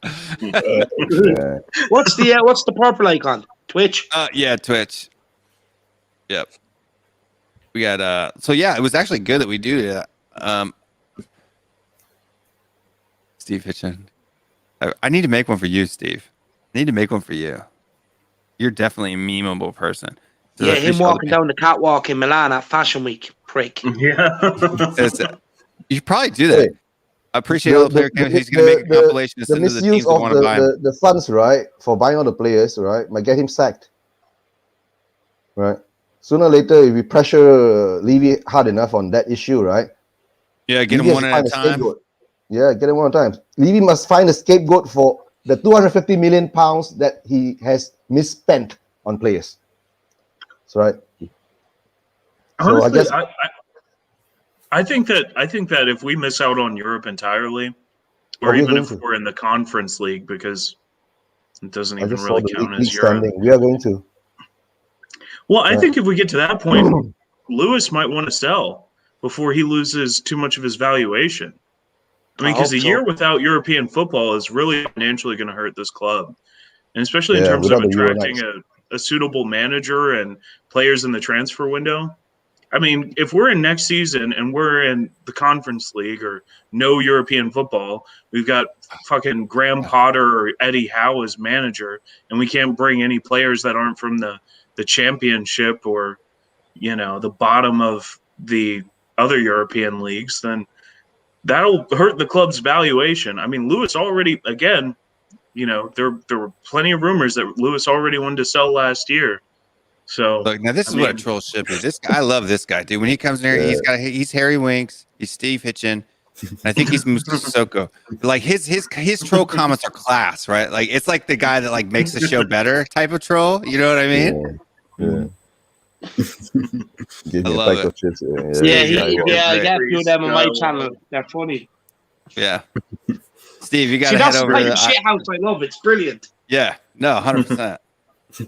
What's the purple icon? Twitch? Yeah, Twitch. Yep. We got so yeah, it was actually good that we do that. Steve Hitchin. I need to make one for you, Steve. I need to make one for you. You're definitely a memeable person. So yeah, him walking down the catwalk in Milan at Fashion Week, prick. Yeah. You should probably do that. I appreciate all the player campaigns. He's going to make a compilation to send to the teams that want to buy him. The funds, right, for buying all the players, right, might get him sacked. Right? Sooner or later, if we pressure Levy hard enough on that issue, right? Yeah, get him one at a time. Yeah, get him one at a time. Levy must find a scapegoat for the £250 million that he has misspent on players. That's right. Honestly, so I think that if we miss out on Europe entirely, or even if we're in the Conference League, because it doesn't even really count as Europe. We are going to. Well, I think if we get to that point, Lewis might want to sell before he loses too much of his valuation. I mean, because a year without European football is really financially going to hurt this club, and especially in terms of attracting a suitable manager and players in the transfer window. I mean, if we're in next season and we're in the Conference League or no European football, we've got fucking Graham Potter or Eddie Howe as manager, and we can't bring any players that aren't from the Championship or, the bottom of the other European leagues, then that'll hurt the club's valuation. I mean, Lewis already, again, you know, there were plenty of rumors that Lewis already wanted to sell last year. So look, now this is what a troll should be. This guy, I love this guy, dude. When he comes in here, he's Harry Winks, he's Steve Hitchin. I think he's Sissoko. Like his troll comments are class, right? Like it's like the guy that like makes the show better type of troll. You know what I mean? Yeah. I love it. I got to do them on my channel. They're funny. Yeah. Steve, you got to head over to the shit house. I love it. It's brilliant. Yeah. No, 100%. You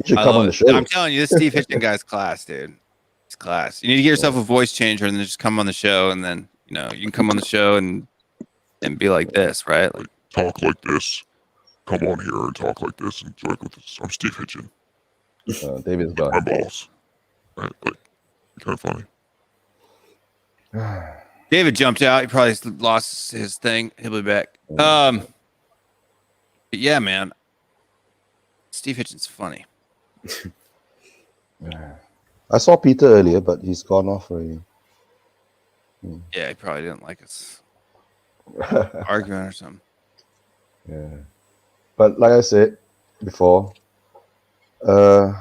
should come on the show. I'm telling you, this Steve Hitchin guy's class, dude. It's class. You need to get yourself a voice changer and then just come on the show, and then you know you can come on the show and be like this, right? Like, talk like this. Come on here and talk like this and joke with us. I'm Steve Hitchin. David's gone. My boss. Right? Like, kind of funny. David jumped out. He probably lost his thing. He'll be back. But yeah, man. Steve Hitchin's funny. I saw Peter earlier, but he's gone off already. Yeah, he probably didn't like us arguing or something. Yeah. But like I said before, how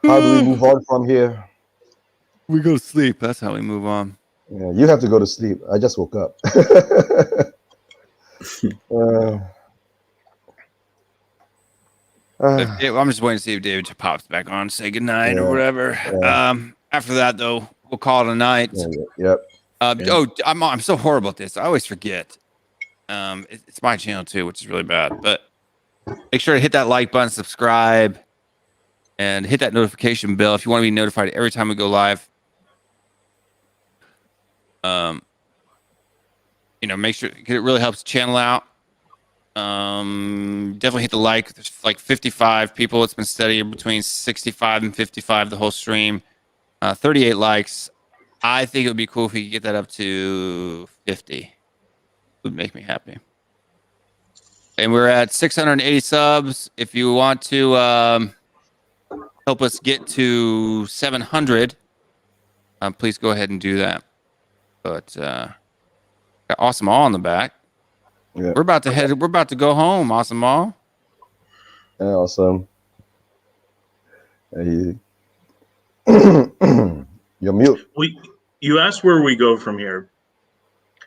do we move on from here? We go to sleep. That's how we move on. Yeah, you have to go to sleep. I just woke up. I'm just waiting to see if David pops back on, say goodnight or whatever. Yeah. After that, though, we'll call it a night. Yep. I'm so horrible at this. I always forget. It's my channel too, which is really bad. But make sure to hit that like button, subscribe, and hit that notification bell if you want to be notified every time we go live. You know, make sure it really helps the channel out. Definitely hit the like. There's like 55 people. It's been steady between 65 and 55 the whole stream. 38 likes. I think it would be cool if we could get that up to 50. It would make me happy. And we're at 680 subs. If you want to help us get to 700, please go ahead and do that. But got Awesome All on the back. Yeah. We're about to go home, Awesome All. Yeah, awesome. You're mute. You asked where we go from here.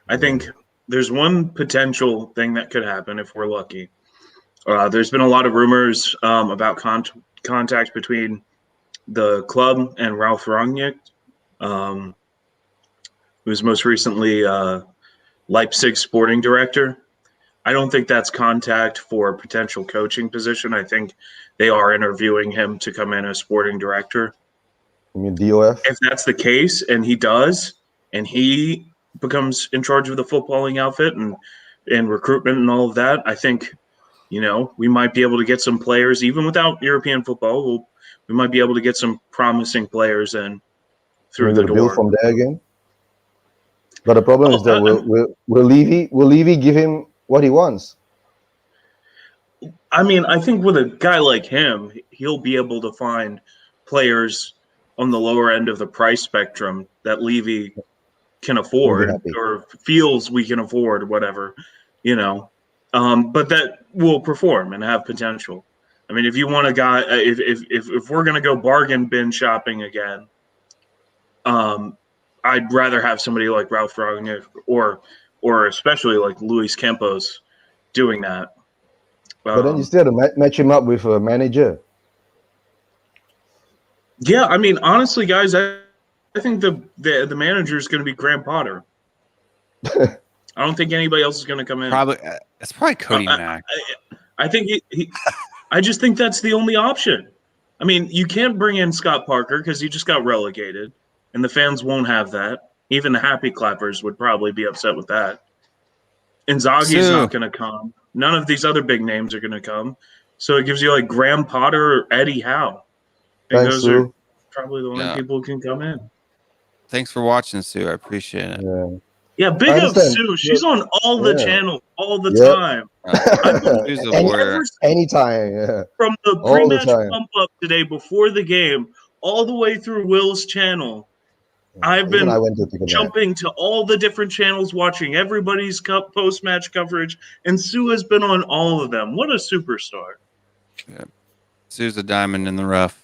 I think there's one potential thing that could happen if we're lucky. There's been a lot of rumors about contact between the club and Ralph Rangnick, who's most recently Leipzig sporting director. I don't think that's contact for a potential coaching position. I think they are interviewing him to come in as sporting director. You mean DOF? If that's the case, and he does, and he becomes in charge of the footballing outfit and recruitment and all of that, I think, you know, we might be able to get some players, even without European football. We might be able to get some promising players in through the door. Build from there again. But the problem is that will Levy give him what he wants? I mean, I think with a guy like him, he'll be able to find players on the lower end of the price spectrum that Levy can afford or feels we can afford, whatever, you know. But that will perform and have potential. I mean, if you want a guy, if we're gonna go bargain bin shopping again, I'd rather have somebody like Ralph Rangnick or especially like Luis Campos doing that. But then you still have to match him up with a manager. Yeah, I mean, honestly, guys, I think the manager is going to be Graham Potter. I don't think anybody else is going to come in. It's probably Cody Mack. I think I just think that's the only option. I mean, you can't bring in Scott Parker because he just got relegated, and the fans won't have that. Even the happy clappers would probably be upset with that. Inzaghi's not going to come. None of these other big names are going to come. So it gives you like Graham Potter or Eddie Howe. And those are probably the only people who can come in. Thanks for watching, Sue. I appreciate it. Yeah, big up Sue. She's on all the channels all the time. Anytime. From the pre-match pump up today before the game, all the way through Will's channel. I've been I went to take a nap. jumping to all the different channels, watching everybody's cup post-match coverage, and Sue has been on all of them. What a superstar! Yeah. Sue's a diamond in the rough.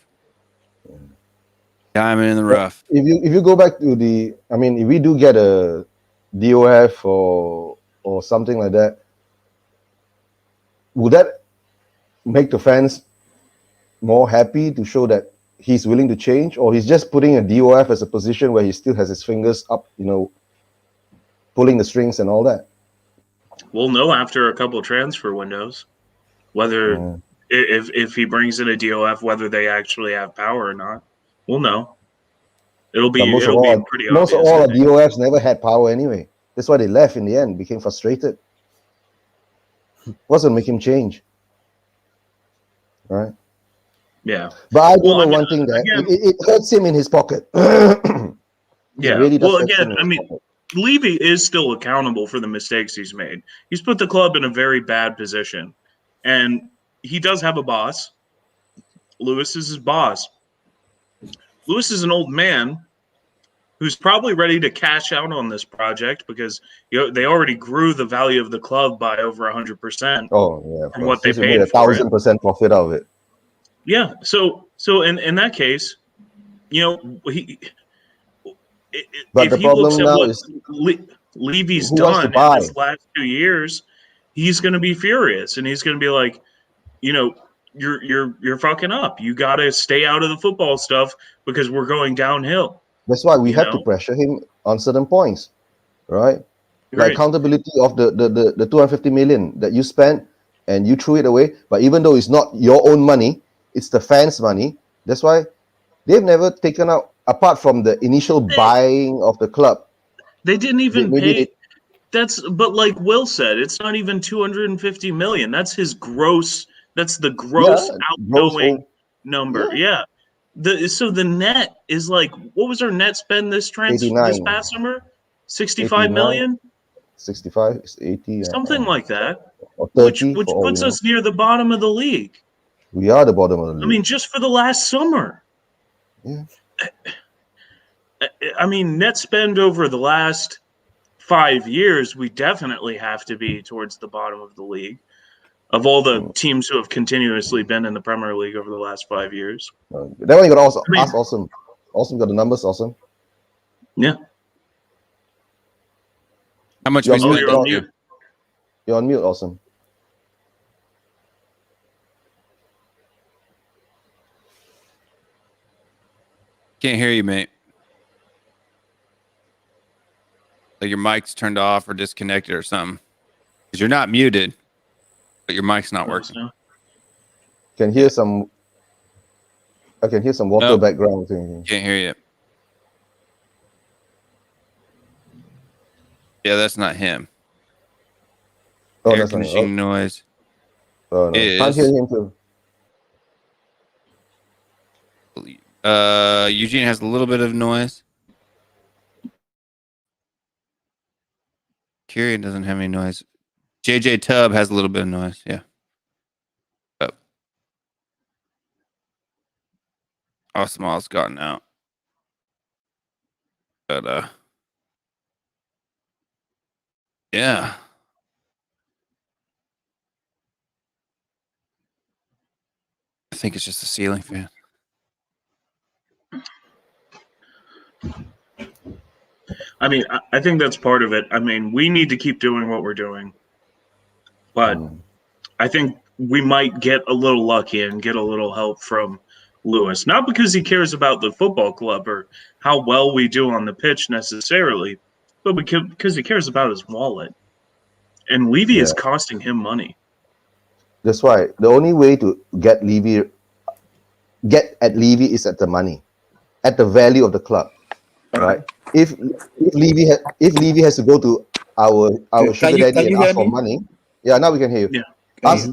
Diamond in the rough. If you go back to the, I mean, if we do get a DOF or something like that, would that make the fans more happy to show that he's willing to change, or he's just putting a DOF as a position where he still has his fingers up, pulling the strings and all that? We'll know after a couple transfer windows whether if he brings in a DOF, whether they actually have power or not. We'll know. It'll be pretty obvious. Most of all, the DOFs never had power anyway. That's why they left in the end, became frustrated. What's going to make him change? Right? Yeah. But I do know one thing, that it hurts him in his pocket. Yeah. Really well, again, I mean, Levy is still accountable for the mistakes he's made. He's put the club in a very bad position. And he does have a boss. Lewis is his boss. Lewis is an old man who's probably ready to cash out on this project because they already grew the value of the club by over 100%. Oh, yeah. From what they He's paid made 1,000% profit out of it. Yeah. So in that case, But if the he looks problem at now what is Levy's who wants to done in buy? his last 2 years, he's going to be furious, and he's going to be like, you're fucking up. You got to stay out of the football stuff because we're going downhill. That's why we had to pressure him on certain points, right? Like accountability of the 250 million that you spent and you threw it away. But even though it's not your own money, it's the fans' money. That's why they've never taken out, apart from the initial buying of the club. They didn't even pay. But like Will said, it's not even 250 million. That's his gross. That's the gross outgoing number. Yeah. So the net is like, what was our net spend this past summer? 65 million? 65, 80. Something like that. Or 30 which puts us near the bottom of the league. We are the bottom of the league. I mean, just for the last summer. Yeah. I mean, net spend over the last 5 years, we definitely have to be towards the bottom of the league. Of all the teams who have continuously been in the Premier League over the last 5 years. That one you got to ask Awesome. Awesome got the numbers, Awesome. Yeah. How much you're we spent on mute. You're on mute, Awesome. Can't hear you, mate. Like your mic's turned off or disconnected or something. Because you're not muted, but your mic's not working. I can hear some water background thing. Can't hear you. Yeah, that's not him. Oh, Air that's not conditioning noise. Oh, no. Can't hear him too. Eugene has a little bit of noise. Kieran doesn't have any noise. JJ Tubb has a little bit of noise. Yeah. Osmall's gotten out. But yeah. I think it's just a ceiling fan. I mean, I think that's part of it. I mean, we need to keep doing what we're doing. But I think we might get a little lucky and get a little help from Lewis. Not because he cares about the football club or how well we do on the pitch necessarily, but because he cares about his wallet. And Levy is costing him money. That's why the only way to get at Levy is at the money, at the value of the club, right? If Levy has to go to our sugar daddy and ask for money, yeah, now we can hear you. Yeah.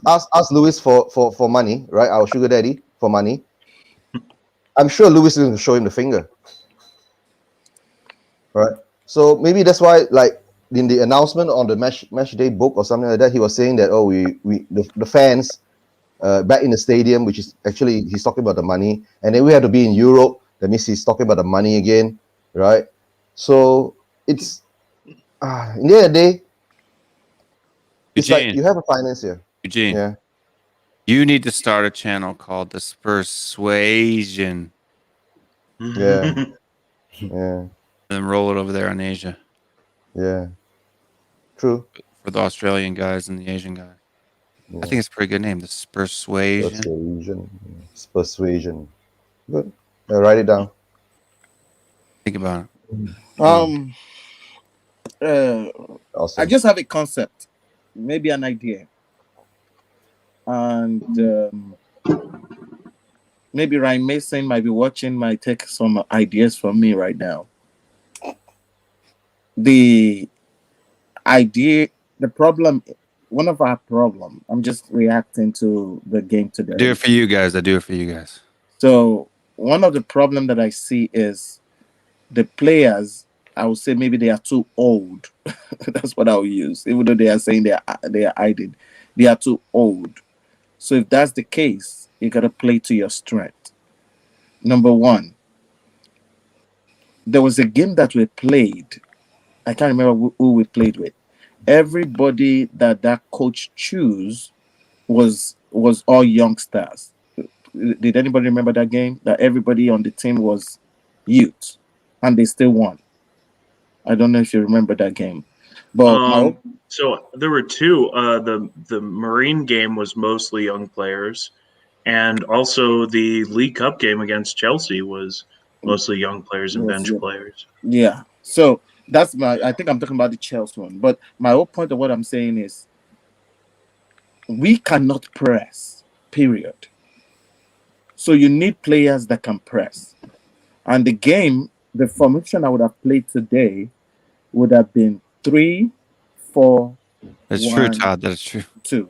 Ask Lewis for money, right? Our sugar daddy for money. I'm sure Lewis is going to show him the finger, right? So maybe that's why, like in the announcement on the match day book or something like that, he was saying that the fans back in the stadium, which is actually he's talking about the money, and then we have to be in Europe. That means he's talking about the money again. right? So it's in the end of the day, it's like you have a financier. Eugene. Yeah. You need to start a channel called the Persuasion. Yeah. Yeah. And roll it over there in Asia. Yeah. True. For the Australian guys and the Asian guys. Yeah. I think it's a pretty good name. The Persuasion. Persuasion. Good. Yeah, write it down. Think about it. Awesome. I just have a concept, maybe an idea. And maybe Ryan Mason might be watching, might take some ideas from me right now. The idea, the problem, one of our problem, I'm just reacting to the game today. I do it for you guys. So one of the problem that I see is the players, I would say maybe they are too old. That's what I'll use. Even though they are saying they are hiding, they are too old. So if that's the case, you got to play to your strength. Number one, there was a game that we played. I can't remember who we played with. Everybody that coach chose was all youngsters. Did anybody remember that game? That everybody on the team was youth, and they still won. I don't know if you remember that game. But so there were two. The Marine game was mostly young players, and also the League Cup game against Chelsea was mostly young players and bench players. Yeah. So that's I think I'm talking about the Chelsea one. But my whole point of what I'm saying is we cannot press, period. So you need players that can press. And the game, the formation I would have played today would have been 3-4-1. That's true, Todd. That's true. 2.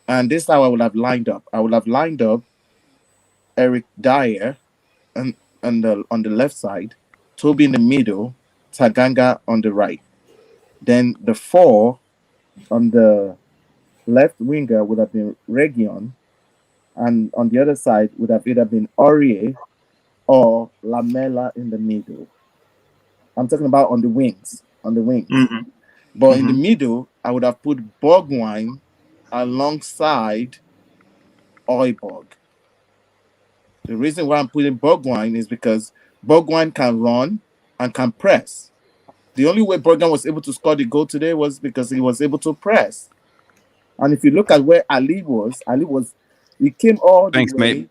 And this is how I would have lined up. I would have lined up Eric Dyer on the left side, Toby in the middle, Taganga on the right. Then the 4 on the left winger would have been Region, and on the other side would have either been Aurier or Lamela in the middle. I'm talking about on the wings. Mm-hmm. But in the middle, I would have put Bergwijn alongside Højbjerg. The reason why I'm putting Bergwijn is because Bergwijn can run and can press. The only way Bergwijn was able to score the goal today was because he was able to press. And if you look at where Ali was, he came all the way. Mate.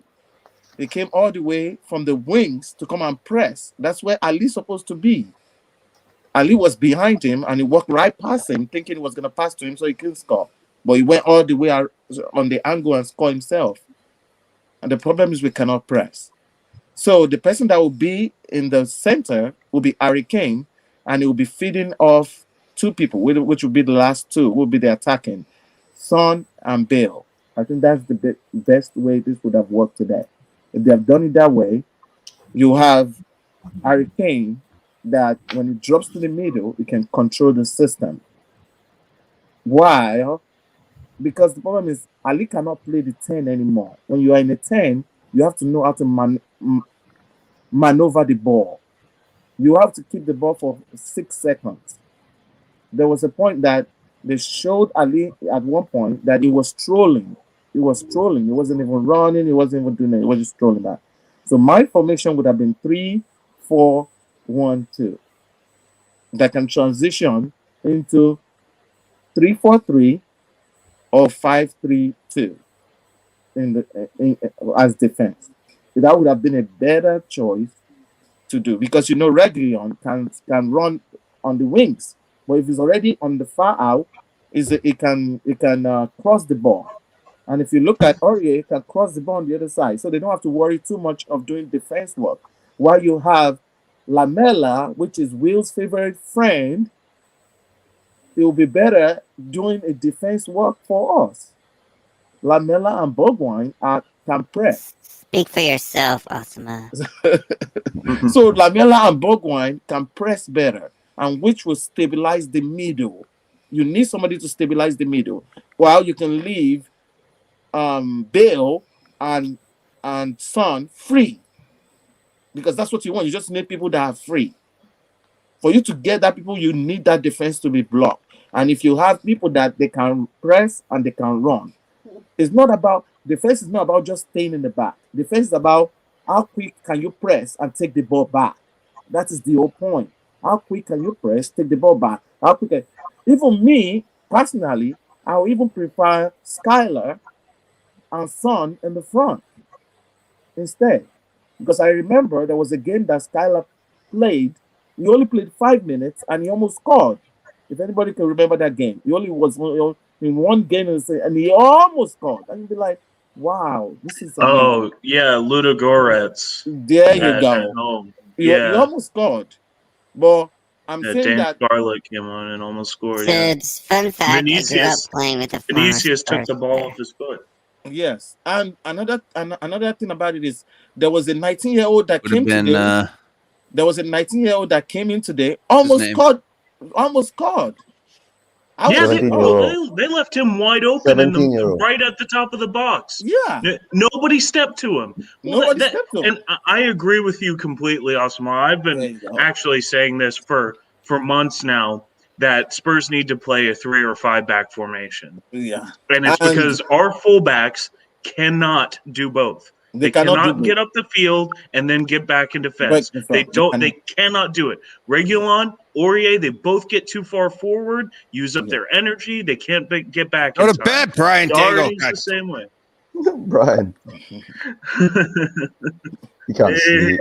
He came all the way from the wings to come and press. That's where Ali's supposed to be. Ali was behind him and he walked right past him, thinking he was going to pass to him so he could score. But he went all the way on the angle and scored himself. And the problem is we cannot press. So the person that will be in the center will be Harry Kane, and he will be feeding off 2 people, which will be the last 2, will be the attacking, Son and Bale. I think that's the best way this would have worked today. If they have done it that way, you have Harry Kane that when he drops to the middle, he can control the system. Why? Because the problem is Ali cannot play the 10 anymore. When you are in a 10, you have to know how to maneuver the ball. You have to keep the ball for 6 seconds. There was a point that they showed Ali at one point that he was strolling. He was strolling. He wasn't even running. He wasn't even doing it. He was just strolling that. So my formation would have been 3-4-1-2. That can transition into 3-4-3 or 5-3-2 as defense. That would have been a better choice to do because Reguilon can run on the wings, but if he's already on the far out, he can cross the ball. And if you look at Aurier, he can cross the ball on the other side, so they don't have to worry too much of doing defense work. While you have Lamela, which is Will's favorite friend, it will be better doing a defense work for us. Lamela and Bergwijn can press. Speak for yourself, Osama. So Lamela and Bergwijn can press better, and which will stabilize the middle. You need somebody to stabilize the middle, while you can leave Bale and Son free. because that's what you want. You just need people that are free. For you to get that people, you need that defense to be blocked. And if you have people that they can press and they can run, it's not about defense. Is not about just staying in the back. Defense is about how quick can you press and take the ball back. That is the whole point. How quick can you press, take the ball back? How quick? Even me personally, I would even prefer Skylar and Son in the front instead, because I remember there was a game that Skylar played. He only played 5 minutes and he almost scored. If anybody can remember that game, he only was in one game and he almost scored. And you'd be like, wow, this is amazing. Oh, yeah, Ludogorets. There you go. He almost scored. But I'm saying Dan that Scarlett came on and almost scored. It's fun fact. I grew up playing with a Vinicius took the ball off his foot. yes. And another thing about it is there was a 19-year-old that came today. There was a 19-year-old that came in today, almost scored. Yeah, they left him wide open right at the top of the box. Yeah. Nobody stepped to him. Nobody stepped to him. And I agree with you completely, Osmar. I've been actually saying this for months now, that Spurs need to play a 3 or 5 back formation. Yeah. And it's because our fullbacks cannot do both. They cannot get up the field and then get back in defense. They cannot do it. Regulon, Aurier, they both get too far forward, use up their energy. They can't get back. Go to bed, Brian Daigle. The same way. Brian. You can't see.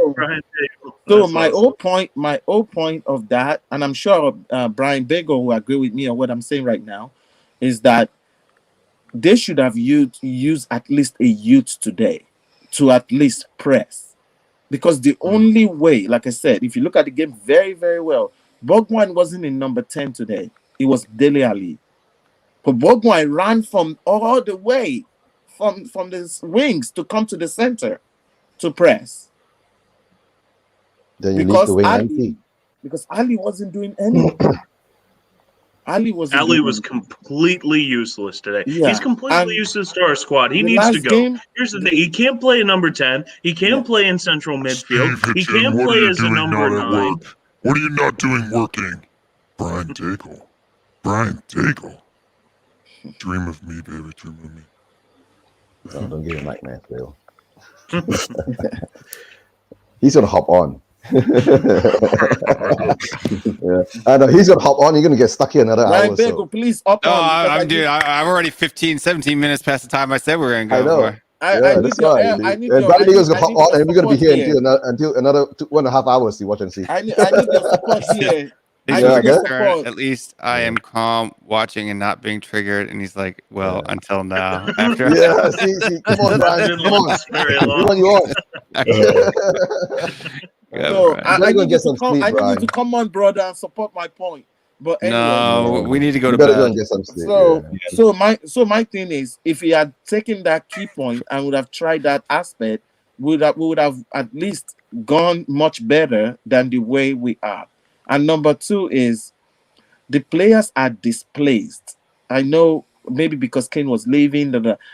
So my whole point of that, and I'm sure Brian Bagel will agree with me on what I'm saying right now, is that they should have used at least a youth today to at least press. Because the only way, like I said, if you look at the game very, very well, Bogwan wasn't in number 10 today. It was Dele Ali. But Bogwan ran from all the way from the wings to come to the center to press. Then you leave the wing empty. Because Ali wasn't doing anything. Ali was completely useless today. Yeah. He's completely useless to our squad. He needs to go. Here's the thing: he can't play a number 10. He can't play in central midfield. He can't play as a number 9. What are you not doing working? Brian Daigle. Brian Daigle. Dream of me, baby. Dream of me. No, don't give him nightmares, Bill. He's gonna hop on. Yeah. I know he's gonna hop on. You're gonna get stuck here another hour. So. Please up on. I'm already 17 minutes past the time I said we were gonna go. I know. I need Brian Daigle gonna hop on, and we're gonna be here until another 2.5 hours to watch and see. I need your support here. At least I am calm, watching, and not being triggered. And he's like, "Well, until now." After see, come on, Brian, come on, you on. So I need you to come on, brother, and support my point. But anyway, no, we need to go to bed. Go and get some sleep. So my thing is, if he had taken that key point and would have tried that aspect, we would have at least gone much better than the way we are. And number 2 is the players are displaced. I know maybe because Kane was leaving,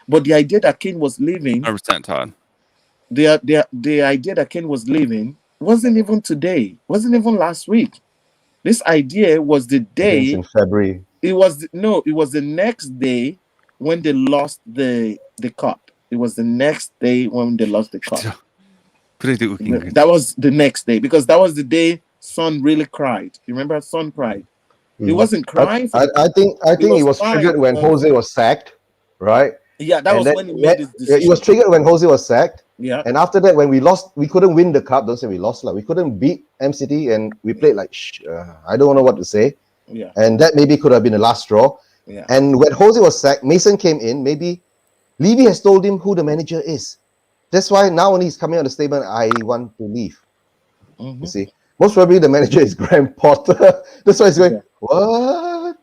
but the idea that Kane was leaving, 100% Todd. The idea that Kane was leaving wasn't even today, wasn't even last week. This idea was the day in February. It was the next day when they lost the cup. It was the next day when they lost the cup. That was the next day, because that was the day Son really cried. You remember Son cried? He wasn't crying. I think he was triggered when Jose was sacked, right? Yeah, that was when he made his decision. He was triggered when Jose was sacked. Yeah. And after that, when we lost, we couldn't win the cup. Don't say we lost. We couldn't beat MCT, and we played like, I don't know what to say. Yeah. And that maybe could have been the last straw. Yeah. And when Jose was sacked, Mason came in. Maybe Levy has told him who the manager is. That's why now when he's coming on the statement, I want to leave. Mm-hmm. You see, most probably the manager is Graham Potter. That's why he's going, what?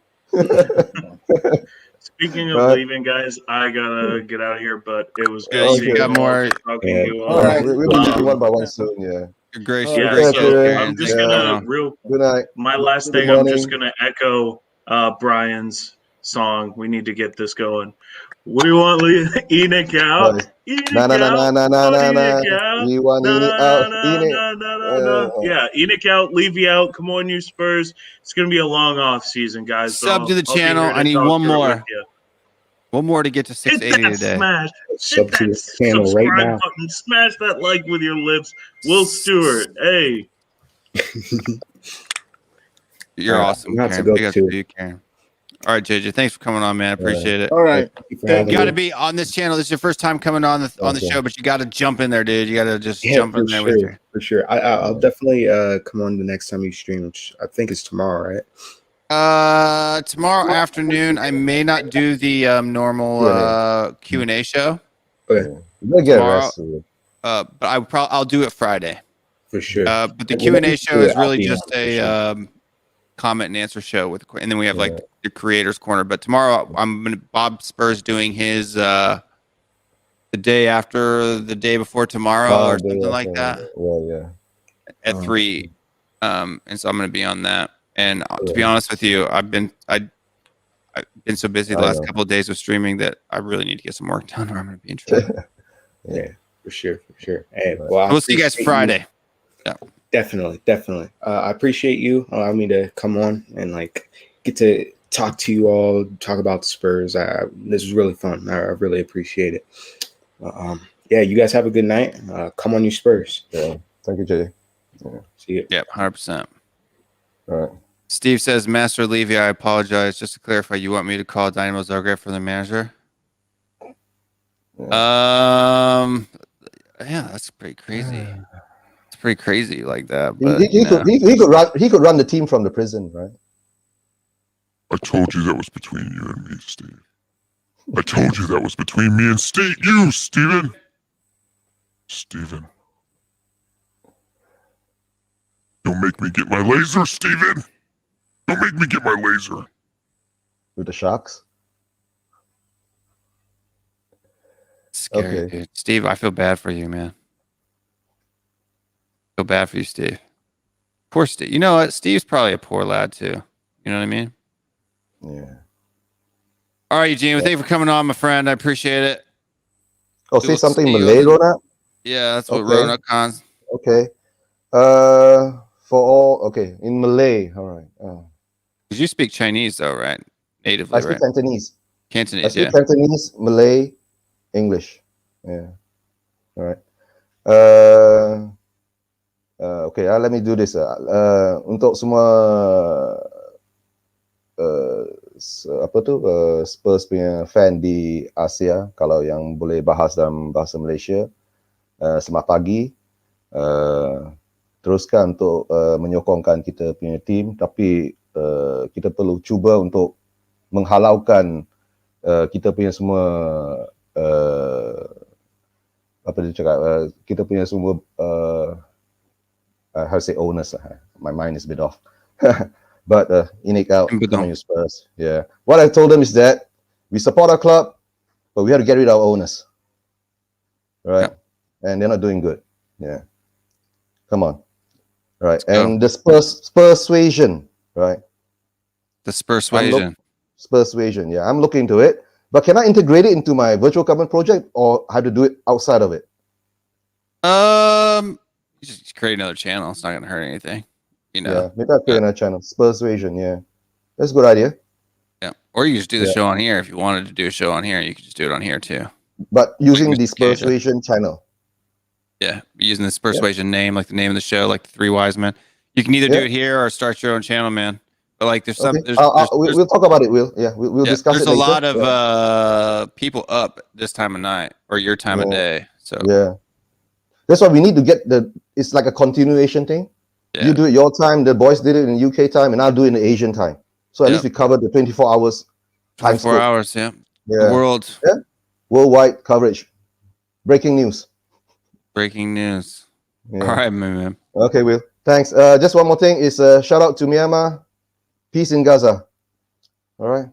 Speaking of leaving, guys, I gotta get out of here, but it was good. Okay. You got more. All right, we'll be doing one by one soon. Yeah. You're gracious. I'm just gonna Good night. My last thing, I'm just gonna echo Brian's song. We need to get this going. We want Enoch out. Na na na na na na na na. We want Enoch out. Yeah, Enoch out, Levy out. Come on, you Spurs. It's going to be a long off season, guys. Sub to the channel. I need one more. One more to get to 680 today. Smash. Sub to the channel right now. Button. Smash that like with your lips. Will Stewart. Hey. You're awesome, Karen. Big up to you, Karen. All right, JJ. Thanks for coming on, man. I appreciate it. All right. You got to be on this channel. This is your first time coming on the show, but you got to jump in there, dude. You got to just jump in there with you. For sure. I'll definitely come on the next time you stream, which I think is tomorrow, right? Tomorrow afternoon, I may not do the normal Q&A show. Okay. Tomorrow, but I'll do it Friday. For sure. But the Q&A show is really just a comment and answer show and then we have like the creators corner. But tomorrow Bob Spurs doing his the day after the day before tomorrow or something like that. Well, yeah. At 3. And so I'm going to be on that. And to be honest with you, I've been so busy the last couple of days with streaming that I really need to get some work done or I'm going to be in trouble. Yeah, for sure. Hey, well, we'll see you guys Friday. Yeah. Definitely. I appreciate you allowing me to come on and like get to talk to you all, talk about the Spurs. This was really fun. I really appreciate it. Yeah, you guys have a good night. Come on, you Spurs. Yeah, thank you, Jay. Yeah. See you. Yep, 100%. All right. Steve says, Master Levy, I apologize. Just to clarify, you want me to call Dynamo Zagreb for the manager? Yeah, that's pretty crazy. Pretty crazy like that, but he could run the team from the prison, right? I told you that was between you and me, Steve. I told you that was between me and you, Steven. Steven. Don't make me get my laser, Steven. Don't make me get my laser. With the Sharks? Scary, dude. Steve, I feel bad for you, man. Feel bad for you, Steve. Poor Steve. You know what? Steve's probably a poor lad too. You know what I mean? Yeah. All right, Eugene. Thank you for coming on, my friend. I appreciate it. Oh, say something Malay, Rona? Yeah, that's what Rona Khan's. Okay. In Malay. All right. Because you speak Chinese, though, right? Natively, I speak Cantonese. Cantonese, I speak Cantonese, Malay, English. Yeah. All right. Okay, let me do this. Untuk semua Spurs punya fan di Asia, kalau yang boleh bahas dalam bahasa Malaysia, selamat pagi. Teruskan untuk menyokongkan kita punya tim, tapi kita perlu cuba untuk menghalaukan kita punya semua kita punya semua how to say owners. My mind is a bit off. But Enoch out, Spurs. Yeah. What I told them is that we support our club, but we have to get rid of our owners. Right? Yeah. And they're not doing good. Yeah. Come on. Right. And the Spursuasion, right? The Spursuasion. Spursuasion, yeah. I'm looking into it. But can I integrate it into my virtual government project or have to do it outside of it? You just create another channel. It's not going to hurt anything. You know? Yeah, maybe I'll create another channel. Spursuasion, yeah. That's a good idea. Yeah. Or you just do the show on here. If you wanted to do a show on here, you could just do it on here too. But using the Spursuasion channel. Yeah, using the Spursuasion name, like the name of the show, like the Three Wise Men. You can either do it here or start your own channel, man. But like, there's some. We'll talk about it. We'll discuss it. There's a lot of people up this time of night or your time of day. So that's why we need to get it's like a continuation thing. You do it your time, the boys did it in UK time, and I'll do it in the Asian time. So at least we covered the 24 hours. 24 hours, The world. Yeah. Worldwide coverage. Breaking news. Breaking news. All right, man. Okay, Will. Thanks. Just one more thing is shout out to Myanmar. Peace in Gaza. All right.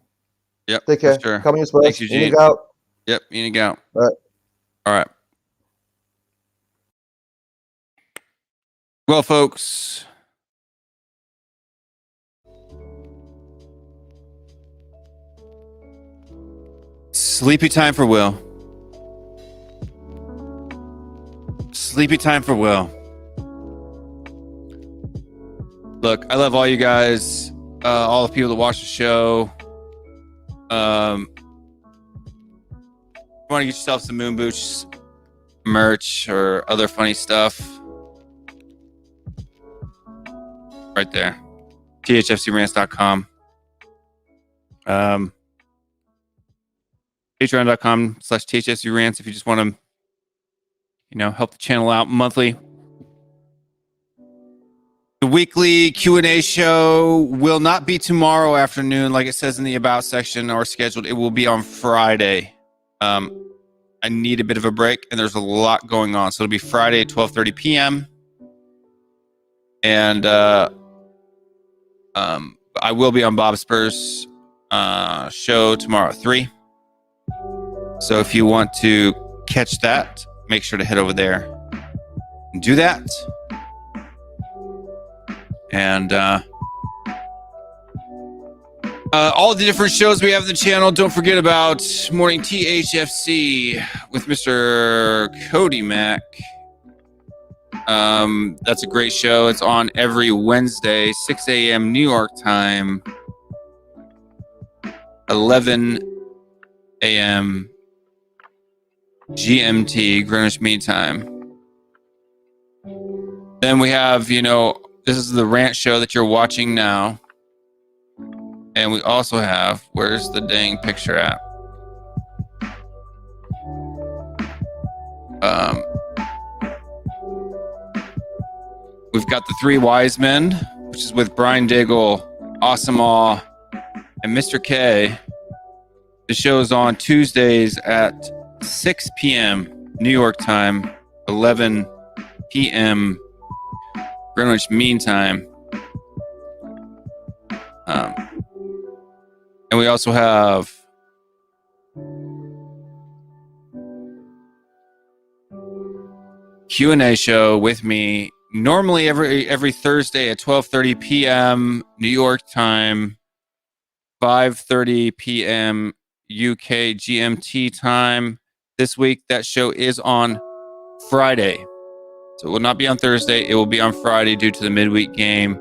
Yep. Take care. Sure. Come on, Spurs. Thanks, Eugene. Enoch out. Yep. Enoch out. All right. All right. Well, folks, sleepy time for Will. Sleepy time for Will. Look, I love all you guys, all the people that watch the show. Want to get yourself some Moon Boots merch or other funny stuff? Right there. THFCRants.com. Patreon.com/THFCRants if you just want to, help the channel out monthly. The weekly Q&A show will not be tomorrow afternoon, like it says in the About section or scheduled. It will be on Friday. I need a bit of a break, and there's a lot going on. So it'll be Friday at 12:30 p.m. And I will be on Bob Spurs' show tomorrow at 3. So if you want to catch that, make sure to head over there and do that. And all the different shows we have on the channel. Don't forget about Morning THFC with Mr. Cody Mack. That's a great show. It's on every Wednesday, 6 a.m. New York time, 11 a.m. GMT, Greenwich Mean Time. Then we have, this is the rant show that you're watching now. And we also have, where's the dang picture at? We've got the Three Wise Men, which is with Brian Diggle, Awesome Awe, and Mr. K. The show is on Tuesdays at 6 p.m. New York time, 11 p.m. Greenwich Mean Time. And we also have Q&A show with me normally every Thursday at 12:30 p.m. New York time, 5:30 p.m. UK GMT time. This week that show is on Friday. So it will not be on Thursday, it will be on Friday due to the midweek game.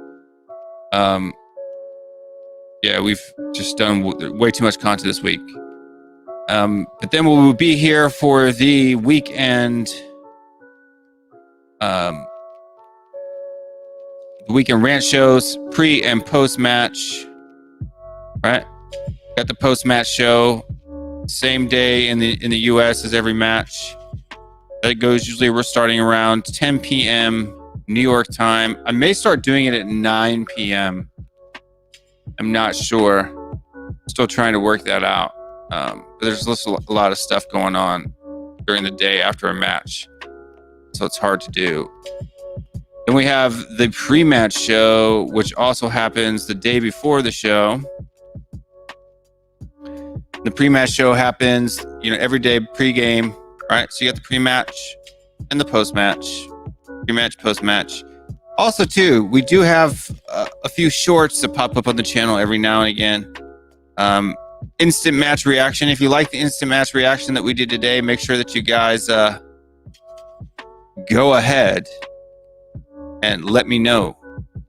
We've just done way too much content this week. But then we'll be here for the weekend rant shows, pre and post match. Right? Got the post match show, same day in the US as every match. That goes usually, we're starting around 10 p.m. New York time. I may start doing it at 9 p.m. I'm not sure. Still trying to work that out. But there's a lot of stuff going on during the day after a match, so it's hard to do. Then we have the pre-match show, which also happens the day before the show. The pre-match show happens, every day pre-game, right? So you got the pre-match and the post-match, pre-match, post-match. Also, too, we do have a few shorts that pop up on the channel every now and again. Instant match reaction. If you like the instant match reaction that we did today, make sure that you guys go ahead and let me know.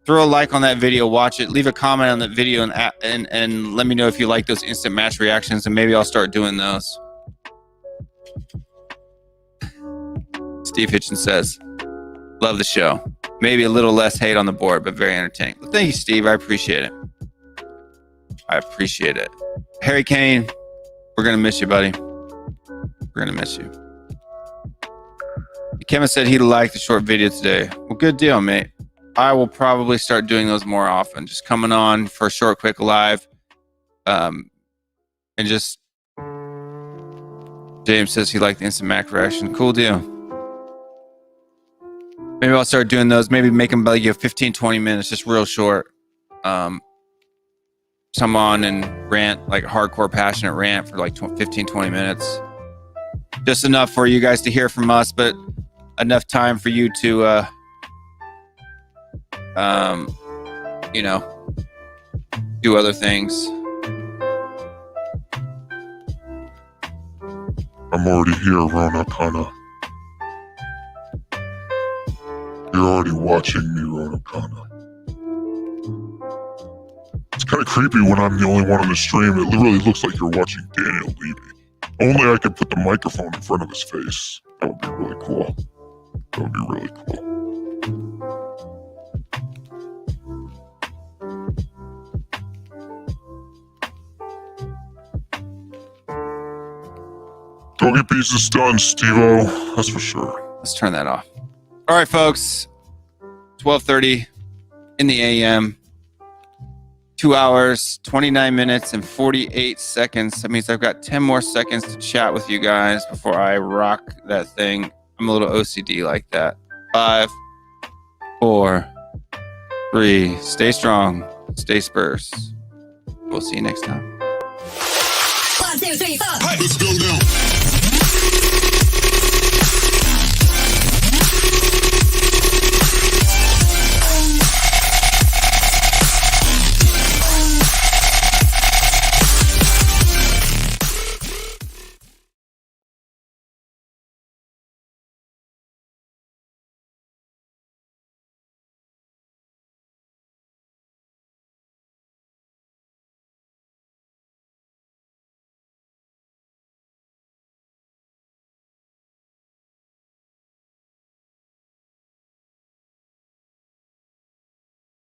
Throw a like on that video, watch it, leave a comment on that video, and let me know if you like those instant match reactions, and maybe I'll start doing those. Steve Hitchens says, love the show. Maybe a little less hate on the board, but very entertaining. Well, thank you, Steve. I appreciate it. Harry Kane, we're going to miss you, buddy. We're going to miss you. Kevin said he liked the short video today. Well, good deal, mate. I will probably start doing those more often. Just coming on for a short, quick live. And just... James says he liked the instant Mac reaction. Cool deal. Maybe I'll start doing those. Maybe make them like 15, 20 minutes, just real short. Come on and rant, like hardcore, passionate rant for like 15, 20 minutes. Just enough for you guys to hear from us, but enough time for you to, do other things. I'm already here, Rona Kana. you're already watching me, Ronokana. It's kind of creepy when I'm the only one on the stream. It literally looks like you're watching Daniel Levy. Only I could put the microphone in front of his face. That would be really cool. That would be really cool. Don't get pieces done, Steve-O. That's for sure. Let's turn that off. All right, folks. 12:30 in the AM. 2 hours, 29 minutes, and 48 seconds. That means I've got 10 more seconds to chat with you guys before I rock that thing. I'm a little OCD like that. 5, 4, 3. Stay strong. Stay Spurs. We'll see you next time. 1, 2, 3, 4. Let's go now.